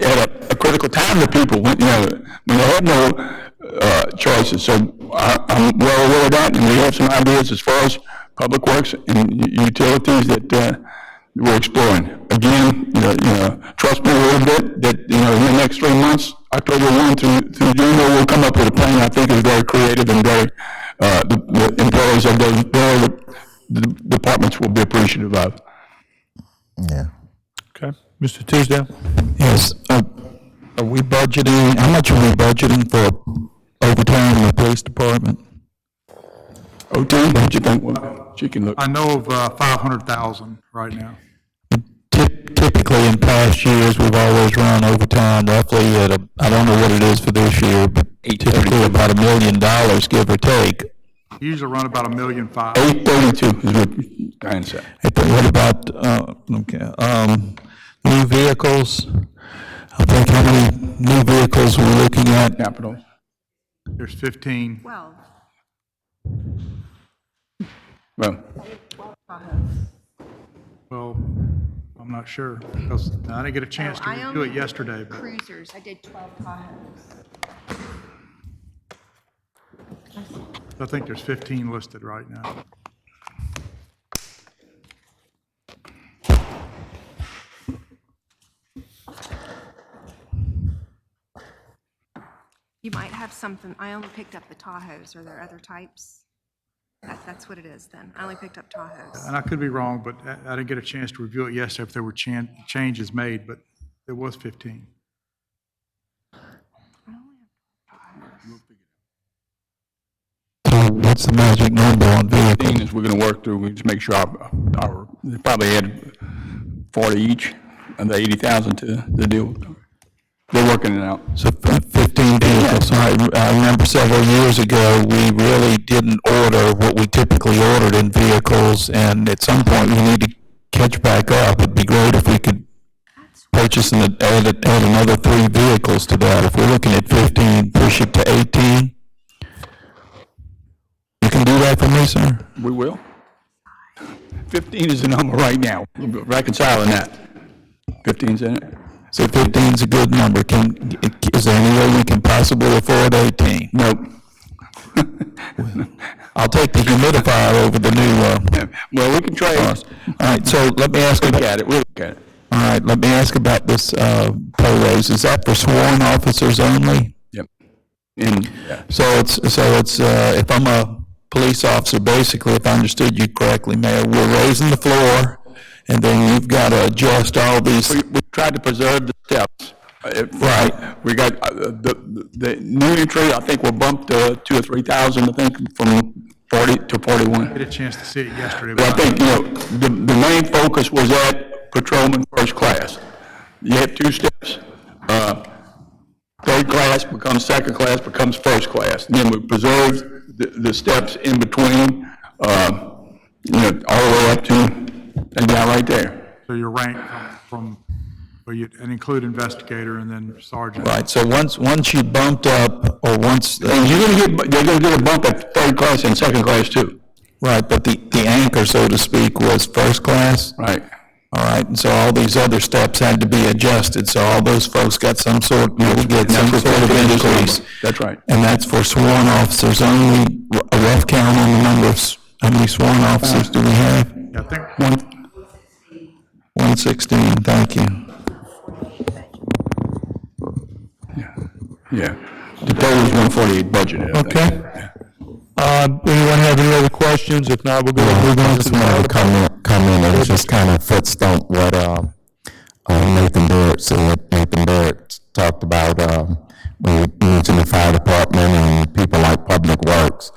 [SPEAKER 12] at a critical time to people when they have no choices. So I'm well aware of that, and we have some ideas as far as public works and utilities that we're exploring. Again, trust me a little bit that in the next 3 months, October 1 through June, we'll come up with a plan I think is very creative and very the employees of those the departments will be appreciative of.
[SPEAKER 11] Yeah.
[SPEAKER 2] Okay. Mr. Tisdale?
[SPEAKER 3] Yes. Are we budgeting, how much are we budgeting for overtime in the police department?
[SPEAKER 12] OT, don't you think? Well, she can look.
[SPEAKER 18] I know of 500,000 right now.
[SPEAKER 3] Typically in past years, we've always run overtime roughly at I don't know what it is for this year, but typically about $1 million, give or take.
[SPEAKER 18] Usually run about $1.5 million.
[SPEAKER 12] 832 is what Diane said.
[SPEAKER 3] What about, new vehicles? I think how many new vehicles we're looking at?
[SPEAKER 12] Capital.
[SPEAKER 18] There's 15.
[SPEAKER 15] 12.
[SPEAKER 12] Well,
[SPEAKER 18] Well, I'm not sure, because I didn't get a chance to
[SPEAKER 15] I
[SPEAKER 18] review
[SPEAKER 15] only
[SPEAKER 18] it yesterday, but
[SPEAKER 15] Cruisers, I did 12 Tahoes.
[SPEAKER 18] I think there's 15 listed right now.
[SPEAKER 15] You might have something, I only picked up the Tahoes. Are there other types? That's what it is then. I only picked up Tahoes.
[SPEAKER 18] And I could be wrong, but I didn't get a chance to review it yesterday if there were changes made, but there was 15.
[SPEAKER 3] What's the magic number on vehicles?
[SPEAKER 12] As we're gonna work through, we just make sure our they probably had 40 each, and the 80,000 to the deal. They're working it out.
[SPEAKER 3] So 15 vehicles. I remember several years ago, we really didn't order what we typically ordered in vehicles, and at some point, we need to catch back up. It'd be great if we could purchase and add another 3 vehicles to that. If we're looking at 15, push it to 18. You can do that for me, sir?
[SPEAKER 12] We will. 15 is the number right now. We're reconciling that. 15's in it.
[SPEAKER 3] So 15 is a good number. Is there any way we can possibly afford 18?
[SPEAKER 12] Nope.
[SPEAKER 3] I'll take the humidifier over the new,
[SPEAKER 12] well, we can try it.
[SPEAKER 3] All right, so let me ask
[SPEAKER 12] We'll look at it.
[SPEAKER 3] All right, let me ask about this pay raise. Is that for sworn officers only?
[SPEAKER 12] Yep.
[SPEAKER 3] So it's if I'm a police officer, basically, if I understood you correctly, Mayor, we're raising the floor, and then you've got to adjust all these.
[SPEAKER 12] We tried to preserve the steps.
[SPEAKER 3] Right.
[SPEAKER 12] We got the new entry, I think we're bumped to 2,000 or 3,000, I think, from 40 to 41.
[SPEAKER 18] I had a chance to see it yesterday.
[SPEAKER 12] But I think, the main focus was at patrolman first class. You have 2 steps. Third class becomes second class, becomes first class. And then we preserved the steps in between, all the way up to that guy right there.
[SPEAKER 18] So your rank and include investigator and then sergeant.
[SPEAKER 3] Right, so once you bumped up, or once.
[SPEAKER 12] And they're gonna get a bump at third class and second class too.
[SPEAKER 3] Right, but the anchor, so to speak, was first class?
[SPEAKER 12] Right.
[SPEAKER 3] All right, and so all these other steps had to be adjusted, so all those folks got some sort, we get some sort of increase.
[SPEAKER 12] That's right.
[SPEAKER 3] And that's for sworn officers only. A rough count on the number of, how many sworn officers do we have?
[SPEAKER 18] I think
[SPEAKER 3] 116, thank you.
[SPEAKER 12] Yeah. The total is 148 budgeted.
[SPEAKER 2] Okay. Anyone have any other questions? If not, we'll go ahead and move on
[SPEAKER 11] I
[SPEAKER 2] to
[SPEAKER 11] just
[SPEAKER 2] the
[SPEAKER 11] wanted to comment, it was just kind of footstomp what Nathan Barrett said. Nathan Barrett talked about, when you mentioned the fire department and people like Public Works.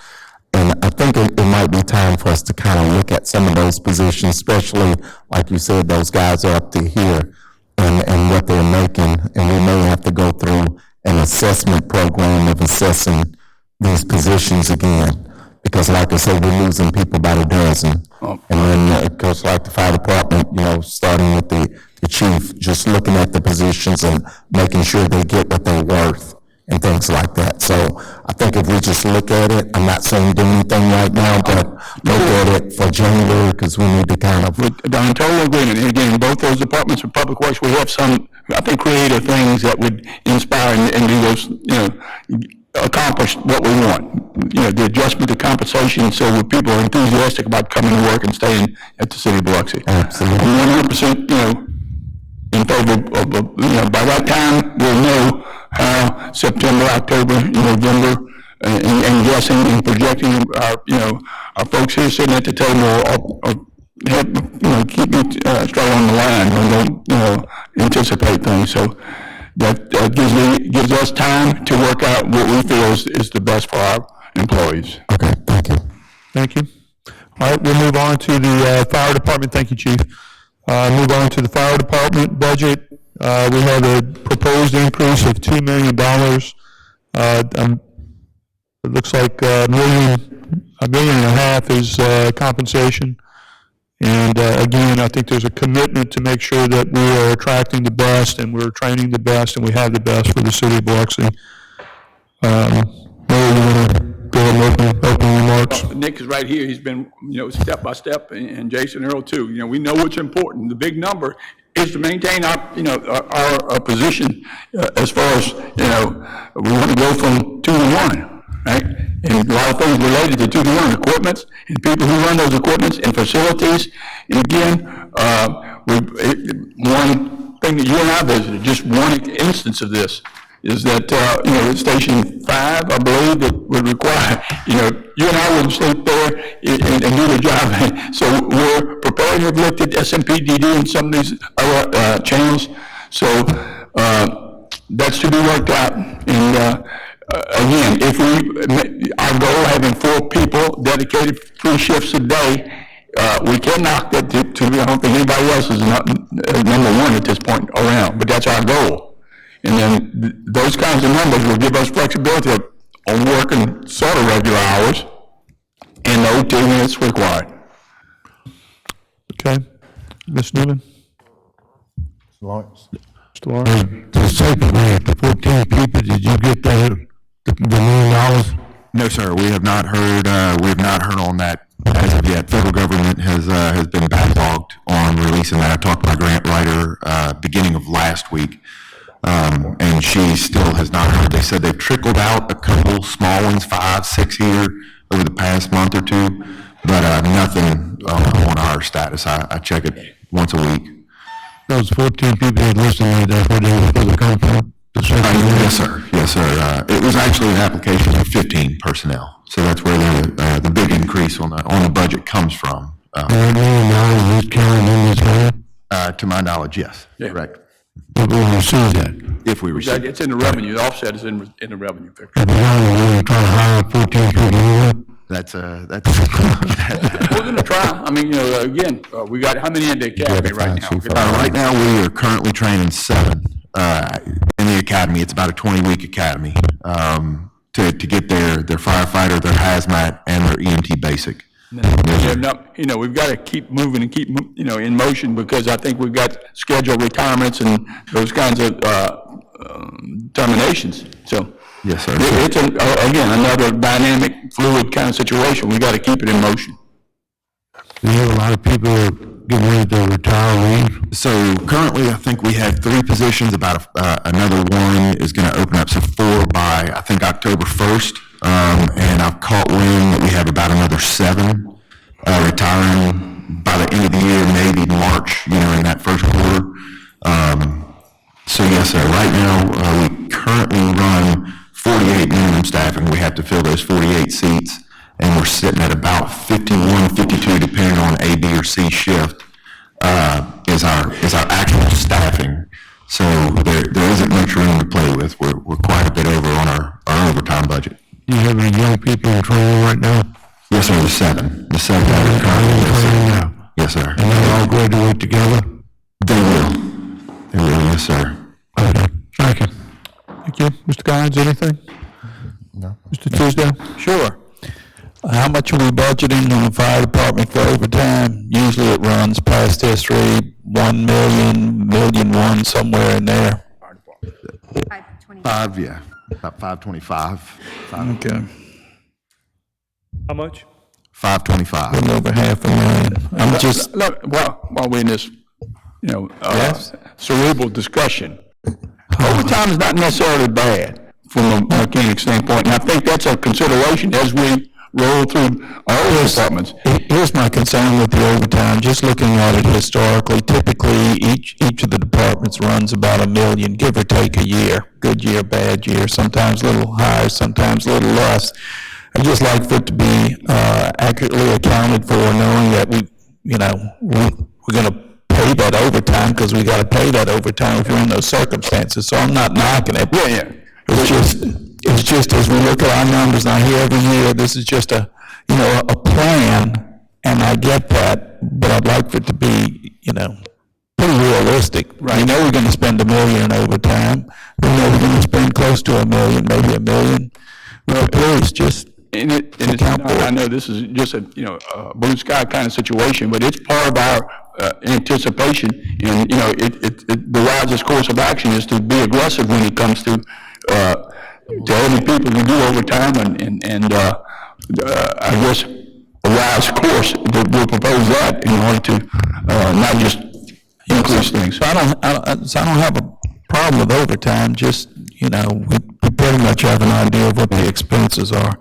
[SPEAKER 11] And I think it might be time for us to kind of look at some of those positions, especially, like you said, those guys are up to here and what they're making. And we may have to go through an assessment program of assessing these positions again. Because like I said, we're losing people by the dozen. And then, of course, like the fire department, starting with the chief, just looking at the positions and making sure they get what they're worth and things like that. So I think if we just look at it, I'm not saying do anything right now, but look at it for January, because we need to kind of.
[SPEAKER 12] I'm totally agreement. And again, both those departments of Public Works, we have some, I think, creative things that would inspire and do those, accomplish what we want. The adjustment to compensation, so when people are enthusiastic about coming to work and staying at the city of Biloxi.
[SPEAKER 11] Absolutely.
[SPEAKER 12] I'm 100%, in favor of, by that time, we'll know how September, October, November, and guessing and projecting our folks here sitting at the table keep me straight on the line and don't, anticipate things. So that gives us time to work out what we feel is the best for our employees.
[SPEAKER 11] Okay, thank you.
[SPEAKER 2] Thank you. All right, we'll move on to the fire department. Thank you, Chief. Move on to the fire department budget. We have a proposed increase of $2 million. It looks like $1.5 million is compensation. And again, I think there's a commitment to make sure that we are attracting the best and we're training the best and we have the best for the city of Biloxi. Mayor, you want to go ahead and open remarks?
[SPEAKER 12] Nick is right here. He's been, step by step, and Jason Earl too. We know what's important. The big number is to maintain our position as far as, we want to go from 2 to 1, right? And a lot of things related to 2 to 1, equipments and people who run those equipments and facilities. And again, one thing that you and I visited, just one instance of this, is that, Station 5, I believe, that would require, you and I wouldn't sleep there and do the job. So we're prepared to have looked at SMPDD and some of these other channels. So that's to be worked out. And again, if our goal having 4 people dedicated 3 shifts a day, we can knock that to I don't think anybody else is number 1 at this point around, but that's our goal. And then those kinds of numbers will give us flexibility on working sort of regular hours and the OT when it's required.
[SPEAKER 2] Okay. Ms. Newman?
[SPEAKER 10] Mr. Lawrence?
[SPEAKER 2] Mr. Lawrence?
[SPEAKER 10] To say the 14 people, did you get the $1 million?
[SPEAKER 19] No, sir. We have not heard on that as of yet. Federal government has been backlogged on releasing that. I talked to my grant writer beginning of last week. And she still has not heard. They said they've trickled out a couple small ones, 5, 6 here over the past month or 2, but nothing on our status. I check it once a week.
[SPEAKER 10] Those 14 people that listened, that's where they were supposed to come from?
[SPEAKER 19] Yes, sir. Yes, sir. It was actually an application for 15 personnel, so that's where the big increase on the budget comes from.
[SPEAKER 10] $1 million is counted in this area?
[SPEAKER 19] To my knowledge, yes.
[SPEAKER 12] Yeah.
[SPEAKER 19] Correct.
[SPEAKER 10] If we receive that.
[SPEAKER 19] If we receive it.
[SPEAKER 12] It's in the revenue. The offset is in the revenue picture.
[SPEAKER 10] If we're trying to hire 14 people anyway?
[SPEAKER 19] That's
[SPEAKER 12] We're going to try. I mean, again, we got how many in the academy right now?
[SPEAKER 19] Right now, we are currently training 7 in the academy. It's about a 20-week academy to get their firefighter, their hazmat, and their EMT basic.
[SPEAKER 12] We've got to keep moving and keep, in motion, because I think we've got scheduled retirements and those kinds of terminations. So
[SPEAKER 19] yes, sir.
[SPEAKER 12] It's again another dynamic, fluid kind of situation. We got to keep it in motion.
[SPEAKER 10] We have a lot of people getting ready to retire or leave.
[SPEAKER 19] So currently, I think we have 3 positions. About another 1 is going to open up, so 4 by I think October 1st. And I've caught wind that we have about another 7 retiring by the end of the year, maybe March, in that first quarter. So yes, sir. Right now, we currently run 48 minimum staffing. We have to fill those 48 seats, and we're sitting at about 51, 52, depending on A, B, or C shift, is our actual staffing. So there isn't much room to play with. We're quite a bit over on our overtime budget.
[SPEAKER 10] Do you have any young people in training right now?
[SPEAKER 19] Yes, sir. The 7 that are currently
[SPEAKER 10] training now.
[SPEAKER 19] Yes, sir.
[SPEAKER 10] And they all graduate together?
[SPEAKER 19] They will, yes, sir.
[SPEAKER 10] Okay, thank you.
[SPEAKER 2] Thank you. Mr. Guines, anything?
[SPEAKER 11] No.
[SPEAKER 2] Mr. Tisdale?
[SPEAKER 3] Sure. How much are we budgeting on the fire department for overtime? Usually it runs past history, 1 million, $1,000,001, somewhere in there.
[SPEAKER 19] 5, yeah, about 525.
[SPEAKER 3] Okay.
[SPEAKER 2] How much?
[SPEAKER 19] 525.
[SPEAKER 3] A little over $500,000. I'm just.
[SPEAKER 12] Look, while we're in this, cerebral discussion, overtime is not necessarily bad from a mechanic standpoint, and I think that's a consideration as we roll through all the departments.
[SPEAKER 3] Here's my concern with the overtime, just looking at it historically, typically each of the departments runs about $1 million, give or take a year, good year, bad year, sometimes a little higher, sometimes a little less. I'd just like for it to be accurately accounted for, knowing that we're going to pay that overtime because we got to pay that overtime if we're in those circumstances. So I'm not knocking it.
[SPEAKER 12] Yeah.
[SPEAKER 3] It's just as we look at our numbers, and I hear every year, this is just a plan, and I get that, but I'd like for it to be, pretty realistic. Right. We know we're going to spend $1 million in overtime. We know we're going to spend close to $1 million, maybe $1 million. Well, please just
[SPEAKER 12] it's not, I know this is just a, blue sky kind of situation, but it's part of our anticipation. And, the wisest course of action is to be aggressive when it comes to helping people to do overtime and I guess a wise course that we'll propose that in order to not just increase things.
[SPEAKER 3] So I don't have a problem with overtime, just, we pretty much have an idea of what the expenses are.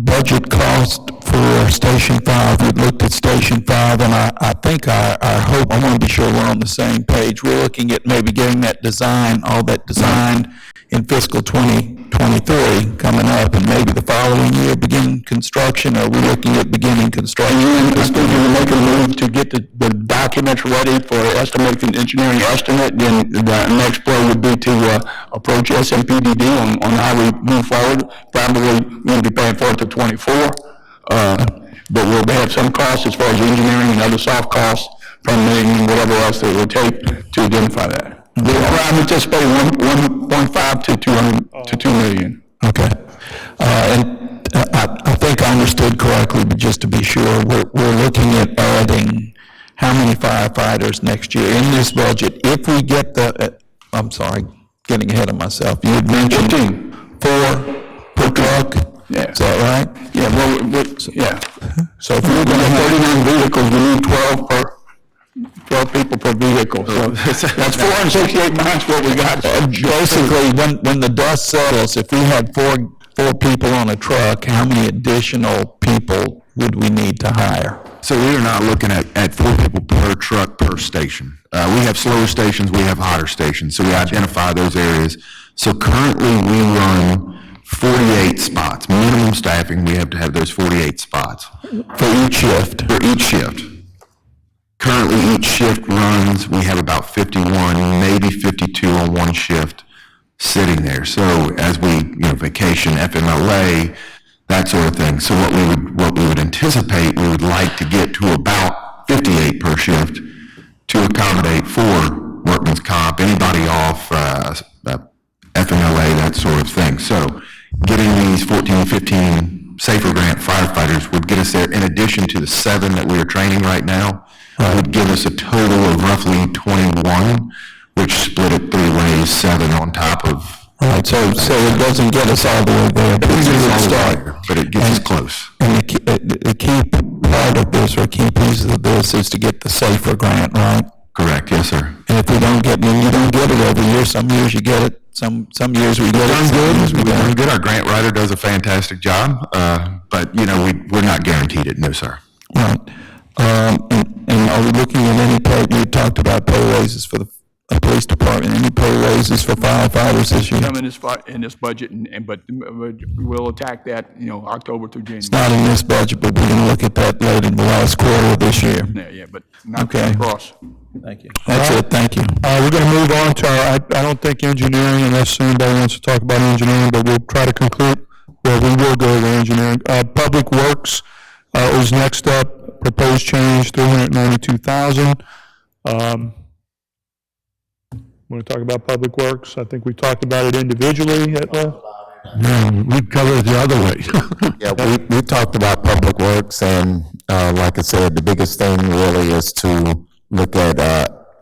[SPEAKER 3] Budget cost for Station 5, we looked at Station 5, and I think our hope, I want to be sure we're on the same page, we're looking at maybe getting all that designed in fiscal 2023 coming up, and maybe the following year begin construction, or we're looking at beginning construction.
[SPEAKER 12] I think we're making a move to get the documents ready for estimating engineering estimate, then the next play would be to approach SMPDD on how we move forward. Probably we'll be paying for it to 24, but we'll have some costs as far as engineering and other soft costs, permitting and whatever else that it would take to identify that. I'm anticipating 1.5 to 2 million.
[SPEAKER 3] Okay. And I think I understood correctly, but just to be sure, we're looking at adding how many firefighters next year in this budget? If we get I'm sorry, getting ahead of myself. You had mentioned 4 per truck.
[SPEAKER 12] Yeah.
[SPEAKER 3] Is that right?
[SPEAKER 12] Yeah, yeah.
[SPEAKER 3] So if we're going to
[SPEAKER 12] have 39 vehicles, we need 12 people per vehicle. So that's 468 miles what we got.
[SPEAKER 3] Basically, when the dust settles, if we had four people on a truck, how many additional people would we need to hire?
[SPEAKER 19] So we are not looking at 4 people per truck per station. We have slower stations, we have hotter stations, so we identify those areas. So currently we run 48 spots, minimum staffing, we have to have those 48 spots.
[SPEAKER 3] For each shift?
[SPEAKER 19] For each shift. Currently, each shift runs, we have about 51, maybe 52 on one shift sitting there. So as we, vacation, FMLA, that sort of thing. So what we would anticipate, we would like to get to about 58 per shift to accommodate for workman's comp, anybody off, FMLA, that sort of thing. So getting these 14, 15 Safer Grant firefighters would get us there, in addition to the 7 that we are training right now, would give us a total of roughly 21, which split it 3 ways, 7 on top of.
[SPEAKER 3] Right, so it doesn't get us all the way there,
[SPEAKER 19] but it gets us close.
[SPEAKER 3] And the key part of this, or key piece of this, is to get the Safer Grant, right?
[SPEAKER 19] Correct, yes, sir.
[SPEAKER 3] And if we don't get, you don't get it every year. Some years you get it. Some years we get it.
[SPEAKER 19] We're doing good. Our grant writer does a fantastic job, but we're not guaranteed it. No, sir.
[SPEAKER 3] Right. And are we looking at any pay? You talked about pay raises for the police department. Any pay raises for firefighters this year?
[SPEAKER 12] Come in this budget, but we'll attack that. October through January.
[SPEAKER 3] It's not in this budget, but we're going to look at that later in the last quarter of this year.
[SPEAKER 12] Yeah, but not across.
[SPEAKER 3] Thank you. That's it. Thank you.
[SPEAKER 2] We're going to move on to I don't think engineering, unless anybody wants to talk about engineering, but we'll try to conclude. Well, we will go to engineering. Public Works is next up. Proposed change, $392,000. Want to talk about Public Works? I think we talked about it individually.
[SPEAKER 10] No, we covered it the other way.
[SPEAKER 11] Yeah, we talked about Public Works, and like I said, the biggest thing really is to look at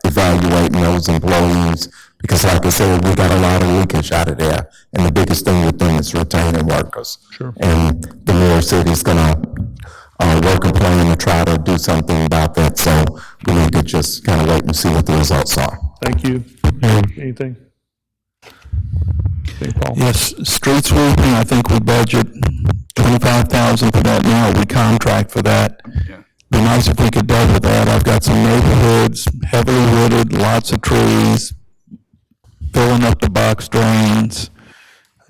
[SPEAKER 11] evaluating those employees, because like I said, we got a lot of leakage out of there, and the biggest thing with them is retaining workers.
[SPEAKER 2] Sure.
[SPEAKER 11] And the mayor said he's going to work a plan to try to do something about that, so we need to just kind of wait and see what the results are.
[SPEAKER 2] Thank you. Anything?
[SPEAKER 3] Yes, street sweeping, I think we budget $25,000 for that now. We contract for that.
[SPEAKER 12] Yeah.
[SPEAKER 3] Be nice if we could double that. I've got some neighborhoods, heavily wooded, lots of trees, filling up the box drains.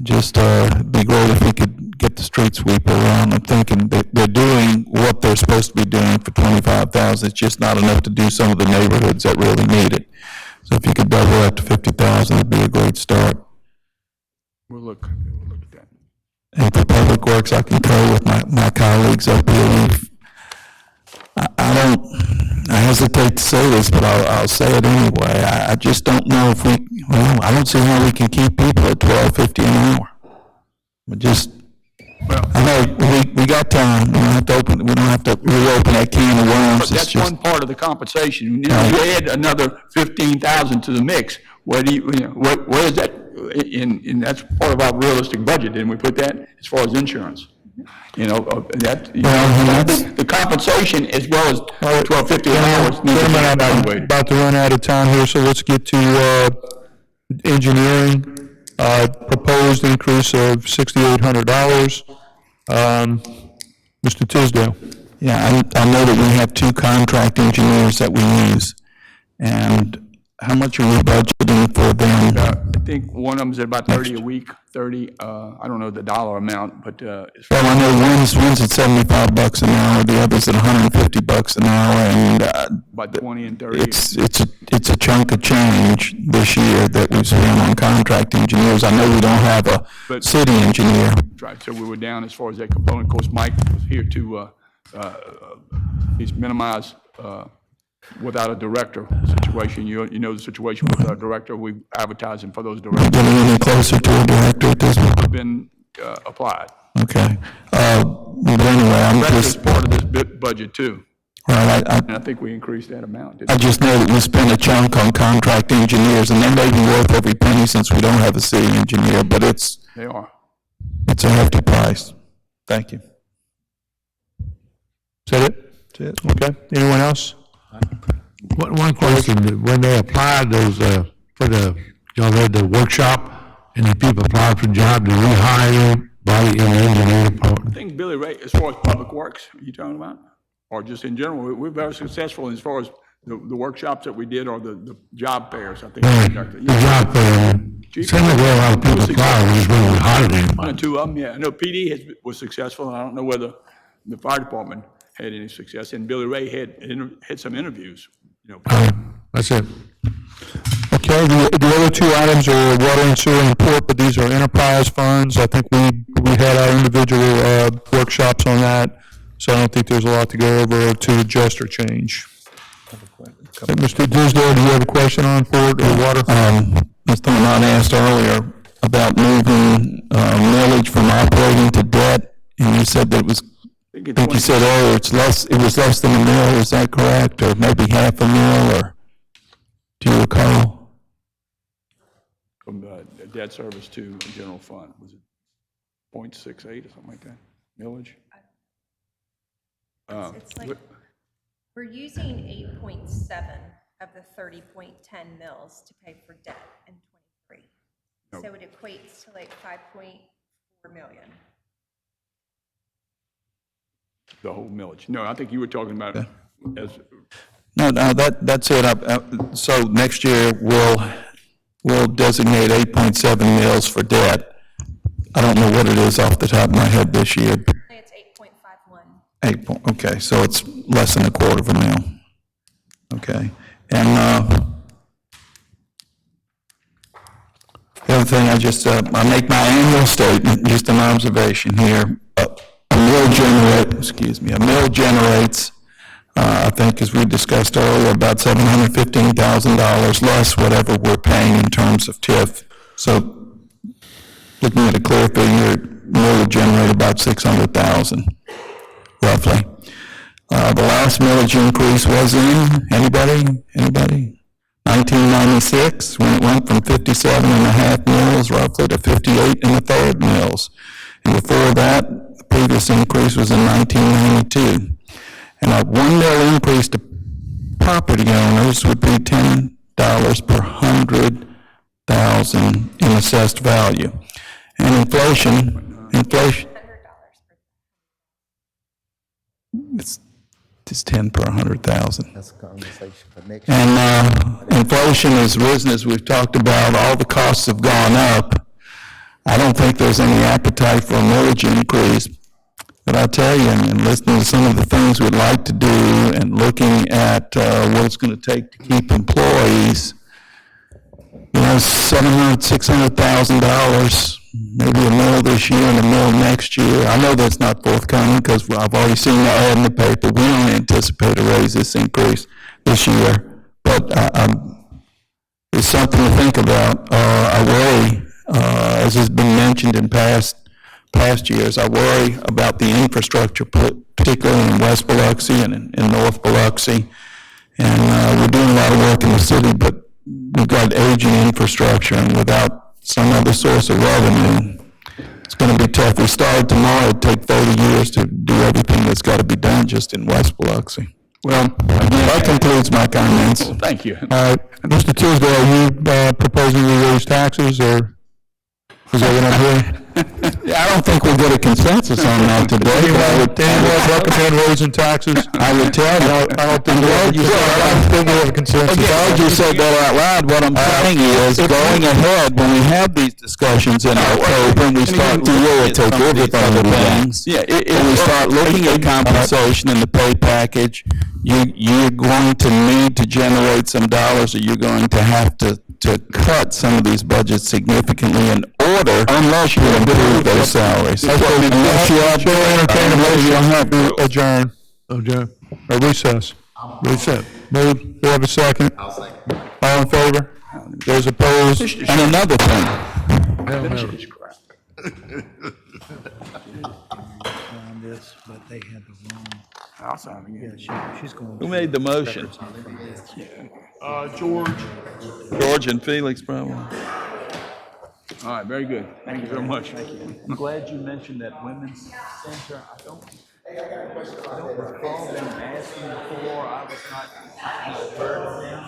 [SPEAKER 3] Just be great if we could get the street sweeper around. I'm thinking that they're doing what they're supposed to be doing for $25,000. It's just not enough to do some of the neighborhoods that really need it. So if you could double that to $50,000, it'd be a great start.
[SPEAKER 12] We'll look at that.
[SPEAKER 3] And for Public Works, I concur with my colleagues up here. I hesitate to say this, but I'll say it anyway. I just don't know if I don't see how we can keep people at $12.50 an hour. I know, we got time, we don't have to reopen that can of worms.
[SPEAKER 12] But that's one part of the compensation. You know, you add another 15,000 to the mix. Where do where is that? In that's part of our realistic budget, didn't we put that as far as insurance? You know, the compensation as well as $12.50 an hour needs to be
[SPEAKER 2] I'm
[SPEAKER 12] evaluated.
[SPEAKER 2] about to run out of time here, so let's get to engineering. Proposed increase of $6,800. Mr. Tisdale.
[SPEAKER 3] Yeah, I know that we have 2 contract engineers that we use, and how much are we budgeting for them?
[SPEAKER 12] I think one of them's at about 30 a week, 30, I don't know the dollar amount, but,
[SPEAKER 3] Well, I know one's at $75 an hour, the other's at $150 an hour, and,
[SPEAKER 12] about 20 and 30.
[SPEAKER 3] it's a chunk of change this year that we've spent on contract engineers. I know we don't have a city engineer.
[SPEAKER 12] Right, so we were down as far as that component. Of course, Mike was here to, he's minimized, without a director situation. You know the situation with our director. We're advertising for those directors.
[SPEAKER 3] Getting any closer to a director at this point?
[SPEAKER 12] Been applied.
[SPEAKER 3] Okay. But anyway, I'm
[SPEAKER 12] That's
[SPEAKER 3] just,
[SPEAKER 12] just part of this budget too.
[SPEAKER 3] right,
[SPEAKER 12] And I think we increased that amount.
[SPEAKER 3] I just know that we spent a chunk on contract engineers, and they may be worth every penny since we don't have a city engineer, but it's a hefty price. Thank you.
[SPEAKER 2] Is that it? That's it? Okay. Anyone else?
[SPEAKER 10] One question, when they applied those, for the, had the workshop, and the people applied for the job, did we hire anybody in the engineering
[SPEAKER 12] I
[SPEAKER 10] department?
[SPEAKER 12] think Billy Ray, as far as public works, are you talking about? Or just in general, we're very successful as far as the workshops that we did or the job fairs, I think.
[SPEAKER 10] The job fair, seemed like there were a lot of people applying, we just really hired anybody.
[SPEAKER 12] One or two of them, yeah. I know PD was successful, and I don't know whether the fire department had any success, and Billy Ray had some interviews, you know.
[SPEAKER 10] That's it.
[SPEAKER 2] Okay, the other 2 items are water and sewer and port, but these are enterprise funds. I think we had our individual workshops on that, so I don't think there's a lot to go over to adjust or change. Mr. Tisdale, do you have a question on port or water?
[SPEAKER 3] Mr. Lamont asked earlier about moving millage from operating to debt, and you said that it was, I think you said earlier, it was less than a mil, is that correct? Or maybe half a mil, or do you recall?
[SPEAKER 12] From debt service to general fund, was it 0.68 or something like that, millage?
[SPEAKER 20] It's like, we're using 8.7 of the 30.10 mils to pay for debt in '23. So it equates to like 5.4 million.
[SPEAKER 12] The whole millage. No, I think you were talking about as.
[SPEAKER 3] No, that's it. So next year, we'll designate 8.7 mils for debt. I don't know what it is off the top of my head this year.
[SPEAKER 20] It's 8.51.
[SPEAKER 3] Okay, so it's less than a quarter of a mil. Okay, and the other thing, I make my annual statement, just an observation here. A mill generates, I think as we discussed earlier, about $715,000 less whatever we're paying in terms of TIF. So looking at a clear figure, mill would generate about $600,000 roughly. The last millage increase was in, anybody? 1996, when it went from 57.5 mils roughly to 58.33 mils. And before that, the previous increase was in 1992. And a 1 mil increase to property owners would be $10 per 100,000 in assessed value. And inflation, it's 10 per 100,000.
[SPEAKER 11] That's a conversation for next
[SPEAKER 3] year. And inflation has risen, as we've talked about. All the costs have gone up. I don't think there's any appetite for a millage increase. But I tell you, and listening to some of the things we'd like to do and looking at what it's going to take to keep employees, $700,000, $600,000, maybe a mill this year and a mill next year. I know that's not forthcoming because I've already seen the ad in the paper. We don't anticipate a raise this increase this year, but it's something to think about. I worry, as has been mentioned in past past years. I worry about the infrastructure, particularly in West Biloxi and in North Biloxi. And we're doing a lot of work in the city, but we've got aging infrastructure, and without some other source of revenue, it's going to be tough. We started tomorrow. It'd take 30 years to do everything that's got to be done just in West Biloxi.
[SPEAKER 12] Well,
[SPEAKER 3] that concludes my comments.
[SPEAKER 12] Thank you.
[SPEAKER 2] All right, Mr. Tisdale, are you proposing we raise taxes, or is that what I'm hearing?
[SPEAKER 3] I don't think we'll get a consensus on that today.
[SPEAKER 2] Anyone recommend raising taxes?
[SPEAKER 3] I would tell you.
[SPEAKER 2] I don't think we have a consensus.
[SPEAKER 3] I'm glad you said that out loud. What I'm saying is, going ahead, when we have these discussions in October, and we start to really take everything we things, and we start looking at compensation and the pay package, you're going to need to generate some dollars, or you're going to have to cut some of these budgets significantly in order, unless you improve those salaries. Unless you have to entertain a motion to adjourn.
[SPEAKER 2] Adjourn. Or recess. Recess. Move. Do we have a second?
[SPEAKER 19] I'll second.
[SPEAKER 2] All in favor? Those opposed?
[SPEAKER 3] And another thing.
[SPEAKER 7] But they had the wrong.
[SPEAKER 12] I'll sign again.
[SPEAKER 7] She's going.
[SPEAKER 3] Who made the motion? George and Felix, probably.
[SPEAKER 12] All right, very good. Thank you very much.
[SPEAKER 3] I'm glad you mentioned that women's center. I don't recall them asking before. I was not heard of them.